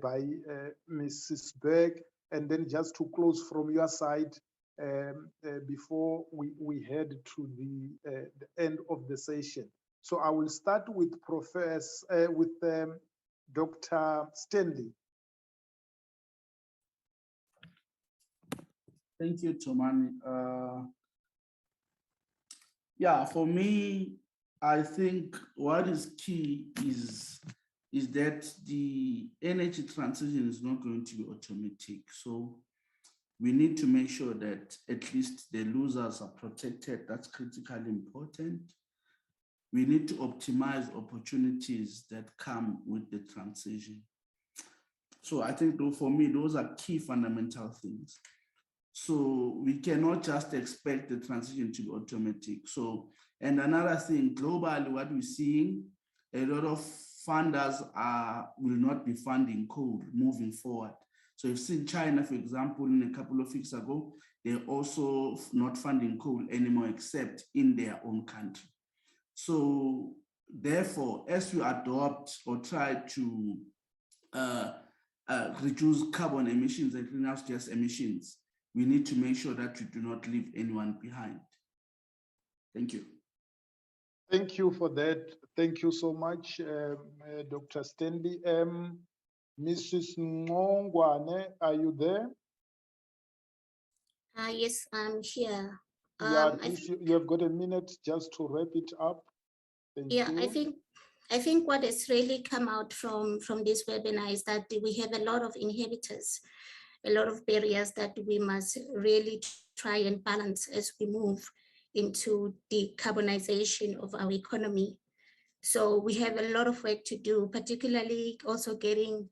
by Mrs. Berg, and then just to close from your side before we head to the end of the session. So I will start with Dr. Stanley. Thank you, Tomani. Yeah, for me, I think what is key is that the energy transition is not going to be automatic. So we need to make sure that at least the losers are protected. That's critically important. We need to optimize opportunities that come with the transition. So I think though, for me, those are key fundamental things. So we cannot just expect the transition to be automatic. So, and another thing, globally, what we're seeing, a lot of funders will not be funding coal moving forward. So you've seen China, for example, in a couple of weeks ago, they're also not funding coal anymore, except in their own country. So therefore, as we adopt or try to reduce carbon emissions and greenhouse gas emissions, we need to make sure that we do not leave anyone behind. Thank you. Thank you for that. Thank you so much, Dr. Stanley. Mrs. Ngongwane, are you there? Yes, I'm here. Yeah, I at least think, you have got a minute just to wrap it up. Thank yeah, you. I think what has really come out from this webinar is that we have a lot of inhibitors, a lot of barriers that we must really try and balance as we move into decarbonization of our economy. So we have a lot of work to do, particularly also getting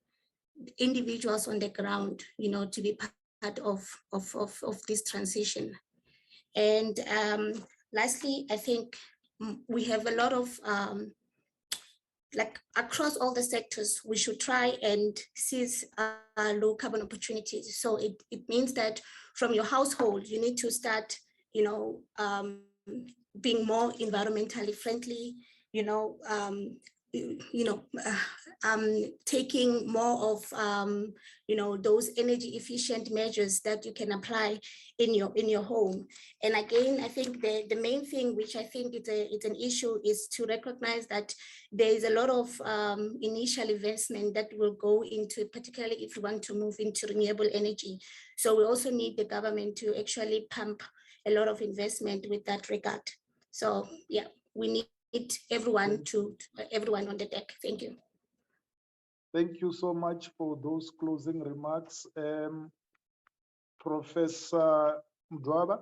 individuals on the ground, you know, to be part of this transition. And lastly, I think we have a lot of like across all the sectors, we should try and seize low carbon opportunities. So it means that from your household, you need to start, you know, being more environmentally friendly, you know, taking more of, you know, those energy efficient measures that you can apply in your home. And again, I think the main thing, which I think it's an issue, is to recognize that there is a lot of initial investment that will go into, particularly if you want to move into renewable energy. So we also need the government to actually pump a lot of investment with that regard. So yeah, we need everyone on the deck. Thank you. Thank you so much for those closing remarks. Professor Mdwaba.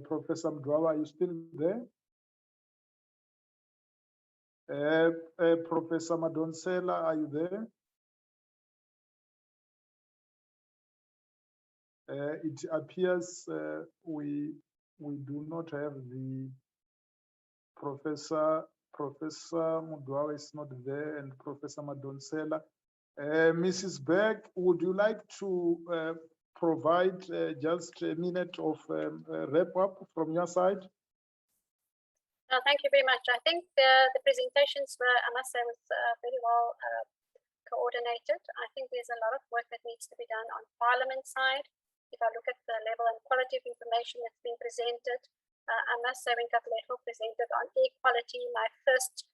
Professor Mdwaba, are you still there? Professor Madonsela, are you there? It appears we do not have the Professor Mudwawa is not there, and Professor Madonsela. Mrs. Berg, would you like to provide just a minute of wrap up from your side? Thank you very much. I think the presentations were, I must say, was very well coordinated. I think there's a lot of work that needs to be done on Parliament side. If I look at the level and quality of information that's been presented, I must say when Katlego presented on equality, my first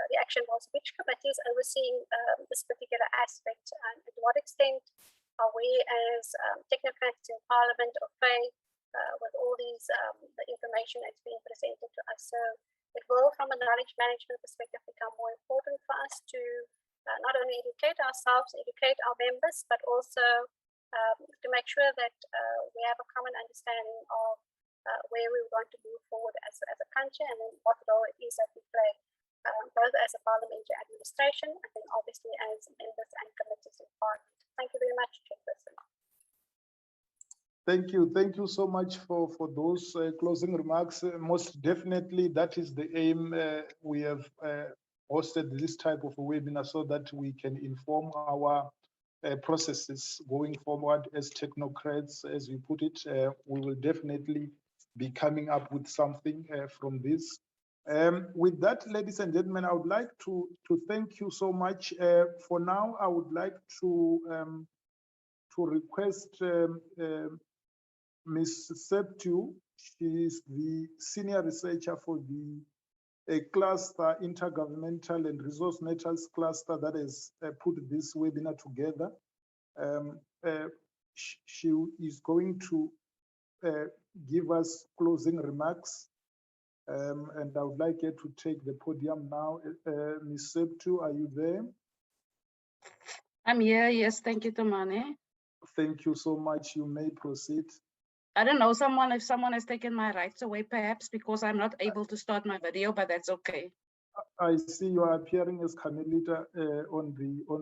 reaction was which committee is overseeing this particular aspect, and to what extent are we as technocrats in Parliament or faith with all these the information that's being presented to us. So it will, from a knowledge management perspective, become more important for us to not only educate ourselves, educate our members, but also to make sure that we have a common understanding of where we want to move forward as a country, and then what role it is that we play, both as a parliamentary administration and then obviously as members and committees in Parliament. Thank you very much, Chairperson. Thank you so much for those closing remarks. Most definitely, that is the aim. We have hosted this type of a webinar so that we can inform our processes going forward as technocrats, as we put it. We will definitely be coming up with something from this. With that, ladies and gentlemen, I would like to thank you so much. For now, I would like to request Ms. Septu. She is the senior researcher for the cluster, intergovernmental and resource metals cluster that has put this webinar together. She is going to give us closing remarks, and I would like her to take the podium now. Ms. Septu, are you there? I'm here, yes, thank you, Tomane. Thank you so much. You may proceed. I don't know, if someone has taken my rights away, perhaps because I'm not able to start my video, but that's okay. I see you are appearing as Carmelita on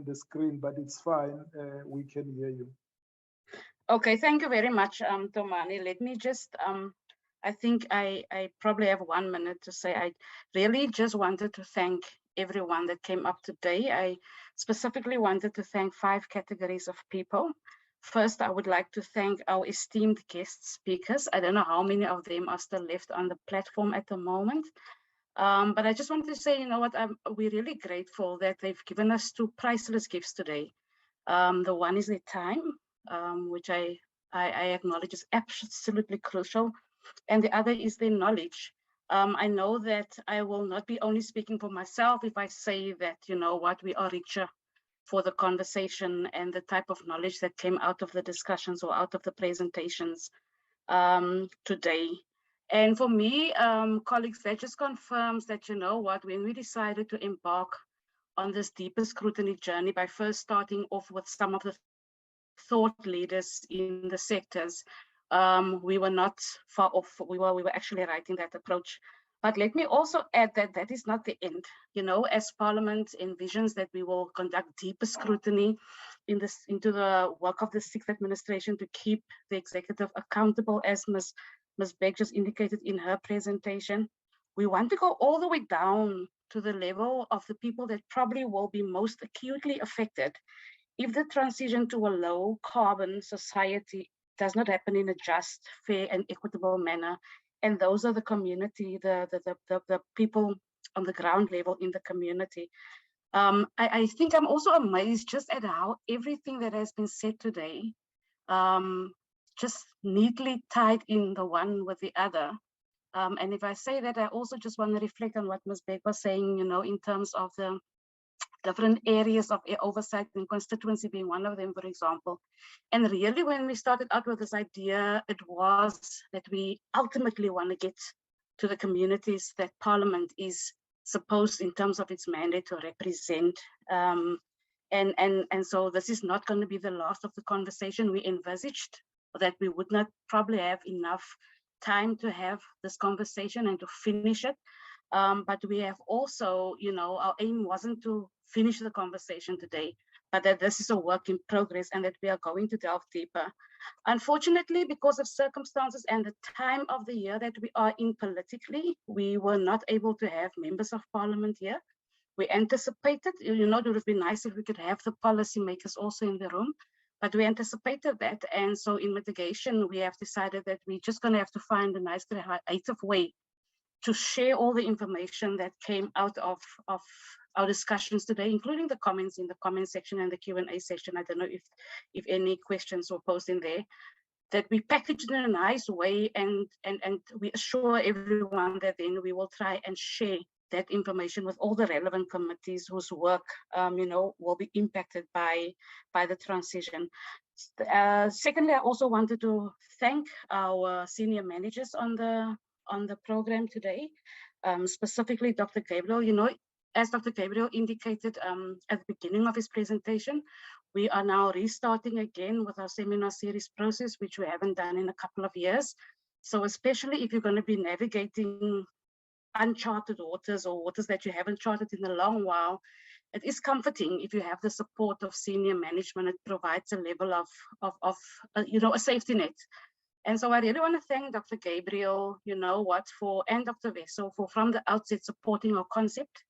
the screen, but it's fine. We can hear you. Okay, thank you very much, Tomani. Let me just, I think I probably have 1 minute to say. I really just wanted to thank everyone that came up today. I specifically wanted to thank 5 categories of people. First, I would like to thank our esteemed guest speakers. I don't know how many of them are still left on the platform at the moment. But I just wanted to say, you know what, we're really grateful that they've given us 2 priceless gifts today. The one is their time, which I acknowledge is absolutely crucial. And the other is their knowledge. I know that I will not be only speaking for myself if I say that, you know what, we are richer for the conversation and the type of knowledge that came out of the discussions or out of the presentations today. And for me, colleagues, that just confirms that, you know what, when we decided to embark on this deeper scrutiny journey by first starting off with some of the thought leaders in the sectors, we were not far off. We were actually right in that approach. But let me also add that that is not the end. You know, as Parliament envisions that we will conduct deeper scrutiny into the work of the sixth administration to keep the executive accountable, as Ms. Beck just indicated in her presentation. We want to go all the way down to the level of the people that probably will be most acutely affected if the transition to a low carbon society does not happen in a just, fair, and equitable manner. And those are the community, the people on the ground level in the community. I think I'm also amazed just at how everything that has been said today just neatly tied in the one with the other. And if I say that, I also just want to reflect on what Ms. Beck was saying, you know, in terms of the different areas of oversight and constituency being one of them, for example. And really, when we started out with this idea, it was that we ultimately want to get to the communities that Parliament is supposed, in terms of its mandate, to represent. And so this is not going to be the last of the conversation. We envisaged that we would not probably have enough time to have this conversation and to finish it. But we have also, you know, our aim wasn't to finish the conversation today, but that this is a work in progress and that we are going to delve deeper. Unfortunately, because of circumstances and the time of the year that we are in politically, we were not able to have members of Parliament here. We anticipated, you know, it would have been nice if we could have the policymakers also in the room, but we anticipated that. And so in mitigation, we have decided that we're just going to have to find a nice creative way to share all the information that came out of our discussions today, including the comments in the comment section and the Q&A section. I don't know if any questions were posed in there, that we packaged in a nice way, and we assure everyone that then we will try and share that information with all the relevant committees whose work, you know, will be impacted by the transition. Secondly, I also wanted to thank our senior managers on the program today, specifically Dr. Gabriel. You know, as Dr. Gabriel indicated at the beginning of his presentation, we are now restarting again with our seminar series process, which we haven't done in a couple of years. So especially if you're going to be navigating uncharted waters or waters that you haven't charted in a long while, it is comforting if you have the support of senior management. It provides a level of you know, a safety net. And so I really want to thank Dr. Gabriel, you know what, and Dr. Veso for from the outset supporting our concept.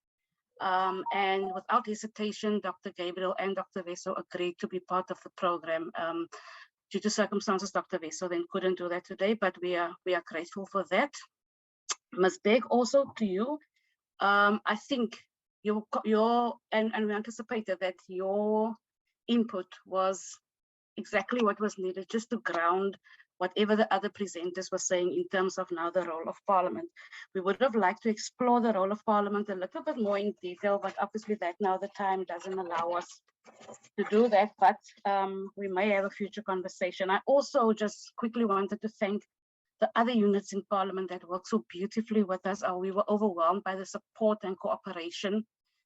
And without hesitation, Dr. Gabriel and Dr. Veso agreed to be part of the program. Due to circumstances, Dr. Veso then couldn't do that today, but we are grateful for that. Ms. Beck, also to you, I think and we anticipated that your input was exactly what was needed, just to ground whatever the other presenters were saying in terms of now the role of Parliament. We would have liked to explore the role of Parliament a little bit more in detail, but obviously that now the time doesn't allow us to do that, but we may have a future conversation. I also just quickly wanted to thank the other units in Parliament that work so beautifully with us. We were overwhelmed by the support and cooperation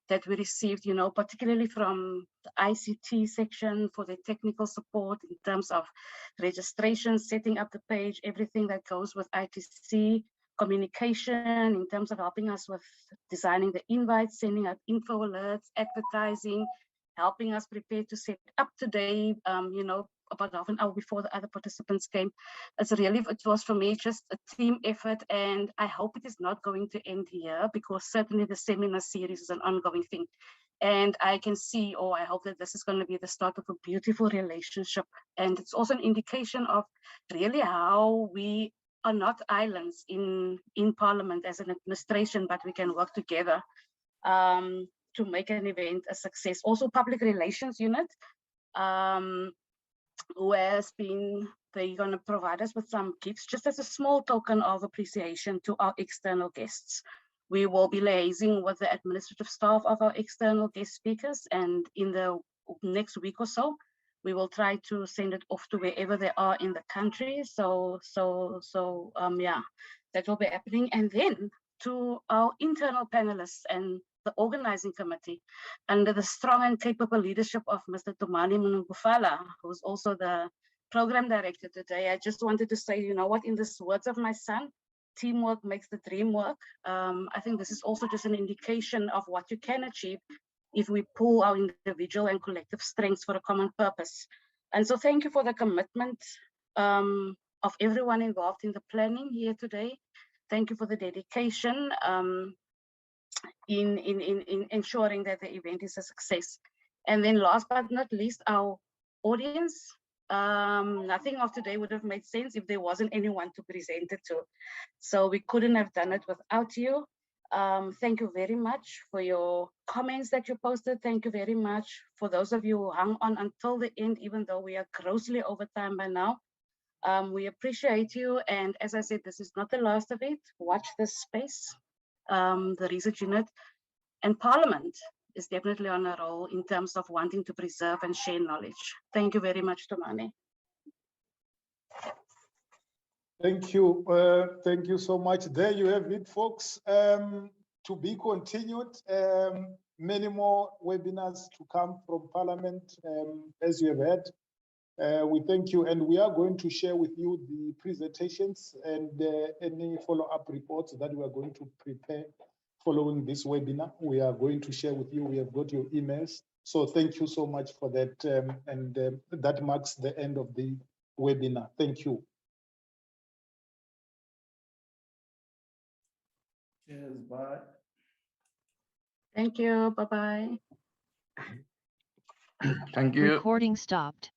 that we received, you know, particularly from the ICT section for the technical support in terms of registration, setting up the page, everything that goes with ITC, communication in terms of helping us with designing the invites, sending out info alerts, advertising, helping us prepare to set up today, you know, about half an hour before the other participants came. It was for me just a team effort, and I hope it is not going to end here, because certainly the seminar series is an ongoing thing. And I can see, or I hope that this is going to be the start of a beautiful relationship. And it's also an indication of really how we are not islands in Parliament as an administration, but we can work together to make an event a success. Also, public relations unit, who has been, they're going to provide us with some gifts just as a small token of appreciation to our external guests. We will be liaising with the administrative staff of our external guest speakers, and in the next week or so. We will try to send it off to wherever they are in the country. So yeah, that will be happening. And then to our internal panelists and the organizing committee, under the strong and capable leadership of Mr. Tumani Munungufala, who's also the program director today, I just wanted to say, you know what, in the words of my son, teamwork makes the dream work. I think this is also just an indication of what you can achieve if we pull our individual and collective strengths for a common purpose. And so thank you for the commitment of everyone involved in the planning here today. Thank you for the dedication in ensuring that the event is a success. And then last but not least, our audience. Nothing of today would have made sense if there wasn't anyone to present it to. So we couldn't have done it without you. Thank you very much for your comments that you posted. Thank you very much for those of you who hung on until the end, even though we are grossly over time by now. We appreciate you. And as I said, this is not the last of it. Watch this space. The research unit and Parliament is definitely on a roll in terms of wanting to preserve and share knowledge. Thank you very much, Tumani. Thank you. Thank you so much. There you have it, folks. To be continued. Many more webinars to come from Parliament, as you have heard. We thank you, and we are going to share with you the presentations and any follow-up reports that we are going to prepare following this webinar. We are going to share with you. We have got your emails. So thank you so much for that. That marks the end of the webinar. Thank you. Cheers, bye. Thank you. Bye-bye. Thank you. Recording stopped.